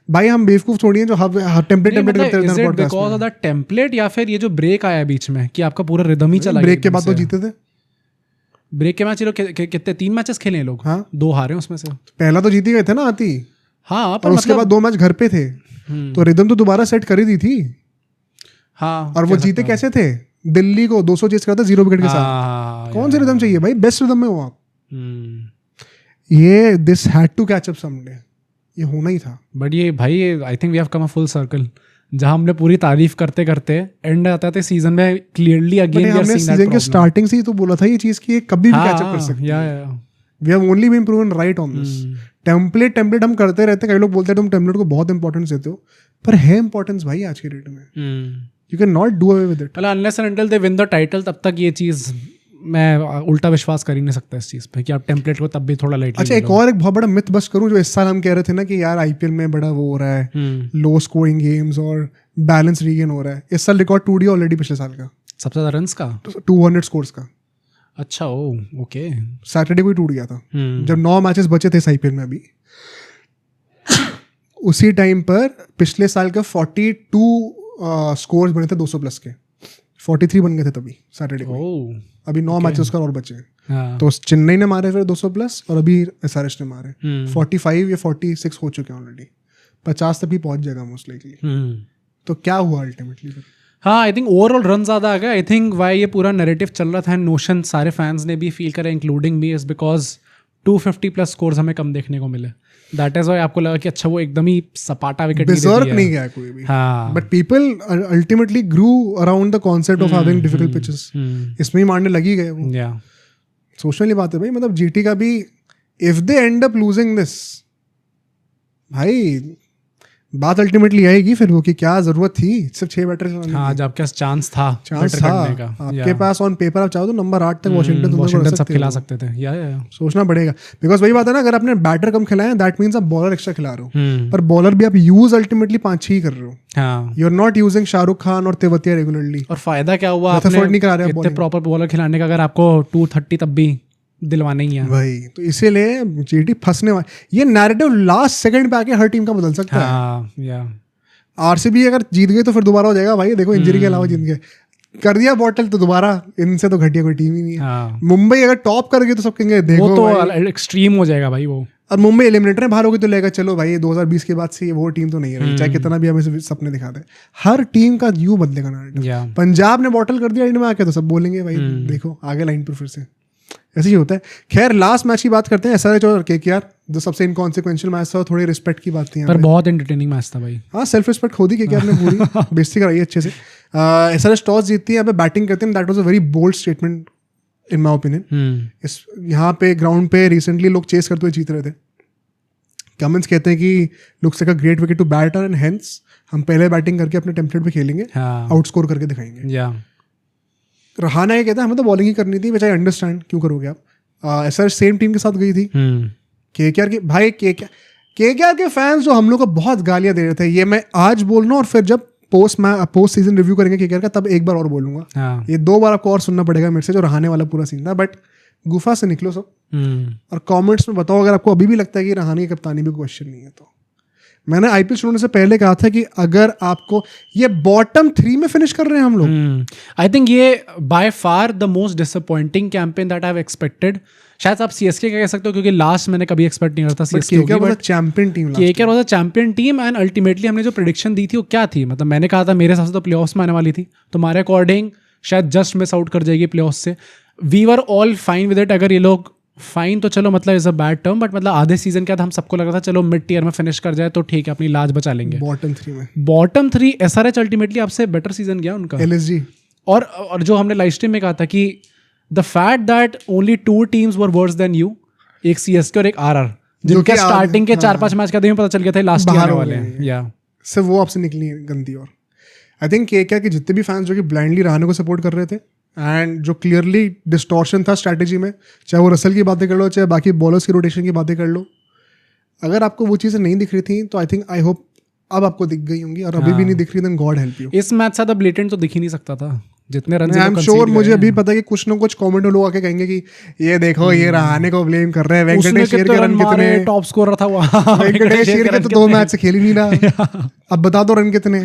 भाई हम बेवकूफ थोड़ी हैं जो टेम्पलेट करते रहते हैं पॉडकास्ट में। बिकॉज़ ऑफ द टेम्पलेट या फिर ये जो ब्रेक आया बीच में कि आपका पूरा रिदम ही चला गया। ब्रेक के बाद तो जीते थे, ब्रेक के मैच ये लोग कितने 3 मैचेस खेले हैं लोग, हाँ 2 हारे उसमें से। पहला तो जीत ही गए थे ना आती, हाँ, पर उसके बाद 2 मैच घर पे थे, तो रिदम तो दोबारा सेट कर ही दी थी। हाँ, और वो जीते कैसे थे? दिल्ली को 200 चेस करा था 0 विकेट के साथ। कौन से रिदम चाहिए भाई? बेस्ट रिदम में हो आप। ये this had to catch up someday, ये होना ही था। बट ये भाई I think we have come a full circle, जहां हमने पूरी तारीफ करते करते एंड आता था सीजन में क्लियरली अगेन हमने सीजन के स्टार्टिंग से ही तो बोला था ये चीज कि ये कभी भी कैच अप कर सकती है। We have only been proven right on this. Template हम करते रहते हैं, कई लोग बोलते हैं तुम टेम्पलेट को बहुत इंपॉर्टेंस देते हो, पर है इंपॉर्टेंस भाई आज के डेट में, you can not do away with it. Unless and until they win the title, तब तक ये चीज़ मैं उल्टा विश्वास कर ही नहीं सकता इस चीज़ पे कि आप टेम्पलेट को तब भी थोड़ा लाइटली। अच्छा, एक बहुत बड़ा मिथ बस करूं, जो इस साल हम कह रहे थे ना कि यार आईपीएल में बड़ा वो हो रहा है, लो स्कोरिंग गेम्स और बैलेंस रीगेन हो रहा है। इस साल रिकॉर्ड टूट गया ऑलरेडी पिछले साल का, सबसे ज़्यादा रन्स का 200 स्कोर्स का। अच्छा, ओके। सैटरडे को ही टूट गया था जब 9 मैचेस बचे थे इस आईपीएल में अभी। उसी टाइम पर पिछले साल का 42 स्कोर्स बने थे 200 प्लस के, 43 बन गए थे तभी सैटरडे को। अभी 9 मैचेस का और बचे हैं, तो चेन्नई ने मारे फिर 200 प्लस और अभी एसआरएच ने मारे 45 या 46 हो चुके हैं ऑलरेडी, 50 तक भी पहुंच जाएगा मोस्ट लाइकली। तो क्या हुआ अल्टीमेटली? हाँ, आई थिंक ओवरऑल रन ज़्यादा आ गया। आई थिंक वाई ये पूरा नैरेटिव चल रहा था, नोशन सारे फैंस ने भी फील करा including me, is because 250 plus scores हमें कम देखने को मिले। दैट इज वाई आपको लगा कि अच्छा वो एकदम ही सपाटा विकेट नहीं गया कोई भी। हाँ, but people ultimately grew around the concept of having difficult pitches, इसमें ही मारने लगी गए वो। सोचने वाली बात है भाई, मतलब जीटी का भी if they and up losing this, भाई बात अल्टीमेटली आएगी फिर वो कि क्या जरूरत थी सिर्फ 6 बैटर चलाने की। हाँ, जब क्या चांस था आपके पास ऑन पेपर आप चाहो तो नंबर 8 तक वाशिंगटन सब खिला सकते थे। सोचना पड़ेगा, बिकॉज वही बात है ना, अगर आपने बैटर कम खिलाए दैट मींस आप बॉलर एक्स्ट्रा खिला रहे हो, पर बॉलर भी आप यूज अल्टीमेटली 5-6 ही कर रहे हो। You are not using Shahrukh Khan और तेवतिया रेगुलरली। और फायदा क्या हुआ आपने प्रॉपर बॉलर खिलाने का, अगर आपको 230 तब भी दिलवाना ही है भाई। तो इसीलिए जीटी फंसने वाली, ये नैरेटिव लास्ट सेकंड पे आके हर टीम का बदल सकता है। आरसीबी अगर जीत गई तो फिर दोबारा हो जाएगा भाई, देखो इंजरी के अलावा जीत गए, कर दिया बॉटल तो दोबारा इनसे तो घटिया कोई टीम ही नहीं है। मुंबई अगर टॉप कर गई तो सब कहेंगे देखो वो तो एक्सट्रीम हो जाएगा भाई वो। और मुंबई एलिमिनेटर में बाहर होगी तो लेगा चलो भाई 2020 के बाद से वो टीम तो नहीं रही, चाहे कितना भी हमें सपने दिखा दे। हर टीम का यू बदलेगा नैरेटिव। पंजाब ने बॉटल कर दिया एंड में आके तो सब बोलेंगे भाई देखो आगे लाइन पर फिर से ऐसे ही होता है। खैर लास्ट मैच की बात करते हैं, एसआरएच और केकेआर, जो सबसे इनकॉन्सिक्वेंशियल मैच था, थोड़ी रिस्पेक्ट की बात थी पर बहुत एंटरटेनिंग मैच था भाई। हाँ, सेल्फ रिस्पेक्ट खो दी केकेआर ने पूरी, बेइज्जती कराई अच्छे से। एसआरएच टॉस जीतती है, यहाँ पे बैटिंग करते हैं, that was a very bold statement in my opinion. इस यहाँ पे ग्राउंड पे रिसेंटली लोग चेस करते हुए जीत रहे थे। कमेंट्स कहते हैं कि looks like a great wicket to batter and hence हम पहले बैटिंग करके अपने टेम्पलेट पे खेलेंगे, आउटस्कोर करके दिखाएंगे। रहाना ये कहता है हमें तो बॉलिंग ही करनी थी, विच आई अंडरस्टैंड, क्यों करोगे आप। ऐसा सेम टीम के साथ गई थी केकेआर की। भाई केकेआर के फैंस जो हम लोग को बहुत गालियां दे रहे थे, ये मैं आज बोल रहा हूँ और फिर जब पोस्ट सीजन रिव्यू करेंगे केकेआर का तब एक बार और बोलूंगा। ये 2 बार आपको और सुनना पड़ेगा मेरे से, जो रहाने वाला पूरा सीन था। बट गुफा से निकलो सब और कमेंट्स में बताओ अगर आपको अभी भी लगता है कि रहाने की कप्तानी भी क्वेश्चन नहीं है। तो मैंने आईपीएल शुरू होने से पहले कहा था कि अगर आपको ये बॉटम 3 में फिनिश कर रहे हैं हम लोग, आई थिंक ये by far the most disappointing campaign that I have expected. शायद आप सीएसके का कह सकते हो, क्योंकि लास्ट मैंने कभी एक्सपेक्ट नहीं करता सीएसके होगी, but champion team, KKR was a champion team and ultimately हमने जो प्रेडिक्शन दी थी वो क्या थी, मतलब मैंने कहा था मेरे हिसाब से तो प्लेऑफ्स में आने वाली थी, तुम्हारे अकॉर्डिंग शायद जस्ट मिस आउट कर जाएगी प्लेऑफ्स से। We were all fine with it. अगर ये लोग फाइन तो चलो मतलब is a bad term, but मतलब आधे सीजन के बाद हम सबको लग रहा था चलो मिड टियर में फिनिश कर जाए तो ठीक है, अपनी लाज बचा लेंगे। बॉटम 3 एसआरएच अल्टीमेटली आपसे बेटर सीजन गया उनका, एलएसजी। और जो हमने लाइव स्ट्रीम में कहा था कि the fact that only 2 teams were worse than you, एक सीएसके और एक आरआर, जिनके स्टार्टिंग के 4-5 मैच का दिन पता चल गया था लास्ट ईयर वाले हैं, या सिर्फ वो आपसे निकली गंदी। और आई थिंक केकेआर के जितने भी फैंस जो कि ब्लाइंडली रहाने को सपोर्ट कर रहे थे एंड जो क्लियरली डिस्टॉर्शन था स्ट्रैटेजी में, चाहे वो रसल की बातें कर लो, चाहे बाकी बॉलर्स की रोटेशन की बातें कर लो, अगर आपको वो चीज़ें नहीं दिख रही थी तो आई थिंक आई होप अब आपको दिख गई होंगी, और अभी भी नहीं दिख रही देन गॉड हेल्प यू। इस मैच से ब्लेटेंट तो दिख ही नहीं सकता था जितने रन। आई एम श्योर, मुझे अभी पता है कि कुछ ना कुछ कमेंट लोग आके कहेंगे कि ये देखो ये रहाने को ब्लेम कर रहे हैं, वेंकटेश अय्यर के रन कितने, टॉप स्कोरर था वो वेंकटेश अय्यर के तो 2 मैच से खेल ही नहीं रहा, अब बता दो रन कितने।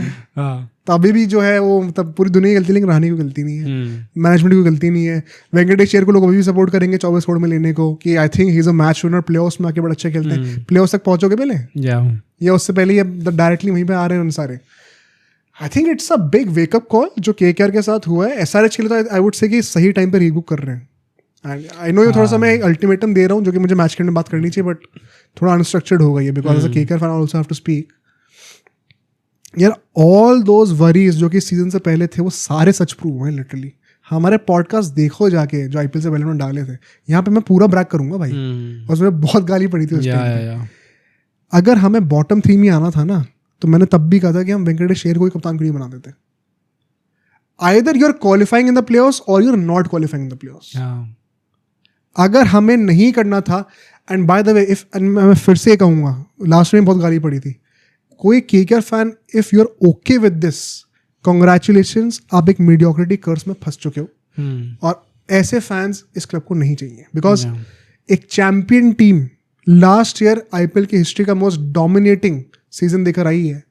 तो अभी भी जो है वो मतलब पूरी दुनिया की गलती, लेकिन रहाने की गलती नहीं है, मैनेजमेंट की गलती नहीं है। वेंकटेश अय्यर को लोग अभी भी सपोर्ट करेंगे 24 करोड़ में लेने को, कि आई think he is a match winner, playoffs में आके बड़ा अच्छा खेलते हैं। प्लेऑफ्स तक पहुंचोगे पहले या उससे पहले ये डायरेक्टली वहीं पे आ रहे हैं सारे। I think it's a big wake up call जो केकेआर के साथ हुआ है। एसआरएच के लिए तो आई वुड से कि सही टाइम पे रीबुक कर रहे हैं। एंड आई नो ये थोड़ा सा मैं अल्टीमेटम दे रहा हूँ जो कि मुझे मैच के अंदर बात करनी चाहिए, बट थोड़ा अनस्ट्रक्चर्ड हो गई है because as a KKR fan I also have to speak. यार ऑल दोज वरीज जो कि सीजन से पहले थे वो सारे सच प्रूव हुए लिटरली, हमारे पॉडकास्ट देखो जाके जो आईपीएल से पहले उन्होंने डाले थे, यहाँ पे मैं पूरा ब्रैक करूंगा भाई। और उसमें बहुत गाली पड़ी थी उस टाइम। अगर हमें बॉटम 3 में आना था ना, तो मैंने तब भी कहा था कि हम वेंकटेश अय्यर को ही कप्तान क्यों नहीं बना देते। Either you are qualifying in the playoffs और you are not qualifying in the playoffs. अगर हमें नहीं करना था, and by the way if, मैं फिर से कहूंगा, लास्ट में बहुत गाली पड़ी थी, कोई KKR fan, if you are okay with this, congratulations, आप एक मीडियोक्रिटी कर्स में फंस चुके हो। और ऐसे फैंस इस क्लब को नहीं चाहिए, बिकॉज एक champion team last year IPL की हिस्ट्री का मोस्ट डोमिनेटिंग सीजन देकर आई है।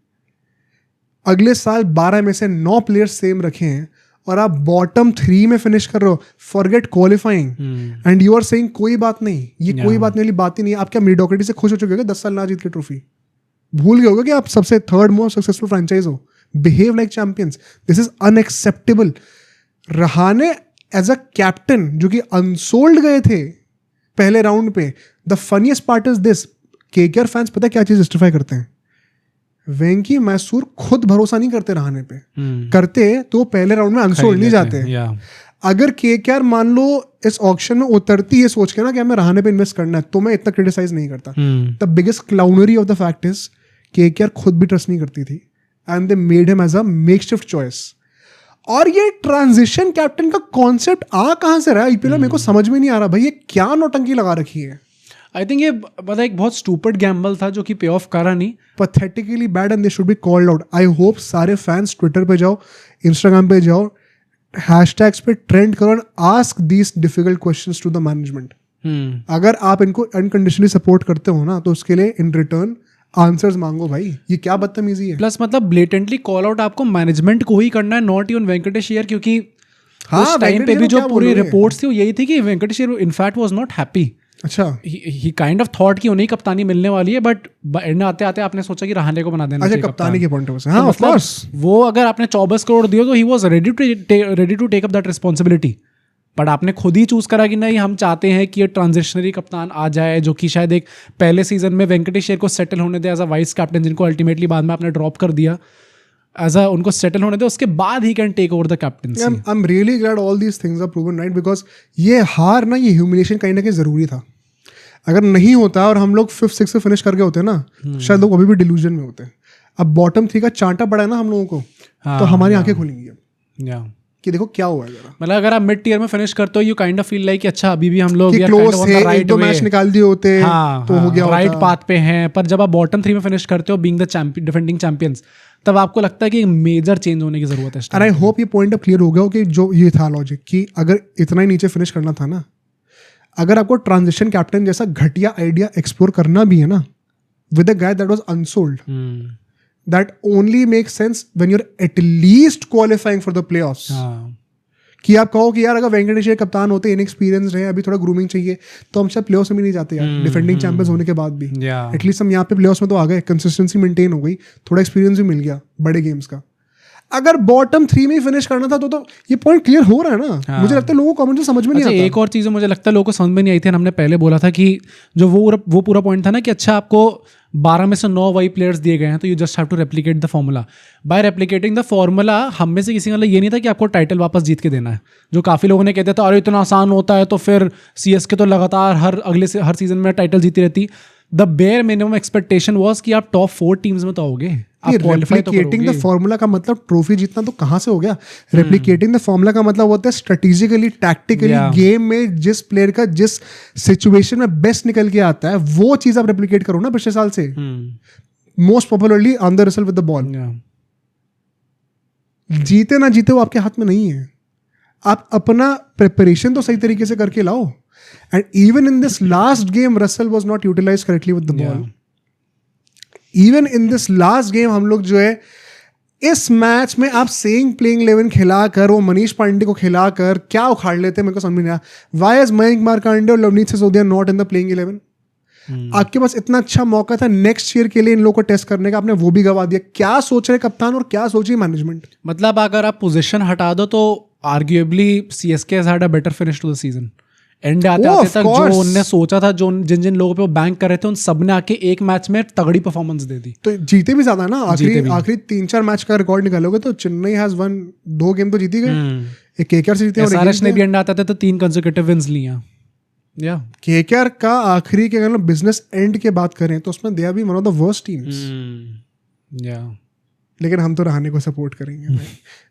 अगले साल 12 में से 9 प्लेयर्स सेम रखे हैं और आप बॉटम 3 में फिनिश कर रहे हो, forget qualifying, and you are saying कोई बात नहीं, ये कोई बात नहीं वाली बात ही नहीं है। आप क्या मीडियोक्रिटी से खुश हो चुके हो 10 साल ना जीत के ट्रॉफी? भूल गए होगे कि आप सबसे 3rd मोस्ट सक्सेसफुल फ्रेंचाइज हो। Behave like champions, this is unacceptable. Rahane as a captain जो कि अनसोल्ड गए थे पहले राउंड पे, the funniest part is this, KKR fans पता है क्या चीज जस्टिफाई करते हैं? वेंकी मैसूर खुद भरोसा नहीं करते रहाने पे, करते तो पहले राउंड में अनसोल्ड नहीं जाते। अगर केकेआर मान लो इस ऑक्शन में उतरती है सोच के ना कि हमें रहाने पे इन्वेस्ट करना है, तो मैं इतना क्रिटिसाइज नहीं करता। The biggest clownery of the fact is KKR खुद भी ट्रस्ट नहीं करती थी, and they made him as a makeshift choice. और ये ट्रांजिशन कैप्टन का कॉन्सेप्ट कहां से रहा है आईपीएल में? मेरे को समझ में नहीं आ रहा भाई, ये क्या नौटंकी लगा रखी है। आई थिंक ये मतलब एक बहुत स्टूपिड गैम्बल था जो कि पे ऑफ करा नहीं। Pathetically bad and they should be called out. I hope सारे फैंस ट्विटर पे जाओ, इंस्टाग्राम पे जाओ, हैशटैग्स पे ट्रेंड करो and ask these difficult questions to the management. अगर आप इनको अनकंडीशनली सपोर्ट करते हो ना, तो उसके लिए इन रिटर्न आंसर्स मांगो भाई। ये क्या बदतमीजी है। प्लस मतलब ब्लेटेंटली कॉल आउट आपको मैनेजमेंट को ही करना है, नॉट इवन वेंकटेश अय्यर, क्योंकि उस टाइम पे भी जो पूरी रिपोर्ट्स थी वो यही थी कि Venkatesh Iyer in fact was not happy. अच्छा, ही काइंड ऑफ थॉट कि उन्हें कप्तानी मिलने वाली है, बट एंड आते आते आपने सोचा कि रहाने को बना देना चाहिए कप्तानी के पॉइंट ऑफ व्यू से। हाँ, ऑफ कोर्स वो अगर आपने 24 करोड़ दिए तो he was ready to take up that responsibility. But आपने खुद ही चूज करा कि नहीं, हम चाहते हैं कि ये ट्रांजिशनरी कप्तान आ जाए, जो कि शायद एक पहले सीजन में वेंकटेश अय्यर को सेटल होने दे एज अ वाइस कैप्टन, जिनको अल्टीमेटली बाद में आपने ड्रॉप कर दिया, एज अ उनको सेटल होने दे, उसके बाद he can take over the captaincy. I am really glad all these things are proven right, because ये हार ना, ये ह्यूमिलिएशन कहीं ना कहीं जरूरी था। अगर नहीं होता और हम लोग 5th 6th फिनिश करके होते ना, तो शायद लोग अभी भी डिल्यूजन में होते। अब बॉटम 3 का चांटा पड़ा है ना हम लोगों को, तो हमारी आंखें खुलेंगी अब कि देखो क्या हुआ है। मतलब अगर आप मिड टियर में फिनिश करते हो, you kind of feel like अच्छा अभी भी हम लोग क्लोज है, 1-2 मैच निकाल दिए होते तो हो गया, राइट पाथ पे हैं। पर जब आप बॉटम 3 में फिनिश करते हो बीइंग द डिफेंडिंग चैंपियंस, तब आपको लगता है कि मेजर चेंज होने की जरूरत है। एंड आई होप ये पॉइंट अब क्लियर हो गया हो कि जो ये था लॉजिक कि अगर इतना ही नीचे फिनिश करना था ना, अगर आपको ट्रांजिशन कैप्टन जैसा घटिया आइडिया एक्सप्लोर करना भी है ना, with a guy that was unsold, that only make sense when you are at least qualifying for the playoffs. कि आप कहो कि यार अगर वेंकटेश अय्यर कप्तान होते, इनएक्सपीरियंस रहे, अभी थोड़ा ग्रूमिंग चाहिए, तो हम शायद प्लेऑफ्स में नहीं जाते यार, डिफेंडिंग चैंपियंस होने के बाद भी। एटलीस्ट हम यहाँ पे प्लेऑफ्स में तो आ गए, कंसिस्टेंसी मेंटेन हो गई, थोड़ा एक्सपीरियंस भी मिल गया बड़े गेम्स का। अगर बॉटम 3 में ही फिनिश करना था तो ये पॉइंट क्लियर हो रहा है ना। मुझे लगता है लोगों को कमेंट समझ में नहीं आता। एक और चीज़ मुझे लगता है लोगों को समझ में नहीं आई थी, हमने पहले बोला था कि जो वो पूरा पॉइंट था ना कि अच्छा आपको 12 में से 9 वही प्लेयर्स दिए गए हैं, तो you just have to replicate the formula. By replicating the formula हम में से किसी का ये नहीं था कि आपको टाइटल वापस जीत के देना है, जो काफ़ी लोगों ने कहते थे अरे इतना आसान होता है तो फिर सीएसके तो लगातार हर सीजन में टाइटल जीती रहती। The bare minimum expectation was कि आप टॉप 4 टीम्स में तो आओगे। रेप्लिकेटिंग द फॉर्मूला का मतलब ट्रॉफी जीतना तो कहाँ से हो गया? रेप्लिकेटिंग द फॉर्मूला का मतलब होता है स्ट्रेटेजिकली, टैक्टिकली गेम में जिस प्लेयर का जिस सिचुएशन में बेस्ट निकल के आता है, वो चीज आप रेप्लिकेट करो ना पिछले साल से। मोस्ट पॉपुलरली ऑन द रिसल विद द बॉल। जीते ना जीते वो आपके हाथ में नहीं है। आप अपना प्रिपरेशन तो सही तरीके से करके लाओ। And even in this last game Russell was not utilized correctly with the ball. Even in this last game हम लोग जो है इस मैच में आप सेइंग प्लेइंग 11 खिलाकर, वो मनीष पांडे को खिलाकर क्या उखाड़ लेते हैं, मेरे को समझ नहीं आया। वाई इज मयंक मार्कंडे और Lavneet Sisodia not in the playing 11? आपके पास इतना अच्छा मौका था नेक्स्ट ईयर के लिए इन लोगों को टेस्ट करने का, आपने वो भी गवा दिया। क्या सोच रहे कप्तान और क्या सोच रही मैनेजमेंट? मतलब अगर आप पोजीशन हटा दो तो arguably CSK has had a better finish to the season end आते आते तक जो उनने सोचा था, जो जिन जिन लोगों पे वो बैंक कर रहे थे, उन सब ने आके एक मैच में तगड़ी परफॉर्मेंस दे दी। तो जीते भी ज्यादा ना, आखिरी 3-4 मैच का रिकॉर्ड निकालोगे तो चेन्नई हैज वन 2 गेम तो जीती गए, एक केकेआर से जीते, और एसआरएच ने भी एंड आते तो 3 कंसेक्यूटिव विंस लिया। या केकेआर का आखिरी के अगर बिजनेस एंड के बात करें तो उसमें they are be one of the worst teams. या लेकिन हम तो रहाणे को सपोर्ट करेंगे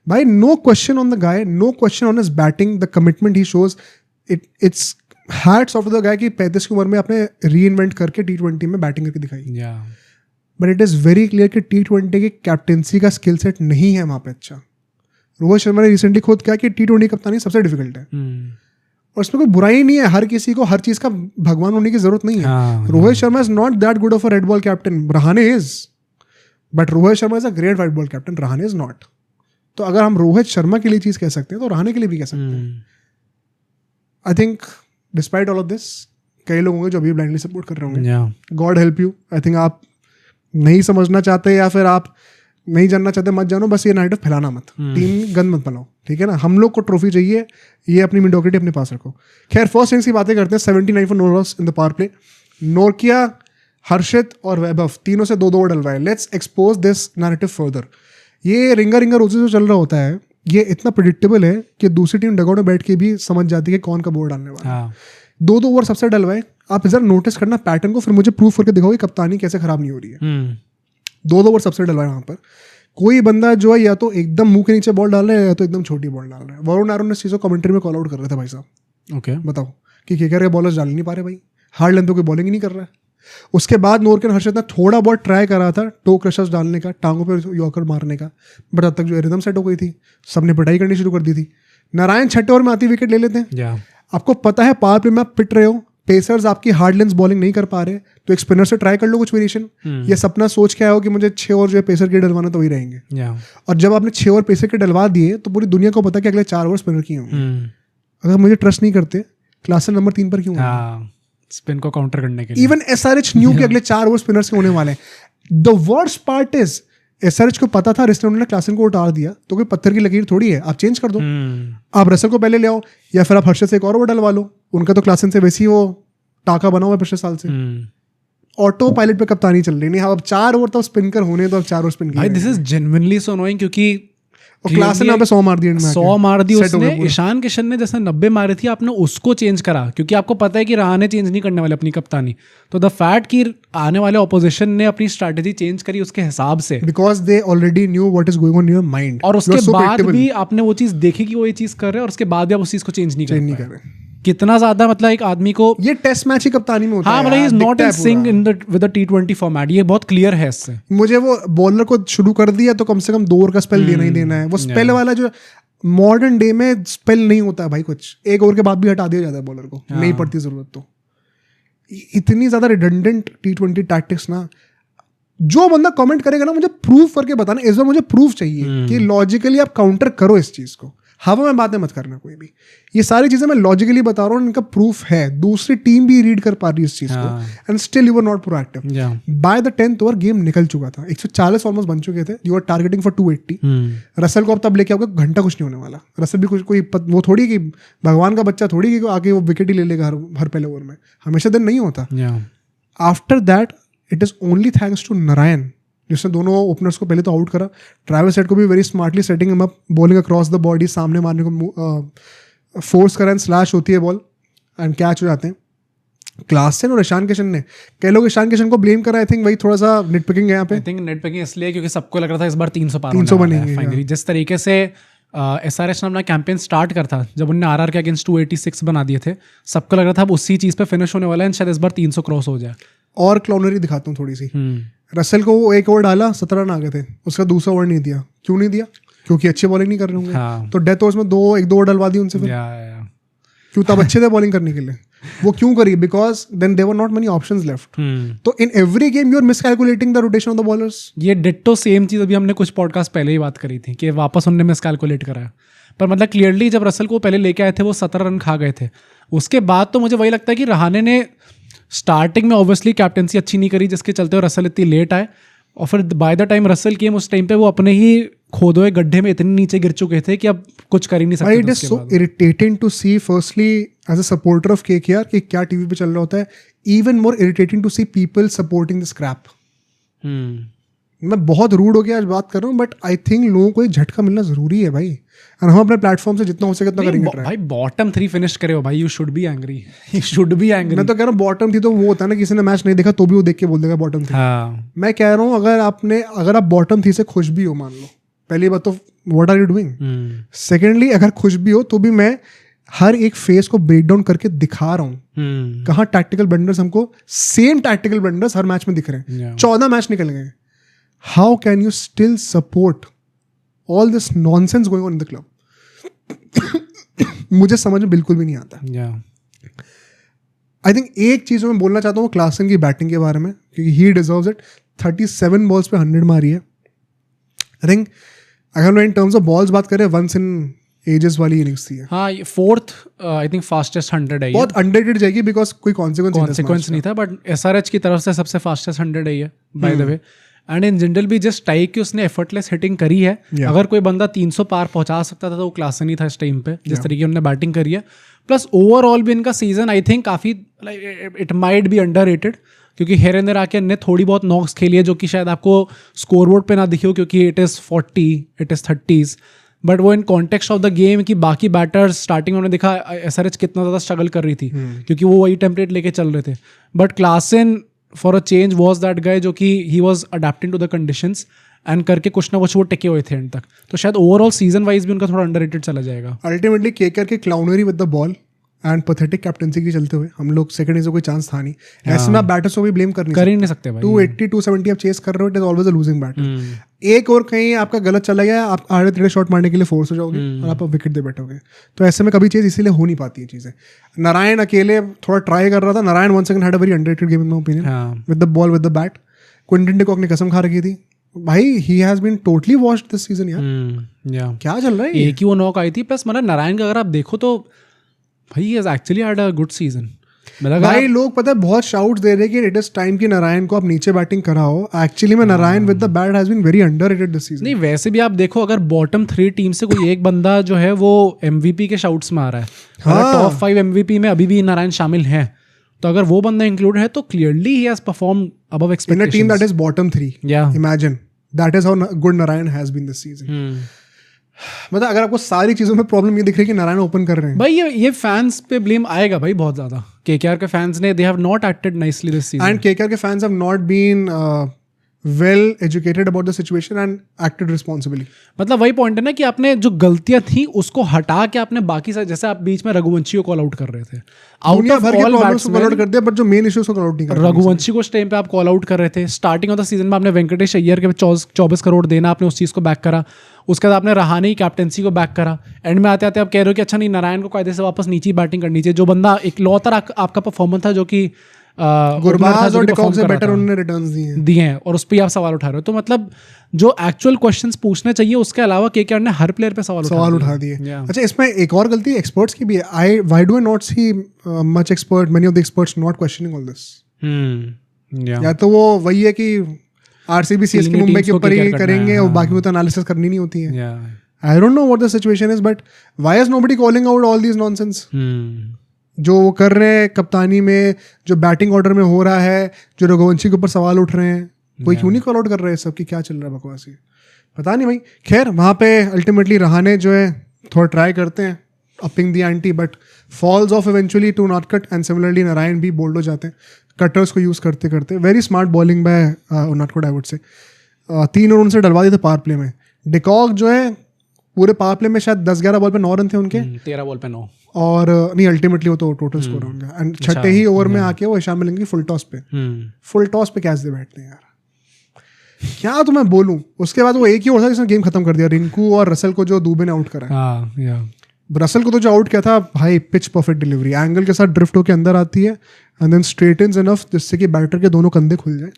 भाई। No question on the guy, no question on his batting, the commitment he shows, it's hats off the guy कि 35 की उम्र में आपने री इन्वेंट करके T20 में बैटिंग करके दिखाई। But it is very clear कि T20 की कैप्टेंसी का स्किल सेट नहीं है वहाँ पे अच्छा। रोहित शर्मा ने रिसेंटली खुद कहा कि T20 कप्तानी सबसे डिफिकल्ट है, और उसमें कोई बुराई नहीं है, हर किसी को हर चीज़ का भगवान होने की जरूरत नहीं है। Rohit Sharma is not that good of a red ball captain, Rahane is, but Rohit Sharma is a great white ball captain, Rahane is not. तो अगर हम रोहित शर्मा के लिए चीज़ कह सकते हैं तो रहाणे के लिए भी कह सकते हैं। I think despite all of this, कई लोग होंगे जो अभी ब्लाइंडली सपोर्ट कर रहे होंगे, God help you. I think आप नहीं समझना चाहते या फिर आप नहीं जानना चाहते, मत जानो, बस ये नाइट फैलाना मत, टीम गंद मत बनाओ, ठीक है ना। हम लोग को ट्रॉफी चाहिए, ये अपनी मेडियोक्रिटी अपने पास रखो। खैर फर्स्ट इनिंग्स की बातें करते हैं। 79 for no loss in the power play. Nortje, Harshit और वैभव तीनों से 2-2 डलवाए। Let's expose this narrative further. ये रिंगा रोजे जो चल रहा होता है, ये इतना प्रिडिक्टेबल है कि दूसरी टीम डगआउट में बैठ के भी समझ जाती है कौन का बोर्ड डालने वाला है। 2-2 ओवर सबसे डलवाए। आप जरा नोटिस करना पैटर्न को, फिर मुझे प्रूफ करके दिखाओ कि कप्तानी कैसे खराब नहीं हो रही है। 2-2 ओवर सबसे डलवाए वहाँ पर। कोई बंदा जो है या तो एकदम मुंह के नीचे बॉल डाल रहा है या तो एकदम छोटी बॉल डाल रहा है। वरुण आरोन ने इस चीज़ को कमेंट्री में कॉल आउट कर रहे थे भाई साहब। ओके बताओ कि केकेआर के बॉलर्स डाल नहीं पा रहे भाई, हार्ड लेंथ पे कोई बॉलिंग ही नहीं कर रहा है। उसके बाद नोरकिया हर्षित ने थोड़ा बहुत ट्राई करा था टो क्रशर्स डालने का, टांगों पे यॉर्कर मारने का, बट अब तक जो रिदम सेट हो गई थी, सबने पिटाई करनी शुरू कर दी थी। नारायण छठे ओवर में आती विकेट ले लेते हैं। आपको पता है पावर प्ले में आप पिट रहे हो, पेसर्स आपकी हार्ड लेंथ बॉलिंग नहीं कर पा रहे, तो एक स्पिनर से ट्राई कर लो कुछ वेरिएशन। ये सपना सोच के आया हो कि मुझे 6 ओवर जो है पेसर के डलवाना तो वही रहेंगे। और जब आपने 6 ओवर पेसर के डलवा दिए तो पूरी दुनिया को पता कि अगले 4 ओवर स्पिनर की होंगे। अगर मुझे ट्रस्ट नहीं करते, क्लासन नंबर 3 पर क्यों स्पिन को काउंटर करने के लिए। इवन एसआरएच न्यू कि अगले 4 ओवर स्पिनर्स के होने वाले हैं। The worst part is SRH को पता था, उन्होंने क्लासन को उतार दिया, तो कोई पत्थर की लकीर थोड़ी है, आप चेंज कर दो। आप रसल को पहले ले आओ या फिर आप हर्षित से एक और ओवर डलवा लो। उनका तो क्लासन से वैसे ही वो टाका बना हुआ है पिछले साल से। ऑटो पायलट पे कप्तानी चल रही नहीं। अब 4 ओवर तो स्पिन कर होने तो अब 4 ओवर स्पिन भाई this is genuinely so annoying, क्योंकि क्लास ने 100 मार दिया, 100 मार दी उसने। ईशान किशन ने जैसे 90 मारी थी, आपने उसको चेंज करा क्योंकि आपको पता है कि रहाणे चेंज नहीं करने वाले अपनी कप्तानी। तो द फैक्ट कि आने वाले ऑपोजिशन ने अपनी स्ट्रैटेजी चेंज करी उसके हिसाब से, because they already knew what is going on in your mind. और उसके बाद भी आपने वो चीज देखी कि वो ये चीज कर रहे हैं, और उसके बाद भी आप उस चीज को चेंज नहीं कर रहे। कितना ज्यादा मतलब एक आदमी को ये टेस्ट मैच ही कप्तानी में होता है। हाँ, मतलब he is not in sync in the with the T20 format. ये बहुत क्लियर है इससे। मुझे वो बॉलर को शुरू कर दिया तो कम से कम 2 ओवर का स्पेल देना ही देना है। वो स्पेल वाला जो मॉडर्न डे में स्पेल नहीं होता है भाई, कुछ 1 ओवर के बाद भी हटा दिया जाता है बॉलर को, नहीं पड़ती जरूरत। तो इतनी ज्यादा रिडंडेंट T20 टैक्टिक्स ना, जो बंदा कमेंट करेगा ना मुझे प्रूफ करके बताना। इस बार मुझे प्रूफ चाहिए कि लॉजिकली आप काउंटर करो इस चीज को, हवा में बातें मत करना कोई भी। ये सारी चीजें मैं लॉजिकली बता रहा हूँ, इनका प्रूफ है। दूसरी टीम भी रीड कर पा रही है इस चीज को, and still you were not proactive. By the 10th over game निकल चुका था, 140 ऑलमोस्ट बन चुके थे। You are targeting for 280। Russell को अब तब लेके आओगे, घंटा कुछ नहीं होने वाला। रसल भी कुछ कोई वो थोड़ी कि भगवान का बच्चा थोड़ी कि आके वो विकेट ही ले लेगा हर पहले ओवर में, हमेशा दिन नहीं होता। After that it is only thanks to Narine, जिसने दोनों ओपनर्स को पहले तो आउट करा। ट्रैविस हेड को भी very smartly setting him up, bowling across the body, सामने मारने को फोर्स करा, एंड स्लैश होती है बॉल एंड कैच हो जाते हैं। क्लासन और ईशान किशन ने, कई लोग ईशान किशन को ब्लेम करा, आई थिंक वही थोड़ा सा निटपिकिंग है यहाँ पे। आई थिंक निटपिकिंग इसलिए क्योंकि सबको लग रहा था इस बार 300 बनेंगे फाइनली। जिस तरीके से एसआरएच ने अपना कैंपेन स्टार्ट कर था, जब उन्होंने आरआर के अगेंस्ट 286 बना दिए थे, सबको लग रहा था अब उसी चीज़ पे फिनिश होने वाला है, शायद इस बार 300 क्रॉस हो जाए। और क्लॉनरी दिखाता हूँ थोड़ी सी। रसल को वो 1 ओवर डाला, 17 रन आ गए थे, उसका दूसरा ओवर नहीं दिया। क्यों नहीं दिया? क्योंकि अच्छी बॉलिंग नहीं कर रहे होंगे। तो डेथ ओवर्स में 1-2 ओवर डलवा दी उनसे। फिर क्यों? तब अच्छे थे बॉलिंग करने के लिए, वो क्यों करी? Because then there were not many options left. तो in every game you are miscalculating the rotation of the bowlers. ये डिट्टो सेम चीज अभी हमने कुछ पॉडकास्ट पहले ही बात करी थी कि वापस उन्होंने मिसकैलकुलेट करा। पर मतलब क्लियरली जब रसल को पहले लेके आए थे वो 17 रन खा गए थे। उसके बाद तो मुझे वही लगता है कि रहाणे ने स्टार्टिंग में ऑब्वियसली कैप्टेंसी अच्छी नहीं करी, जिसके चलते रसल इतनी लेट आए। और फिर बाय द टाइम रसल केम, उस टाइम पे वो अपने ही खोदे हुए गड्ढे में इतने नीचे गिर चुके थे कि अब कुछ कर ही नहीं सकते। It is so irritating to see firstly as a supporter of KKR कि क्या टीवी पे चल रहा होता है, even more irritating to see people supporting this crap. मैं बहुत रूड होकर आज बात कर रहा हूँ, बट आई थिंक लोगों को एक झटका मिलना जरूरी है भाई, और हम अपने प्लेटफॉर्म से जितना हो सके उतना करेंगे ट्राई। भाई बॉटम 3 फिनिश करे हो भाई, you should be angry, you should be angry. मैं तो कह रहा हूँ बॉटम थी तो वो होता है ना, किसी ने मैच नहीं देखा तो भी वो देख के बोल देगा बॉटम थी। हाँ। मैं कह रहा हूँ अगर आप बॉटम थी से खुश भी हो, मान लो, पहली बात तो what are you doing, secondly अगर खुश भी हो तो भी मैं हर एक फेस को ब्रेक डाउन करके दिखा रहा हूँ कहाँ टैक्टिकल ब्लंडर्स हमको सेम टैक्टिकल ब्लंडर्स हर मैच में दिख रहे हैं। 14 मैच निकल गए, how can you still support all this nonsense going on in the club? मुझे समझ में बिल्कुल भी नहीं आता। आई थिंक एक चीज मैं बोलना चाहता हूँ क्लासन की बैटिंग के बारे में, क्योंकि ही डिजर्व्स इट। 37 बॉल्स पे 100 मारी है। आई थिंक अगर मैं इन टर्म्स ऑफ बॉल्स बात करें, वंस इन एजेस वाली इनिंग्स थी। हाँ, ये 4th आई थिंक फास्टेस्ट 100 है। बहुत अंडररेटेड जाएगी बिकॉज कोई कॉन्सिक्वेंस नहीं था, बट एसआरएच की तरफ से सबसे फास्टेस्ट 100 है bye the way. And in general भी जस्ट टाइप की उसने एफर्टलेस हिटिंग करी है। अगर कोई बंदा 300 पार पहुंचा सकता था तो वो क्लासन ही था इस टाइम पे, जिस तरीके उन्होंने बैटिंग करी है। प्लस ओवरऑल भी इनका सीजन आई थिंक काफ़ी इट माइट बी अंडररेटेड, क्योंकि हेयर एंड देयर आके ने थोड़ी बहुत नॉक्स खेली है जो कि शायद आपको स्कोरबोर्ड पे ना दिखे हो, क्योंकि it is 40, it is 30s, but वो in context of the game की बाकी बैटर्स स्टार्टिंग में उन्होंने देखा एसआरएच कितना ज़्यादा स्ट्रगल कर रही थी, क्योंकि वो वही टेम्पलेट लेके चल रहे थे। But Klaasen for a change was that guy जो कि he was adapting to the conditions and करके कुछ ना कुछ वो टिके हुए थे एंड तक। तो शायद ओवरऑल सीजन वाइज भी उनका थोड़ा अंडररेटेड चला जाएगा। अल्टीमेटली केकेआर के clownery with the ball and pathetic captaincy की चलते हुए हम लोग सेकंड इनिंग्स में कोई चांस था नहीं। ऐसे में आप बैटर्स को भी ब्लेम कर नहीं सकते भाई। 280 270 आप चेस कर रहे हो, it is always a losing batter. एक और कहीं आपका गलत चला गया, आप आड़े तेड़े शॉट मारने के लिए फोर्स हो जाओगे और आप विकेट दे बैठोगे। तो ऐसे में कभी चेज इसीलिए हो नहीं पाती है चीजें। नारायण अकेले थोड़ा ट्राई कर रहा था। Narine one second had a very underrated game in my opinion with the ball with the bat. Quinton de Kock ने कसम खा रखी थी भाई, he has been totally washed this season यार। क्या चल रहा है? एक ही वो नॉक आई थी। प्लस मतलब नारायण का अगर आप देखो तो भाई he has actually had a good season. भाई लोग पता है बहुत शाउट्स दे रहे हैं कि इट इज टाइम कि नारायण को आप नीचे बैटिंग कराओ। एक्चुअली में Narine with the bat has been very underrated this season. नहीं, वैसे भी आप देखो अगर बॉटम 3 टीम से कोई एक बंदा जो है वो एमवीपी के शाउट्स में आ रहा है, अगर टॉप 5 एमवीपी में अभी भी नारायण शामिल है, तो अगर वो बंदा इंक्लूड है तो clearly he has performed above expectations in a team that is bottom 3। Imagine that is how good Narine has been this season. मतलब अगर आपको सारी चीजों में प्रॉब्लम ये दिख रही है कि नारायण ओपन कर रहे हैं भाई, ये फैंस पे ब्लेम आएगा भाई बहुत ज्यादा। केकेआर के फैंस ने they have not acted nicely this season, and KKR के fans have not been well educated about the situation and acted responsibly. मतलब वही पॉइंट है ना कि आपने जो गलतियां थी उसको हटा के आपने बाकी सारे, जैसे आप बीच में रघुवंशी को कॉल आउट कर रहे थे, out of all batsman call out कर दिया, बट जो मेन इश्यूज को कॉल आउट नहीं कर रहे। रघुवंशी को उस टाइम पे आप कॉल आउट कर रहे थे। स्टार्टिंग ऑफ द सीजन में आपने वेंकटेश अय्यर के 24 करोड़ देना, आपने उस चीज़ को बैक करा। उसके बाद आपने रहाणे की कैप्टेंसी को बैक करा। एंड में आते आते आप कह रहे हो कि अच्छा नहीं, नारायण को कायदे से वापस नीचे बैटिंग करनी चाहिए। जो बंदा एक लौतर आपका परफॉर्मेंस था जो कि गुरबाज और डिकॉक से बेटर उन्होंने रिटर्न्स दिए हैं, और उस पर आप सवाल उठा रहे हो। तो मतलब जो एक्चुअल क्वेश्चंस पूछने चाहिए उसके अलावा केकेआर ने हर प्लेयर पे सवाल उठा दिए। अच्छा, इसमें एक और गलती एक्सपर्ट्स की भी है। Why do I not see much expert, many of the experts not questioning all this. या तो वो वही है कि आरसीबी सीएसके मुंबई के ऊपर ही करेंगे और बाकी में तो एनालिसिस करनी नहीं होती है। आई don't know what the situation is, but why is nobody calling out all this nonsense जो वो कर रहे हैं कप्तानी में, जो बैटिंग ऑर्डर में हो रहा है, जो रघुवंशी के ऊपर सवाल उठ रहे हैं, कोई क्यों नहीं कॉल आउट कर रहे हैं सब कि क्या चल रहा है बकवासी? पता नहीं भाई। खैर वहाँ पे अल्टीमेटली रहाणे जो है थोड़ा ट्राई करते हैं upping the ante, but falls off eventually to not cut, and similarly Narine भी बोल्ड हो जाते हैं कटर्स को यूज़ करते करते। Very smart bowling bye Unadkat I would से। 3 और उनसे डलवा दिए थे पावर प्ले में। डिकॉक जो है पूरे पावर प्ले में शायद 10-11 बॉल पे 9 रन थे उनके, 13 बॉल पे 9, और नहीं अल्टीमेटली वो तो टोटल स्कोर होंगे। एंड छठे ही ओवर में आके वो ईशान मिलेंगे फुल टॉस पे। फुल टॉस पे कैच दे बैठते हैं यार, क्या तो मैं बोलूं। उसके बाद वो एक ही ओवर था जिसने गेम खत्म कर दिया, रिंकू और रसल को जो दुबे ने आउट करा। रसल को तो जो आउट किया था भाई, पिच परफेक्ट डिलीवरी, एंगल के साथ ड्रिफ्ट होकर अंदर आती है एंड देन स्ट्रेटन्स इनफ जिससे कि बैटर के दोनों कंधे खुल जाए,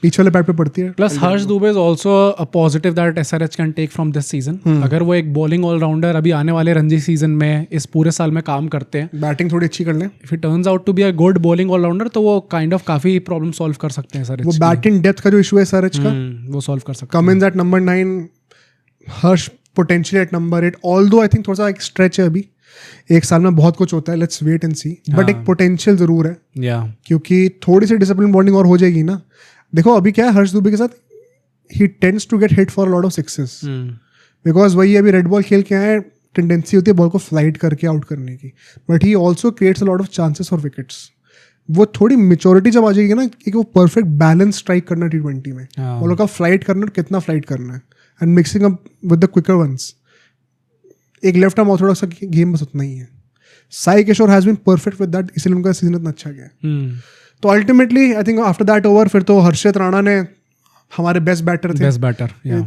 पीछे वाले बैट पे पड़ती है। Plus Harsh Dubey is also a positive that SRH can take from this season. अगर वो एक बॉलिंग ऑलराउंडर अभी आने वाले रणजी सीजन में इस पूरे साल में काम करते हैं, बैटिंग थोड़ी अच्छी कर लें, if it turns out to be a good bowling allrounder, तो वो काइंड ऑफ काफी प्रॉब्लम सॉल्व कर सकते हैं एसआरएच। वो बैटिंग डेप्थ का जो इशू है एसआरएच का वो सॉल्व कर सकते हैं। Cummins at number 9 Harsh potential at number 8, although I think थोड़ा सा एक स्ट्रेच है अभी, एक साल में बहुत कुछ होता है, let's wait and see, but एक पोटेंशियल जरूर है, क्योंकि थोड़ी सी डिसिप्लिन बॉन्डिंग और हो जाएगी ना. देखो अभी क्या है हर्ष दुबे के साथ, he tends to get hit for lot of sixes, because वही अभी रेड बॉल खेल के आए, टेंडेंसी होती है बॉल को फ्लाइट करके आउट करने की, but he also creates a lot of chances for wickets. वो थोड़ी मेच्योरिटी जब आ जाएगी ना कि वो परफेक्ट बैलेंस स्ट्राइक करना T20 में, बॉलों का फ्लाइट करना और कितना फ्लाइट करना है, and mixing up with the quicker ones. एक लेफ्ट आर्म ऑर्थोडॉक्स का गेम बस उतना ही है. Sai Kishore has been perfect with that, इसलिए उनका सीजन इतना अच्छा गया. तो ultimately I think after that over फिर तो हर्षित राणा ने हमारे बेस्ट बैटर थे.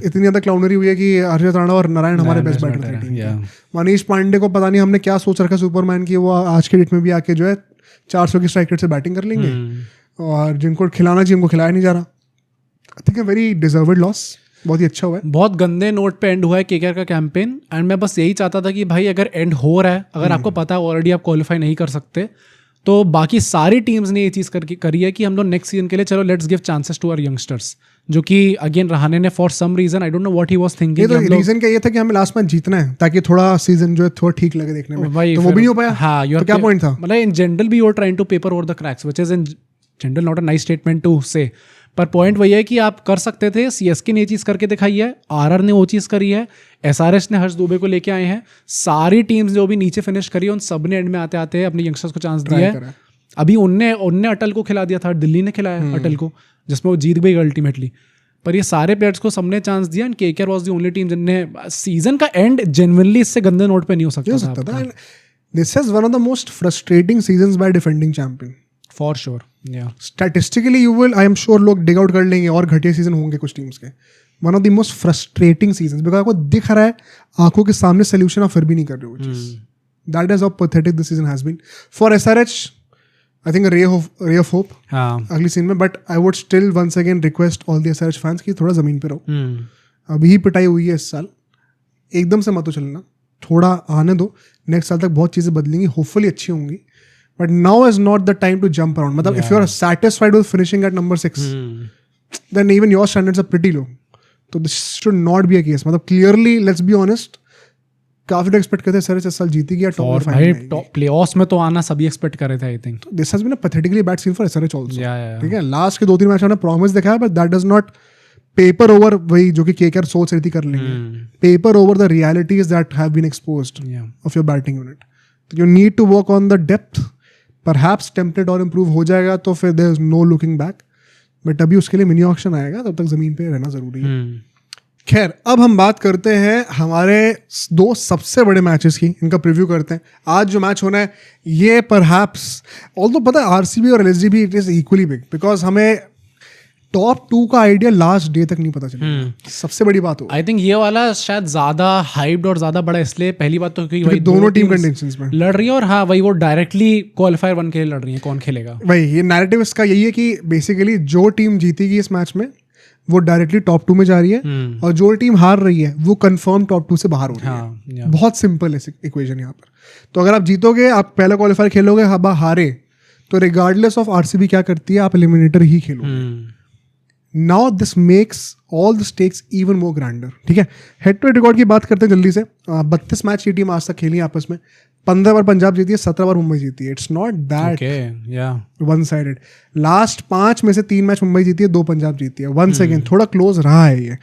इतनी ज्यादा क्लाउनरी हुई है कि हर्षित राणा और नारायण हमारे बेस्ट बैटर थे टीम के. मनीष पांडे को पता नहीं हमने क्या सोच रखा सुपरमैन की, वो आज के डेट में भी आके जो है 400 की स्ट्राइक रेट से बैटिंग कर लेंगे, और जिनको खिलाना चाहिए उनको खिलाया नहीं जा रहा. I think a very deserved loss. बहुत ही अच्छा हुआ है. बहुत गंदे नोट पे एंड हुआ है केकेआर का कैंपेन, एंड मैं बस यही चाहता था कि भाई अगर एंड हो रहा है, अगर आपको पता है ऑलरेडी आप क्वालिफाई नहीं कर सकते, तो बाकी सारी टीम्स ने ये चीज़ करी है कि हम लोग नेक्स्ट सीजन के लिए चलो let's give chances to our youngsters, जो कि अगेन रहाणे ने for some reason, I don't know what he was thinking. तो रीजन क्या ये था कि हमें लास्ट मैच जीतना है ताकि थोड़ा सीजन जो है थोड़ा ठीक लगे देखने में, तो वो भी नहीं हो पाया. हाँ, तो क्या पॉइंट था? मतलब इन जनरल भी you are trying to paper over the cracks, which is in general not a nice statement to say, पर पॉइंट वही है कि आप कर सकते थे. सीएसके ने ये चीज़ करके दिखाई है, आरआर ने वो चीज़ करी है, एसआरएच ने हर्ष दुबे को लेके आए हैं, सारी टीम्स जो भी नीचे फिनिश करी है उन सब ने एंड में आते आते अपने यंगस्टर्स को चांस दिया है. अभी उनने अटल को खिला दिया था, दिल्ली ने खिलाया अटल को, जिसमें वो जीत गई अल्टीमेटली. पर ये सारे प्लेयर्स को सबने चांस दिया, and KKR was the only team जिनने सीजन का एंड जेन्युइनली इससे गंदे नोट पे नहीं हो सकता था. This is one of the most frustrating seasons by defending champion for sure. Statistically you will, I am sure लोग डिग आउट कर लेंगे और घटिया सीजन होंगे कुछ टीम्स के. One of the most frustrating seasons, because आपको दिख रहा है आंखों के सामने सोल्यूशन, आप फिर भी नहीं कर रहे हो. That is how pathetic this season has been for SRH. I think ray of hope अगली सीजन में, but I would still once again request all the SRH fans की थोड़ा जमीन पे रहो. अभी ही पिटाई हुई है इस साल, एकदम से मत चलना, थोड़ा आने दो. नेक्स्ट साल तक बहुत चीज़ें बदलेंगी, होपफुली अच्छी होंगी, but now is not the time to jump around. मतलब if you are satisfied with finishing at number 6, then even your standards are pretty low. तो this should not be a case. मतलब क्लियरली लेट्स बी ऑनेस्ट, काफी लोग एक्सपेक्ट करते हैं इस साल जीती गया टॉप प्लेऑफ्स में, तो आना सभी एक्सपेक्ट कर रहे थे. I think this has been a pathetically bad season for SRH also. ठीक है, लास्ट के 2-3 मैच हमने प्रॉमिस दिखाया, but that does not paper over वही जो कि केकेआर सोच रही थी कर लेंगे. Paper over the realities that have been exposed of your batting unit. You need to work on the depth. Perhaps template और इम्प्रूव हो जाएगा तो फिर there is no looking back, but अभी उसके लिए मिनी ऑक्शन आएगा, तब तक जमीन पे रहना जरूरी है. खैर, अब हम बात करते हैं हमारे 2 सबसे बड़े मैचेस की, इनका प्रीव्यू करते हैं. आज जो मैच होना है ये परहैप्स, ऑल्दो पता है आरसीबी और एलएसजी भी it is equally big, because हमें टॉप 2 का आइडिया लास्ट डे तक नहीं पता चला. सबसे बड़ी बात हो, आई थिंक ये वाला शायद ज्यादा हाइप्ड और ज्यादा बड़ा इसलिए, पहली बात तो क्योंकि दोनों टीम कंटेंशंस में लड़ रही है, और हाँ वही वो डायरेक्टली क्वालिफायर 1 के लिए लड़ रही है, कौन खेलेगा. वही ये नैरेटिव इसका यही है कि बेसिकली जो टीम जीतेगी इस मैच में वो डायरेक्टली टॉप 2 में जा रही है, और जो टीम हार रही है वो कंफर्म टॉप 2 से बाहर हो रही है. बहुत सिंपल है इक्वेशन यहाँ पर. तो अगर आप जीतोगे, आप पहला क्वालिफायर खेलोगे, हबा हारे, तो रिगार्डलेस ऑफ आरसीबी क्या करती है, आप एलिमिनेटर ही खेलोगे. Now this makes all the stakes even more grander. ठीक है, हेड टू हेड रिकॉर्ड की बात करते हैं जल्दी से. 32 मैच ये टीम आज तक खेली आपस में. 15 बार पंजाब जीती है, 17 बार मुंबई जीती है. It's not that one sided. Last 5 में से 3 मैच मुंबई जीती है, 2 पंजाब जीती है. वंस अगेन थोड़ा क्लोज रहा है ये.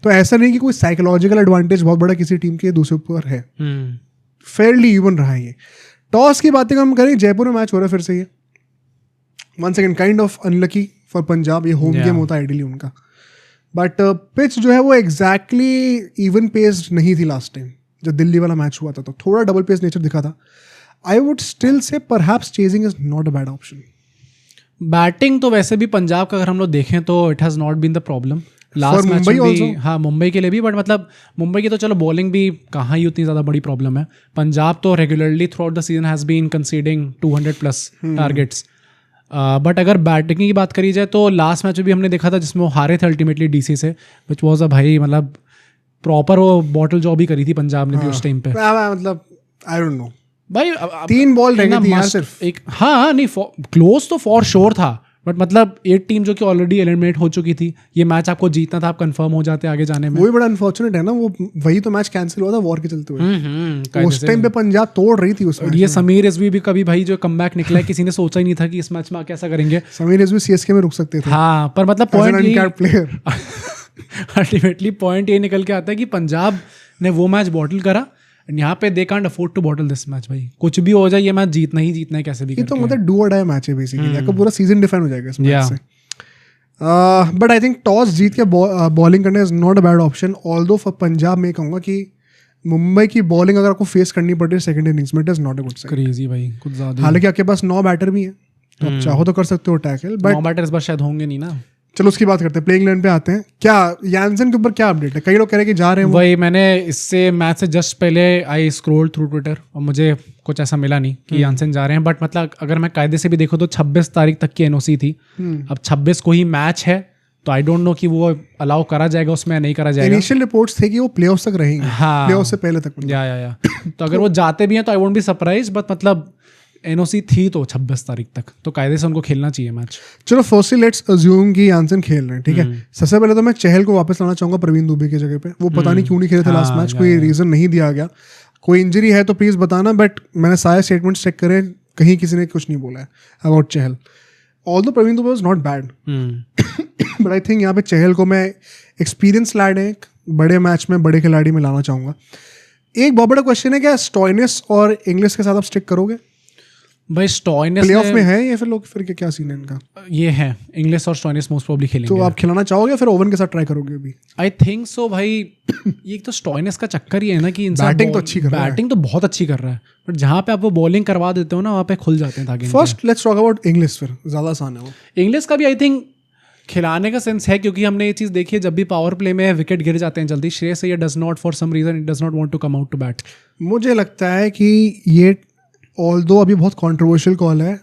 तो ऐसा नहीं कि कोई साइकोलॉजिकल एडवांटेज बहुत बड़ा किसी टीम के दूसरे ऊपर है. फेयरली इवन रहा है ये. टॉस की बातें हम करें, जयपुर में मैच हो रहा है फिर से. ये once again kind of unlucky for Punjab. ये होम गेम होता है आइडियली उनका, बट पिच जो है वो एग्जैक्टली इवन पेस्ड नहीं थी लास्ट टाइम जब दिल्ली वाला मैच हुआ था. तो थोड़ा डबल पेस नेचर दिखा था. आई would still say perhaps chasing is not a bad option. Batting तो वैसे भी पंजाब का अगर हम लोग देखें तो it has not been the problem last match में भी. हाँ, मुंबई के लिए भी, बट मतलब मुंबई की तो चलो बॉलिंग भी कहाँ ही उतनी ज़्यादा बड़ी प्रॉब्लम है. पंजाब तो regularly throughout the season has been conceding 200+ targets. But अगर बैटिंग की बात करी जाए तो लास्ट मैच में भी हमने देखा था जिसमें वो हारे थे अल्टीमेटली डीसी से, विच वॉज अ भाई मतलब प्रॉपर वो बॉटल जॉब ही करी थी पंजाब ने भी उस टाइम पे. मतलब आई डोंट नो भाई 3 बॉल रह गई थी सिर्फ एक. हाँ नहीं, क्लोज तो फॉर श्योर था, बट मतलब एक टीम जो कि ऑलरेडी एलिमिनेट हो चुकी थी, ये मैच आपको जीतना था, आप कंफर्म हो जाते आगे जाने में। वही बड़ा अनफॉर्चुनेट है ना, वो वही तो मैच कैंसिल हुआ था वॉर के चलते हुए। उस टाइम पे पंजाब तोड़ रही थी उस मैच ये समीर रिजवी भी कभी भाई जो कमबैक निकला है, किसी ने सोचा ही नहीं था कि इस मैच में आके ऐसा करेंगे। समीर रिजवी सीएसके में रुक सकते थे। हाँ, पर मतलब पॉइंट प्लेयर अल्टीमेटली पॉइंट ये निकल के आता है कि पंजाब ने वो मैच बॉटल करा, यहाँ पे they can't afford to bottle this match. भाई कुछ भी हो जाए, ये मैच जीतना ही जीतना है कैसे भी। ये तो मतलब डू और डाई मैच है बेसिकली, आपका पूरा सीजन डिफाइन हो जाएगा इस मैच से। बट आई थिंक टॉस जीत के बॉलिंग करना is not a bad option. Although for Punjab में कहूँगा कि मुंबई की बॉलिंग अगर आपको फेस करनी पड़ती है सेकंड इनिंग्स में, it is not a good side. Crazy भाई, कुछ ज्यादा। हालांकि आपके पास 9 बैटर भी हैं, तो आप चाहो तो कर सकते हो टैकल, बट 9 बैटर इस बार शायद होंगे नहीं ना। चलो उसकी बात करते हैं, प्लेइंग इलेवन पे आते हैं। क्या यानसन के ऊपर क्या अपडेट है? कई लोग कह रहे हैं कि जा रहे हैं वही मैंने इससे मैच से जस्ट पहले आई स्क्रॉल थ्रू ट्विटर और मुझे कुछ ऐसा मिला नहीं कि यानसन जा रहे हैं। बट मतलब अगर मैं कायदे से भी देखूँ तो 26 तारीख तक की एनओसी थी। अब 26 को ही मैच है, तो आई डोंट नो कि वो अलाउ करा जाएगा उसमें या नहीं करा जाएगा। इनिशियल रिपोर्ट्स थे कि वो प्लेऑफ्स तक रहेंगे। हाँ, प्लेऑफ्स से पहले तक या तो अगर वो जाते भी हैं तो I won't be surprise, but मतलब एनओसी थी तो 26 तारीख तक, तो कायदे से उनको खेलना चाहिए मैच। चलो फर्स्टली लेट्स अज्यूम कि यानसन खेल रहे हैं, ठीक है। सबसे पहले तो मैं चहल को वापस लाना चाहूंगा प्रवीण दुबे की जगह पे। वो पता नहीं क्यों नहीं खेले थे लास्ट मैच, कोई रीजन नहीं दिया गया। कोई इंजरी है तो प्लीज बताना, बट मैंने सारे स्टेटमेंट्स चेक करे, कहीं किसी ने कुछ नहीं बोला है about Chahal. Although Praveen Dubey was not bad, but I think यहाँ पे चहल को मैं एक्सपीरियंस लैड है, एक बड़े मैच में बड़े खिलाड़ी में लाना चाहूँगा। एक बहुत बड़ा क्वेश्चन है, क्या स्टॉइनिस और इंग्लिश के साथ आप स्टिक करोगे? भाई स्टॉइनिस प्लेऑफ में है या फिर लोग फिर क्या सीन है इनका? ये है, इंग्लिश और स्टॉइनिस मोस्ट प्रोबब्ली खेलेंगे। तो आप खिलाना चाहोगे फिर ओवन के साथ ट्राई करोगे अभी? आई थिंक सो भाई। ये तो स्टॉइनिस का चक्कर ही है ना कि बैटिंग तो अच्छी कर रहा है, बैटिंग तो बहुत अच्छी कर रहा है, बट जहाँ पे आप वो बॉलिंग करवा देते हो ना, वहाँ पे खुल जाते हैं धागे। First let's talk about English, फिर ज़्यादा आसान है वो। इंग्लिश का भी आई थिंक खिलाने का सेंस है, क्योंकि हमने ये चीज़ देखी है, जब भी पावर प्ले में विकेट गिर जाते हैं जल्दी, Shreyas Iyer does not for some reason it does not want to come out to bat. मुझे लगता है कि ये ऑल्दो अभी बहुत कंट्रोवर्शियल कॉल है।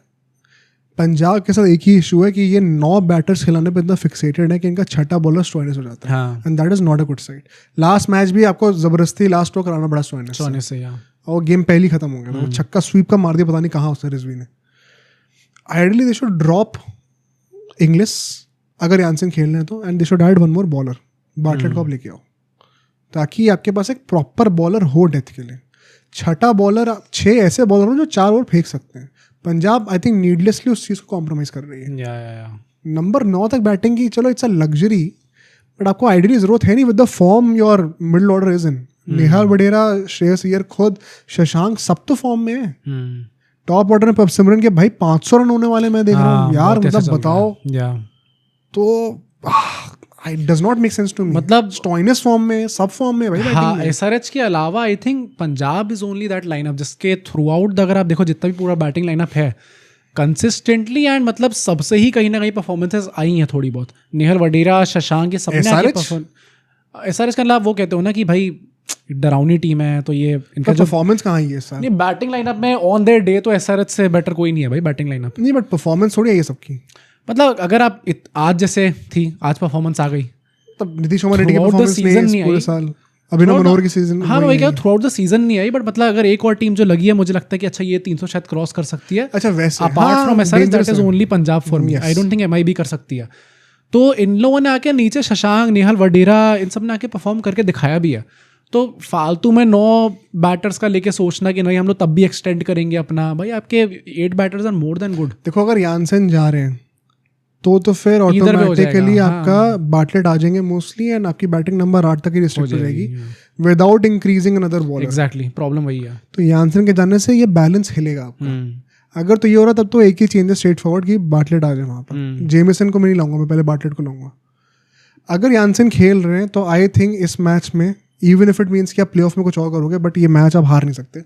पंजाब के साथ एक ही इशू है कि ये 9 बैटर्स खिलाने पे इतना फिक्सेटेड है कि इनका छठा बॉलर स्टॉइनिस हो जाता है, and that is not a good side. Last match भी आपको जबरदस्ती लास्ट टो कराना पड़ा स्टॉइनिस से, और गेम पहले ही खत्म हो गया था। वो छक्का स्वीप का मार दिया, पता नहीं कहाँ उसने रिजवी ने। Ideally they should drop English अगर यानसन खेल रहे हैं तो, and they should add one more bowler. Bartlett को आप लेके आओ ताकि आपके पास एक प्रॉपर बॉलर हो डेथ के लिए। छठा बॉलर, 6 ऐसे बॉलर हो जो 4 ओवर फेंक सकते हैं। पंजाब आई थिंक नीडलेसली उस चीज़ को कॉम्प्रोमाइज़ कर रही है। नंबर 9 तक बैटिंग की, चलो इट्स अ लग्जरी, बट आपको आइडियली जरूरत है नहीं with the form your middle order is in. Nehal Wadhera, Shreyas Iyer, खुद शशांक, सब तो फॉर्म में है। टॉप ऑर्डर में सिमरन के भाई 500 रन होने वाले मैं देख रहा हूँ यार, मतलब बताओ। तो it does not make sense to me। मतलब स्टॉइनिस फॉर्म में, सब फॉर्म में भाई। हाँ, एसआरएच के अलावा I think Punjab is only that lineup जिसके थ्रू आउट अगर आप देखो जितना भी पूरा बैटिंग लाइनअप है कंसिस्टेंटली, एंड मतलब सबसे ही कहीं ना कहीं परफॉर्मेंसेस आई हैं थोड़ी बहुत। नेहल वडेरा, शशांक, ये सबने एसआरएच के अलावा वो कहते हो ना कि भाई डरावनी टीम है, तो ये इनका जो परफॉर्मेंस कहाँ है सर? नहीं, बैटिंग लाइनअप में ऑन देयर डे तो एसआरएच से बेटर कोई नहीं है भाई बैटिंग लाइनअप। नहीं, बट परफॉर्मेंस थोड़ी है ये सबकी। मतलब अगर आप आज जैसे थी, आज परफॉर्मेंस आ गई, तब नीतीश कुमार रेड्डी की परफॉर्मेंस नहीं पूरे साल, अभिनव मनोहर की सीजन। हाँ, मैं क्या थ्रू आउट द सीजन नहीं आई, बट मतलब अगर एक और टीम जो लगी है, मुझे लगता है कि अच्छा ये 300 शायद क्रॉस कर सकती है। अच्छा वैसे apart from SRH that is only Punjab for me. I don't think MI भी कर सकती है। तो इन लोगों ने आके नीचे शशांक, नेहल वडेरा, इन सब ने आके परफॉर्म करके दिखाया भी है। तो फालतू में 9 बैटर्स का लेके सोचना कि नहीं हम लोग तब भी एक्सटेंड करेंगे अपना, भाई आपके 8 batters are more than good. देखो अगर यानसन जा रहे हैं तो फिर ऑटोमेटिकली आपका बाटलेट आ जाएंगे मोस्टली, एंड आपकी बैटिंग नंबर 8 तक ही रिस्ट्रिक्ट हो जाएगी without increasing another bowler. Exactly, problem वही है। तो यानसन के जाने से ये बैलेंस हिलेगा आपका। अगर तो ये हो रहा तब तो एक ही चेंज है स्ट्रेट फॉरवर्ड की बाटलेट आ जाए वहाँ पर। जेमिसन को मैं नहीं लाऊंगा, मैं पहले बाटलेट को लाऊंगा। अगर यानसन खेल रहे हैं तो आई थिंक इस मैच में इवन इफ इट मीन्स कि आप प्लेऑफ में कुछ और करोगे, बट ये मैच आप हार नहीं सकते।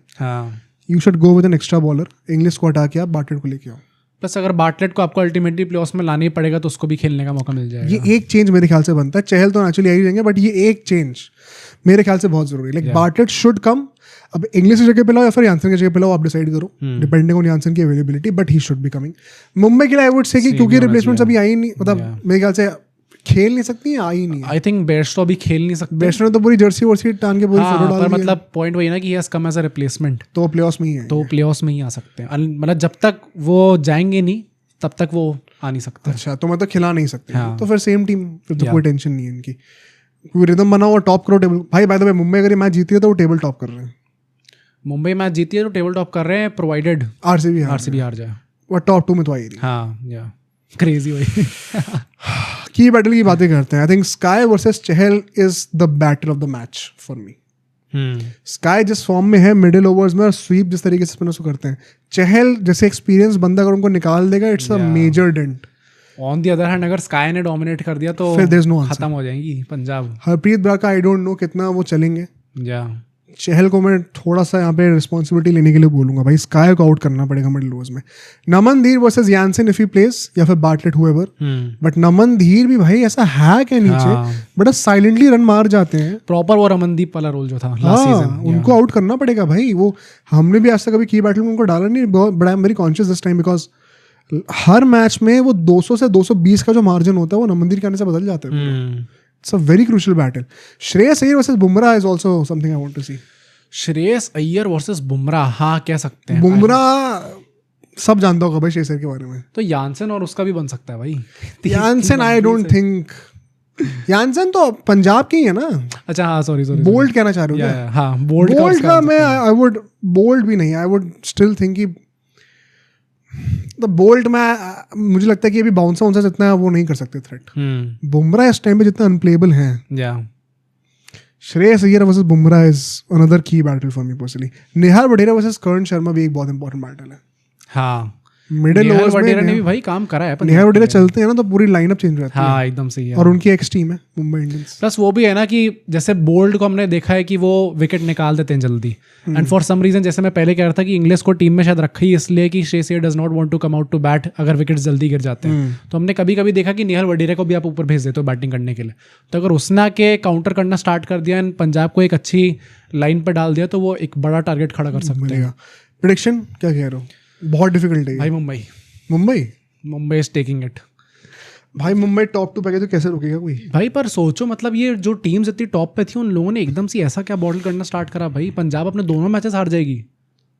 You should go with an extra bowler. English को हटा के आप बाटलेट को लेके आओ। प्लस अगर बाटलेट को आपको अल्टीमेटली प्लेऑफ्स में लाना ही पड़ेगा तो उसको भी खेलने का मौका मिल जाएगा। ये एक चेंज मेरे ख्याल से बनता है। चहल तो नेचुरली आ ही जाएंगे, बट ये एक चेंज मेरे ख्याल से बहुत जरूरी है। Like Bartlett should come. अब इंग्लिश की जगह पे लाओ या फिर यानसन की जगह पे लाओ, आप डिसाइड करो डिपेंडिंग ऑन यानसन की availability, but he should be coming. Mumbai के लिए आई वुड से कि क्योंकि रिप्लेसमेंट्स अभी आई नहीं, मतलब मेरे ख्याल से खेल नहीं सकती है, आई नहीं। आई थिंक बेस्टो भी खेल नहीं सकते। बेस्टो ने तो पूरी जर्सी वर्सी टान के पूरी फोटो डाल दी है। पर मतलब पॉइंट वही ना कि yes come as a replacement, तो प्लेऑफ्स में ही है, तो प्लेऑफ्स में ही आ सकते हैं। मतलब जब तक वो जाएंगे नहीं तब तक वो आ नहीं सकते। अच्छा, तो मतलब खिला नहीं सकते। हाँ। तो फिर सेम टीम, फिर तो कोई टेंशन नहीं है इनकी। कोई रिदम बनाओ और टॉप करो टेबल। भाई बाय द वे, मुंबई अगर ये मैच जीती है तो वो टेबल टॉप कर रहे हैं। मुंबई मैच जीती है तो टेबल टॉप कर रहे हैं, प्रोवाइडेड आरसीबी हार जाए। वो टॉप 2 में तो आई रही। हाँ या क्रेजी भाई। की बैटल की बातें करते हैं। I think sky versus Chahal is the battle of the match for me. Sky जिस फॉर्म में है मिडिल ओवर्स में और स्वीप जिस तरीके से स्पिनर्स को करते हैं, चहल जैसे एक्सपीरियंस बंदा अगर उनको निकाल देगा, it's a major dent. On the other hand अगर स्काई ने डोमिनेट कर दिया तो फिर there's no answer. खत्म हो जाएंगी पंजाब। हरप्रीत ब्रार का आई डोंट नो कितना वो चलेंगे। या चहल को मैं थोड़ा सा यहाँ पे रिस्पॉन्सिबिलिटी लेने के लिए बोलूंगा, भाई स्काई को आउट करना पड़ेगा मिडिल ओवर्स में। नमन धीर versus Jansen if he place, या फिर बार्टलेट हुएवर। बट नमन धीर भी भाई ऐसा हैक है नीचे, बड़ा साइलेंटली रन मार जाते हैं। प्रॉपर वो रमनदीप वाला रोल जो था लास्ट सीजन, उनको आउट करना पड़ेगा भाई। वो हमने भी आज तक कभी की बैटल में उनको डाला नहीं। बड़ा very conscious this time, because her match में वो 200 से 220 का जो मार्जिन होता है वो नमनदीर के आने से बदल जाता है। It's a very crucial battle. Shreyas Iyer versus Bumrah is also something I want to see. Shreyas Iyer versus Bumrah, हाँ कह सकते हैं। बुमराह सब जानता होगा भाई श्रेयस अय्यर के बारे में। तो यानसेन और उसका भी बन सकता है भाई। Jansen I don't think, Jansen तो पंजाब के ही है ना। अच्छा हाँ, सॉरी बोल्ट कहना चाह रहे हो क्या? हाँ बोल्ट का मैं आई वुड, बोल्ट भी नहीं, आई वुड स्टिल थिंक कि द बोल्ट में मुझे लगता है कि अभी बाउंसर जितना वो नहीं कर सकते थ्रेट। बुमराह इस टाइम पे जितना अनप्लेबल है। Shreyas Iyer versus Bumrah is another key battle for me personally. Nihal Wadhera versus Karan Sharma भी एक बहुत इंपॉर्टेंट बैटल है। हाँ, मिडिल ओवर्स में ने भी भाई काम करा है। निहाल वडेरा चलते हैं ना तो पूरी लाइनअप चेंज हो जाती है। हाँ एकदम सही है। और उनकी एक्स टीम है मुंबई इंडियंस। प्लस वो भी है ना कि जैसे बोल्ट को हमने देखा है कि वो विकेट निकाल देते हैं जल्दी, एंड फॉर सम रीजन जैसे मैं पहले कह रहा था कि इंग्लिश को टीम में शायद रखा ही इसलिए कि Shreyas Iyer does not want to come out to bat अगर विकेट जल्दी गिर जाते हैं। तो हमने कभी कभी देखा कि निहाल वडेरा को भी आप ऊपर भेज देते हो बैटिंग करने के लिए। तो अगर उसने आके काउंटर करना स्टार्ट कर दिया एंड पंजाब को एक अच्छी लाइन पर डाल दिया तो वो एक बड़ा टारगेट खड़ा कर सकते हैं। प्रेडिक्शन क्या कह रहे हो? बहुत डिफिकल्ट है भाई। Mumbai is taking it. भाई मुंबई टॉप 2 पे गई तो कैसे रुकेगा कोई भाई? पर सोचो मतलब ये जो टीम्स इतनी टॉप पे थी उन लोगों ने एकदम से ऐसा क्या बॉटल करना स्टार्ट करा भाई। पंजाब अपने दोनों मैचेस हार जाएगी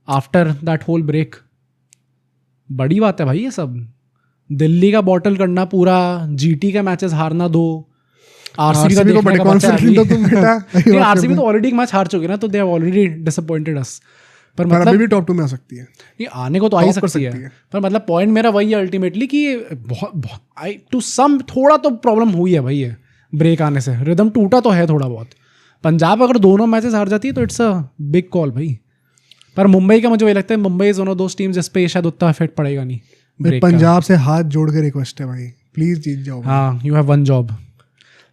आफ्टर दैट होल ब्रेक। बड़ी बात है भाई ये सब। दिल्ली का बॉटल करना पूरा, जीटी के मैचेस हारना 2, आरसीबी का देखने का बचा है। आरसीबी तो ऑलरेडी एक मैच हार चुके ना, तो दे हैव ऑलरेडी डिसअपॉइंटेड अस। पर मतलब अभी भी टॉप 2 में आ सकती है। नहीं, आने को तो आ ही सकती है। पर मतलब पॉइंट मेरा वही है अल्टीमेटली कि टू सम थोड़ा तो प्रॉब्लम हुई है भाई ये ब्रेक आने से। रिदम टूटा तो है थोड़ा बहुत। पंजाब अगर दोनों मैचेस हार जाती है तो इट्स अ बिग कॉल भाई। पर मुंबई का मुझे वही लगता है, Mumbai is one of those teams जिस पे शायद उतना इफेक्ट पड़ेगा नहीं। पंजाब से हाथ जोड़ के रिक्वेस्ट है भाई, प्लीज जीत जाओ। हाँ, you have one job.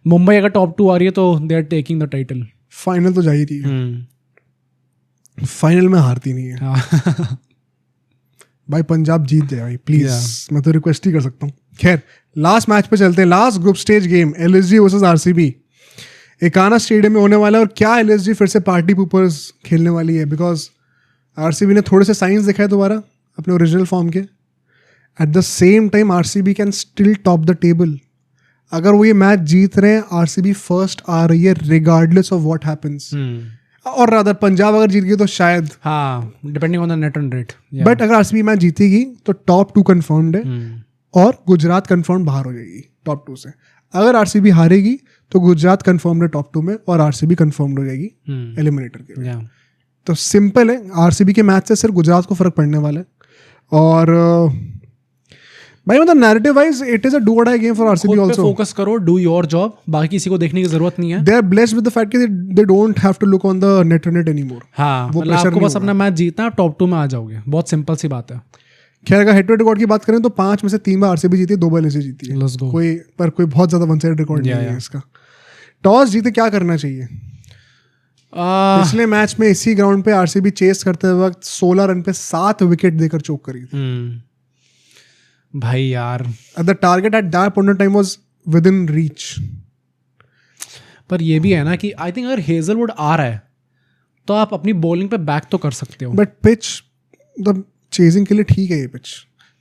Mumbai अगर टॉप 2 आ रही है तो they are taking the title. Final तो जाई थी, फाइनल में हारती नहीं है। भाई पंजाब जीत जाए भाई प्लीज, मैं तो रिक्वेस्ट ही कर सकता हूँ। खैर लास्ट मैच पे चलते हैं। Last group stage game LSG versus RCB Ekana stadium में होने वाला है। और क्या एलएसजी फिर से पार्टी पूपर्स खेलने वाली है, बिकॉज आरसीबी ने थोड़े से साइंस दिखाए दोबारा अपने ओरिजिनल फॉर्म के। At the same time RCB can still top the table. अगर वो ये मैच जीत रहे हैं, आरसीबी फर्स्ट आ रही है रिगार्डलेस ऑफ व्हाट हैपेंस। और रादर पंजाब अगर जीत गई तो शायद, हाँ depending on the net run rate. But अगर आरसीबी मैच जीतेगी तो टॉप 2 कंफर्म्ड है और गुजरात कंफर्म बाहर हो जाएगी टॉप 2 से। अगर आरसीबी हारेगी तो गुजरात कंफर्म्ड है टॉप 2 में और आरसीबी कंफर्म्ड हो जाएगी एलिमिनेटर के लिए। तो सिंपल है, आरसीबी के मैच से सिर्फ गुजरात को फर्क पड़ने वाला है। और भाई मतलब narrative wise it is a do or die game for RCB also. Focus करो, डू योर जॉब, बाकी किसी को देखने की जरूरत नहीं है। They are blessed with the fact कि they don't have to look on the net run rate anymore. हाँ, वो प्रेशर आपको बस अपना मैच जीतना, आप टॉप 2 में आ जाओगे। बहुत सिंपल सी बात है। खैर अगर हेड टू हेड रिकॉर्ड की बात करें तो 5 में से 3 बार आरसीबी जीती है, 2 बार एलएसजी जीती है। कोई बहुत ज्यादा वन साइड रिकॉर्ड नहीं है इसका। टॉस जीते क्या करना चाहिए? पिछले मैच में इसी ग्राउंड पे आरसीबी चेस करते वक्त 16 रन पे 7 विकेट देकर चोक करी थी। भाई यार the target eight that point of time was with in reach. पर ये भी है ना कि आई थिंक अगर हेजलवुड आ रहा है तो आप अपनी बॉलिंग पे बैक तो कर सकते हो। बट पिच द चेजिंग के लिए ठीक है ये पिच।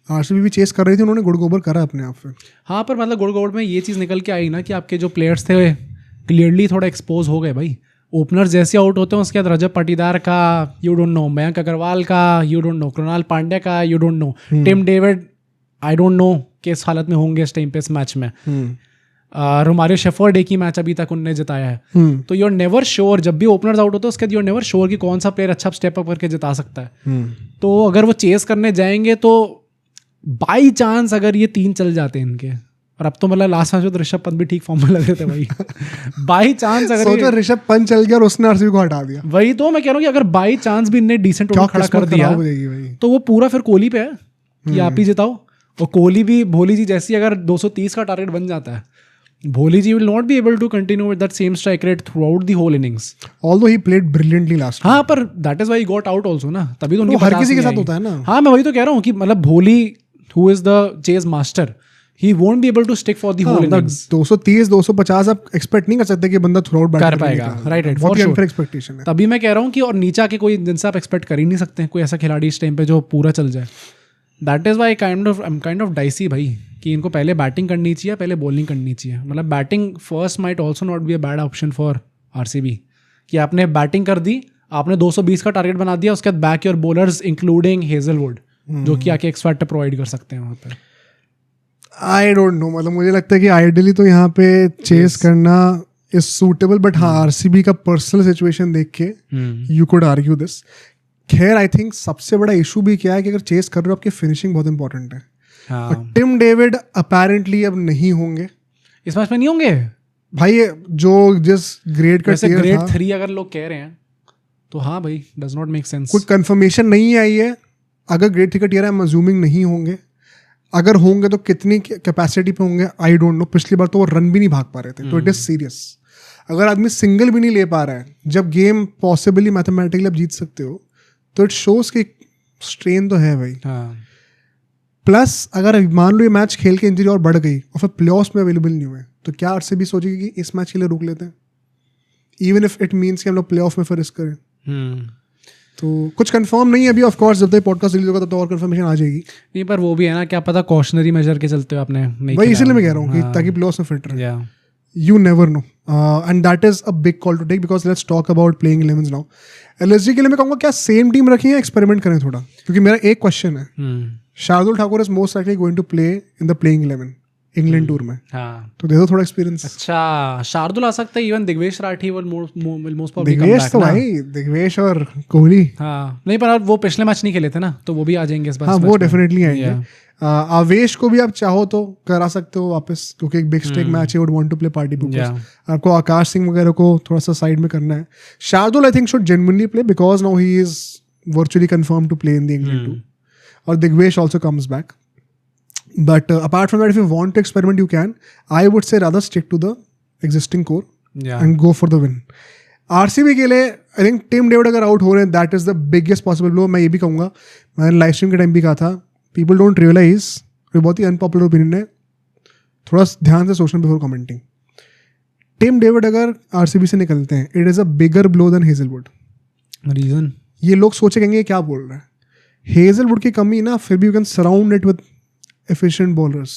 आरसीबी भी चेस कर रही थी, उन्होंने गुड़ गोबर करा अपने आप पे। हाँ, पर मतलब गुड़ गोबर में ये चीज़ निकल के आई ना कि आपके जो प्लेयर्स थे क्लियरली थोड़ा एक्सपोज हो गए भाई। ओपनर जैसे आउट होते हैं उसके बाद रजत पाटीदार का you don't know, Mayank Agarwal का you don't know, Krunal Pandya का you don't know, Tim David I don't know किस हालत में होंगे इस टाइम पे इस मैच में. रोमारियो शेफर्ड एक ही मैच अभी तक उनने जिताया है. तो यू आर नेवर श्योर, जब भी ओपनर्स आउट होते हैं उसके बाद यू आर नेवर श्योर कि कौन सा प्लेयर अच्छा स्टेप अप करके जिता सकता है. तो अगर वो चेस करने जाएंगे तो बाई चांस अगर ये 3 चल जाते हैं इनके, और अब तो मतलब लास्ट मैच में तो ऋषभ पंत भी ठीक फॉर्म में लग रहे थे भाई. बाई चांस अगर सोचो ऋषभ पंत चल गया और उसने आरसीबी को हटा दिया. वही तो मैं कह रहा हूँ कि अगर बाई चांस भी इनने डिसेंट खड़ा कर दिया तो वो पूरा फिर कोहली पे है कि आप ही जिताओ. और कोहली भी, भोली जी जैसी अगर 230 का टारगेट बन जाता है, Bholi ji will not be able to continue with that same strike rate throughout the whole innings. Although he played brilliantly last. हाँ, पर that is why he got out also ना. तभी तो उनकी हर किसी के साथ होता है ना. हाँ, मैं वही तो कह रहा हूँ कि मतलब भोली who is the chase master, he won't be able to stick for the whole innings. 230 250 आप एक्सपेक्ट नहीं कर सकते कि बंदा थ्रू आउट बैट कर पाएगा. राइट, बहुत अनफेयर एक्सपेक्टेशन है. तभी मैं कह रहा हूँ कि और नीचे आके कोई जिनसे आप एक्सपेक्ट कर ही नहीं सकते कोई ऐसा खिलाड़ी इस टाइम पे जो पूरा चल जाए. That is why kind of dicey भाई कि इनको पहले बैटिंग करनी चाहिए, पहले बॉलिंग करनी चाहिए. मतलब batting first might also not be a bad option for RCB. कि आपने बैटिंग कर दी, आपने 220 का टारगेट बना दिया, उसके बाद back your bowlers including Hazlewood जो कि आके एक्स फैक्टर प्रोवाइड कर सकते हैं वहाँ पर. आई डोंट नो, मतलब मुझे लगता है कि आइडियली तो यहाँ पे चेस करना इज सूटेबल, बट हाँ आरसीबी का पर्सनल सिचुएशन देख के यू कुड आर्ग्यू दिस. खैर आई थिंक सबसे बड़ा इशू भी क्या है कि अगर चेस कर रहे हो आपकी फिनिशिंग बहुत इंपॉर्टेंट है. और टिम डेविड अपेरेंटली अब नहीं होंगे इस मैच में. नहीं होंगे भाई, जो जिस ग्रेड का टियर ग्रेड था, 3 अगर लोग कह रहे हैं तो हाँ भाई, डज नॉट मेक सेंस. कोई कंफर्मेशन नहीं आई है. अगर ग्रेड 3 का टियर है, आई एम अज्यूमिंग नहीं होंगे. अगर होंगे तो कितनी कैपेसिटी पे होंगे आई डोंट नो. पिछली बार तो वो रन भी नहीं भाग पा रहे थे. तो इट इज सीरियस. अगर आदमी सिंगल भी नहीं ले पा रहा है जब गेम पॉसिबली मैथमेटिकली आप जीत सकते हो, तो इट शोज कि स्ट्रेन तो है भाई. प्लस अगर मान लो ये मैच खेल के इंजरी और बढ़ गई और फिर प्लेऑफ्स में अवेलेबल नहीं हुए, तो क्या आरसीबी सोचेगी कि इस मैच के लिए रुक लेते हैं, इवन इफ इट मीन्स कि हम लोग प्लेऑफ में फिर रिस्क करें. तो कुछ कंफर्म नहीं है अभी. ऑफ कोर्स जब तक पॉडकास्ट रिलीज होगा तब तो और कंफर्मेशन आ जाएगी. नहीं, पर वो भी है ना, क्या पता कॉशनरी मेजर के चलते हुए आपने नहीं. वही इसीलिए मैं कह रहा हूँ कि ताकि प्लेऑफ्स में फिट रहे. You never know, and that is a big call to take because let's talk about playing 11s now. LSG के लिए मैं कहूँगा क्या सेम टीम रखें या एक्सपेरिमेंट करें थोड़ा, क्योंकि मेरा एक क्वेश्चन है. Shardul Thakur is most likely going to play in the playing 11 England tour में. तो दे दो थोड़ा एक्सपीरियंस. अच्छा, शार्दुल आ सकता है. Even Digvesh Rathi will most probably come Digvesh back तो भाई, दिग्वेश और कोहली. हाँ, नहीं पर वो पिछले मैच नहीं खेले थे ना, तो वो भी आ जाएंगे इस बार. हाँ, वो डेफिनेटली आएंगे. आवेश को भी आप चाहो तो करा सकते हो वापस, क्योंकि एक बिग स्टेक मैच है. Would want to play party peoples. आपको आकाश सिंह वगैरह को थोड़ा सा साइड में करना है. Shardul I think should genuinely play because now he is virtually confirm to play in the England tour. और Digvesh also comes back. But apart from that, if you want to experiment, you can. I would say rather stick to the existing core and go for the win. RCB के लिए I think टिम डेविड अगर आउट हो रहे हैं, that is the biggest possible blow. मैं ये भी कहूँगा, मैंने लाइव स्ट्रीम के टाइम भी कहा था, people don't realize, ये बहुत ही अनपॉपुलर ओपिनियन है, थोड़ा ध्यान से सोचना बिफोर कमेंटिंग. टिम डेविड अगर RCB से निकलते हैं, it is a bigger blow than Hazlewood. Reason ये लोग सोचेंगे क्या बोल रहे हैं. हेजलवुड की कमी ना, फिर भी you can surround it with efficient bowlers.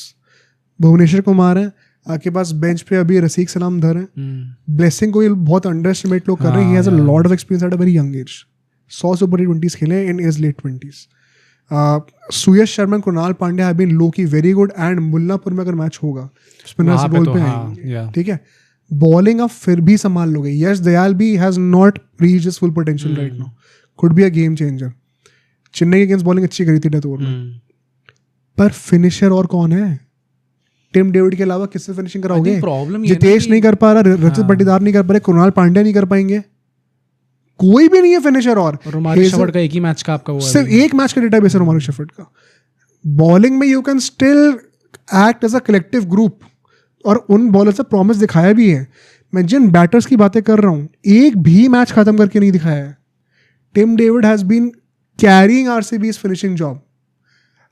Bhuvneshwar Kumar है आपके पास बेंच पे, अभी रसीक सलाम धर है. ब्लेसिंग को ये बहुत अंडर एस्टिमेट लोग कर रहे हैं. He has a lot of experience at a very young age. 100 से ऊपर T20s खेले in age late 20s. Suyash Sharma, Krunal Pandya have been low key very good. And Mullapur में अगर मैच होगा, स्पिनर्स बॉल पे आएंगे. ठीक है, बॉलिंग आप फिर भी संभाल लोगे. यस, दयाल भी has not reached his full potential right now. Could be a game changer. Chennai के अगेंस्ट बॉलिंग अच्छी करी थी डेथ ओवर में. पर फिनिशर और कौन है? टिम डेविड के अलावा किससे फिनिशिंग कराओगे? जितेश नहीं कर पा रहा, रचित पाटीदार नहीं कर पा रहे, कृणाल पांड्या नहीं कर पाएंगे, कोई भी नहीं है फिनिशर. और रोमारियो शेफर्ड का एक ही मैच का आपका हुआ, सिर्फ एक मैच का डेटाबेस है रोमारियो शेफर्ड का. बॉलिंग में you can still act as a collective group. और उन बॉलर से प्रॉमिस दिखाया भी है. मैं जिन बैटर्स की बातें कर रहा हूँ, एक भी मैच खत्म करके नहीं दिखाया है. Tim David has been carrying RCB's finishing job.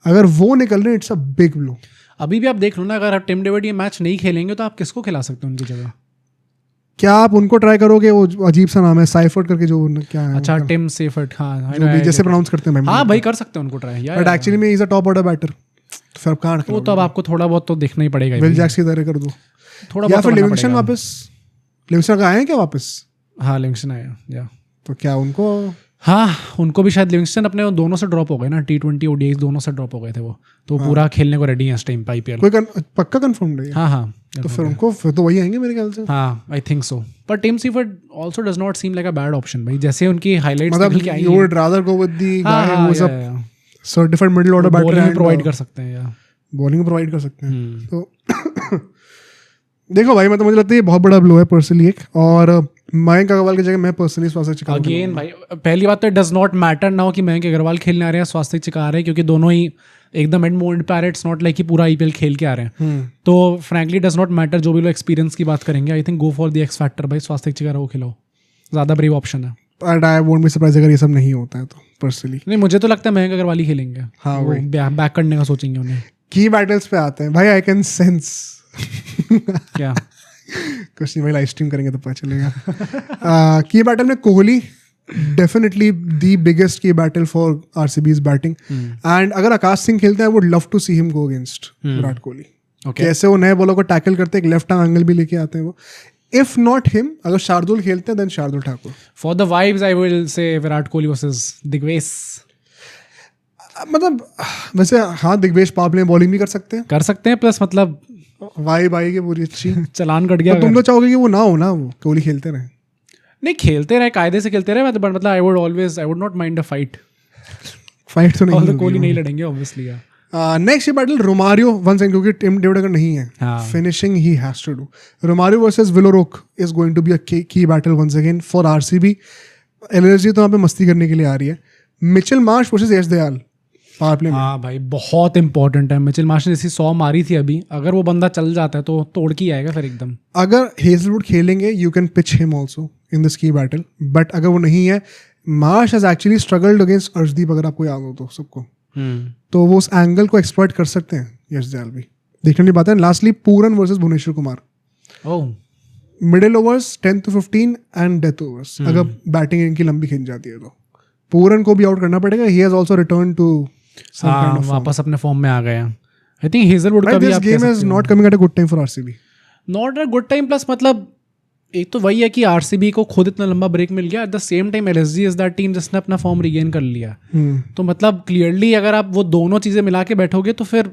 अगर वो निकल रहे, इट्स अ बिग ब्लो. अभी भी आप देख लो ना, अगर आप टिम डेविड ये मैच नहीं खेलेंगे तो आप किसको खिला सकते हो उनकी जगह? क्या आप उनको ट्राई करोगे? वो अजीब सा नाम है साइफर्ट करके, जो क्या है? अच्छा, टिम सेफर्ट. हाँ, जैसे प्रोनाउंस करते हैं. हाँ भाई, कर सकते हैं उनको ट्राई. बट एक्चुअली में is a top order batter. तो फिर आप कहाँ, वो तो अब आपको थोड़ा बहुत तो देखना ही पड़ेगा. विल जैक्स की तरह कर दो थोड़ा. या फिर लिविंगस्टन वापस. लिविंगस्टन का आए हैं क्या वापस? हाँ, लिविंगस्टन आया. या तो क्या उनको हाँ, उनको भी शायद लिविंगस्टन अपने दोनों से ड्रॉप हो गए ना, T20 ODI दोनों से ड्रॉप हो गए थे वो, तो पूरा खेलने को रेडी है इस टाइम पे IPL। कोई पक्का कंफर्म है? हाँ तो फिर तो वही आएंगे मेरे ख्याल से। हाँ, आई थिंक सो। पर Tim Seifert also does not seem like a bad option भाई, जैसे उनकी हाइलाइट्स निकल के I you would rather go with the guy who is a certified middle order batter, bowling provide कर सकते हैं या बॉलिंग प्रोवाइड कर सकते हैं। तो देखो भाई, मुझे लगता है ये बहुत बड़ा ब्लो है पर्सनली एक, और मयंक अग्रवाल की जगह मैं पर्सनली स्वास्थ्य चिकार अगेन भाई, पहली बात तो it does not matter now कि मयंक अग्रवाल खेलने आ रहे हैं स्वास्थ्य चिकार आ रहे हैं, क्योंकि दोनों ही एकदम एंड मोड पे आ रहे हैं। इट्स नॉट लाइक कि पूरा IPL खेल के आ रहे हैं। तो फ्रैंकली डज नॉट मैटर, जो भी लोग एक्सपीरियंस की बात करेंगे, I think go for the x factor भाई, स्वास्थ्य चिकार वो खिलाओ, ज़्यादा ब्रेव ऑप्शन है। But I won't be surprise अगर ये सब नहीं होता है तो पर्सनली। नहीं, मुझे तो लगता है मयंक अग्रवाल ही खेलेंगे। हाँ, वो बैक करने का सोचेंगे उन्हें। की बैटल्स पे आते हैं भाई, आई कैन सेंस क्या कुछ नहीं भाई, लाइव स्ट्रीम करेंगे तो पता चलेगा। की बैटल में कोहली डेफिनेटली द बिगेस्ट की battle for RCB's batting, and अगर आकाश सिंह खेलते हैं, would love to see him go against Virat Kohli. कैसे वो नए बॉलर को टैकल करते हैं, एक लेफ्ट आर्म एंगल भी लेके आते हैं वो। इफ नॉट हिम, अगर शार्दुल खेलते हैं, then Shardul Thakur. For the vibes I will say Virat Kohli versus Digvesh. मतलब वैसे हाँ, दिग्वेश पावर प्ले में बॉलिंग भी कर सकते हैं, प्लस मतलब वाइब आएगी पूरी अच्छी। चलान कट गया। तो तुम तो चाहोगे कि वो ना हो ना, वो कोहली खेलते रहे? नहीं, खेलते रहे, कायदे से खेलते रहे, बट मतलब I would not mind a fight तो नहीं होगी। कोहली नहीं लड़ेंगे ऑब्वियसली। नेक्स्ट ये बैटल रोमारियो वंस अगेन, क्योंकि टिम डेविड अगर नहीं है, finishing he has to do. Romario versus Will O'Rourke is going to be a key battle once again for RCB। LSG तो यहाँ पे मस्ती करने के लिए आ रही है। मिचेल मार्श वर्सेस यश दयाल पावर प्ले में। हाँ भाई, बहुत इंपॉर्टेंट है। मिचेल मार्श ने जैसी 100 मारी थी अभी, अगर वो बंदा चल जाता है तो तोड़ के आएगा फिर एकदम। अगर हेजलवुड खेलेंगे, you can pitch him also in this की बैटल, बट अगर वो नहीं है, Marsh has actually struggled against Arshdeep, अगर आपको याद हो तो सबको, तो वो उस एंगल को एक्सप्लॉइट कर सकते हैं यश दयाल भी। देखने की बात है। Lastly Pooran versus Bhuvneshwar Kumar. Middle overs 10 to 15 and death overs, अगर बैटिंग इनकी लंबी खिंच जाती है तो पूरन को भी आउट करना पड़ेगा। He has also return to वापस अपने फॉर्म में आ गए हैं। आई थिंक हेजलवुड का भी आप game is not coming at a good time for RCB। Not a good time, plus मतलब एक तो वही है कि RCB को खुद इतना लंबा ब्रेक मिल गया, at the same time LSG is that team जिसने अपना फॉर्म रिगेन कर लिया। तो मतलब क्लियरली अगर आप वो दोनों चीज़ें मिला के बैठोगे तो फिर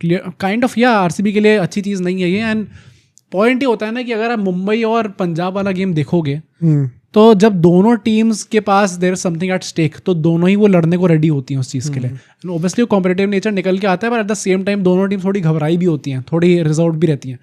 काइंड ऑफ RCB के लिए अच्छी चीज़ नहीं है ये। एंड पॉइंट ये होता है ना कि अगर आप मुंबई और पंजाब वाला गेम देखोगे, तो जब दोनों टीम्स के पास there is something at stake, तो दोनों ही वो लड़ने को रेडी होती हैं उस चीज़ के लिए। ऑब्वियसली वो कॉम्पिटिटिव नेचर निकल के आता है, पर एट द सेम टाइम दोनों टीम थोड़ी घबराई भी होती हैं, थोड़ी रिजर्व भी रहती हैं।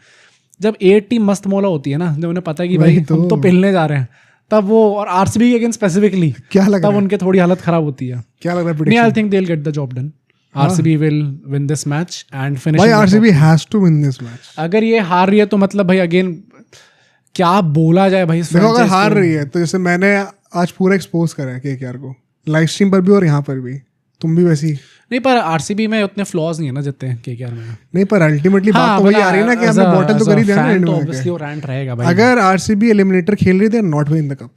जब एक टीम मस्त मौला होती है ना, जब उन्हें पता है कि भाई हम तो पिलने जा रहे हैं, तब वो, और RCB के अगेंस्ट स्पेसिफिकली क्या लग रहा है, तब उनके थोड़ी हालत खराब होती है। क्या लग रहा है? नहीं, आई think they will get the job done. RCB will win this match and finish. भाई RCB has to win this match. अगर ये हार रही है तो मतलब भाई अगेन क्या बोला जाए भाई। देखो, अगर हार रही है तो जैसे मैंने आज पूरा एक्सपोज करा है KKR को, लाइव स्ट्रीम पर भी और यहाँ पर भी, तुम भी वैसी नहीं। पर RCB में उतने फ्लॉज नहीं है ना जितने KKR में। नहीं, पर अल्टीमेटली बात तो वही आ रही है ना कि हमने बॉटल तो कर ही दिया ना एंड में। ऑब्वियसली वो रैंट रहेगा भाई। अगर RCB एलिमिनेटर खेल रही, they are not winning the cup.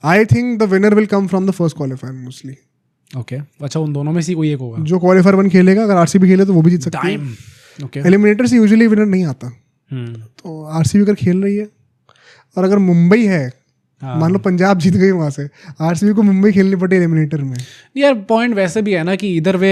I think the winner will come from the first qualifier mostly. Okay, अच्छा, उन दोनों में से कोई एक होगा जो क्वालिफायर 1 खेलेगा। अगर RCB खेले तो वो भी जीत सकती है। ओके, एलिमिनेटर से यूजुअली विनर नहीं आता। तो RCB अगर खेल रही है, और अगर मुंबई है, मान लो पंजाब जीत गई वहां से, RCB को मुंबई खेलनी पड़ी एलिमिनेटर में। यार पॉइंट वैसे भी है ना कि इधर वे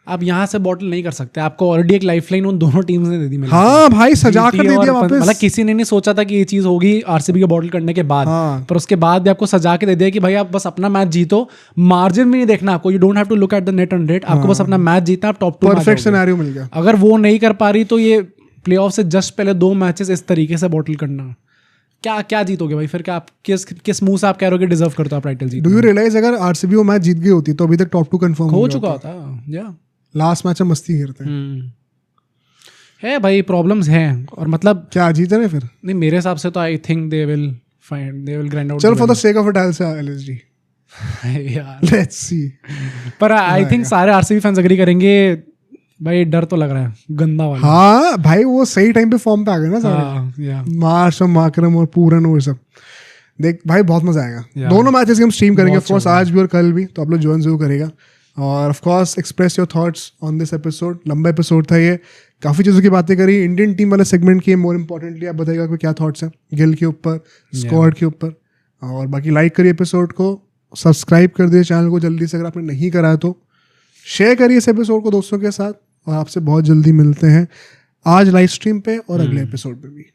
आप यहाँ से बॉटल नहीं कर सकते, आपको ऑलरेडी एक लाइफलाइन उन दोनों टीम्स ने दे दी। हाँ भाई, सजा कर दे दिया वापस। मतलब किसी ने नहीं सोचा था कि ये चीज होगी RCB के बॉटल करने के बाद। पर उसके बाद भी आपको सजा के दे दिया कि भाई आप बस अपना मैच जीतो, मार्जिन में नहीं देखना आपको। You don't have to look at the net run rate, आपको बस अपना मैच जीतना, आप टॉप 2 परफेक्ट सिनेरियो मिल गया। अगर वो नहीं कर पा रही तो ये प्लेऑफ से जस्ट पहले 2 मैचेस इस तरीके से बॉटल करना, क्या जीतोगे भाई? फिर क्या आप किस मुंह से आप कह रहे हो कि डिजर्व करते हो आप टाइटल जीत? डू यू रियलाइज अगर RCB वो मैच जीत गई होती तो अभी तक टॉप 2 कंफर्म हो चुका होता। या लास्ट मैच में मस्ती करते हैं है भाई, प्रॉब्लम्स हैं। और मतलब क्या जीत रहे फिर? नहीं, मेरे हिसाब से तो I think they will grind out. चल for the sake of it I will say LSG यार, लेट्स सी। पर आई थिंक सारे RCB फैंस एग्री करेंगे भाई, डर तो लग रहा है गंदा वाला। हाँ भाई, वो सही टाइम पे फॉर्म पे आ गए ना सारे, मार्श और माकरम और पूरन और सब। देख भाई, बहुत मजा आएगा। दोनों मैचेस हम स्ट्रीम करेंगे ऑफ कोर्स, आज भी और कल भी, तो आप लोग ज्वाइन जरूर करेगा। और of course express your thoughts on this episode. लंबा एपिसोड था ये, काफ़ी चीज़ों की बातें करी। इंडियन टीम वाले सेगमेंट की मोर इम्पोर्टेंटली आप बताइएगा कोई क्या थॉट्स हैं गिल के ऊपर, स्क्वाड के ऊपर, और बाकी लाइक करिए एपिसोड को, सब्सक्राइब कर दिए चैनल को जल्दी से, अगर आपने नहीं करा है तो शेयर करिए इस एपिसोड को दोस्तों के साथ, और आपसे बहुत जल्दी मिलते हैं आज लाइव स्ट्रीम पे और अगले एपिसोड पे भी।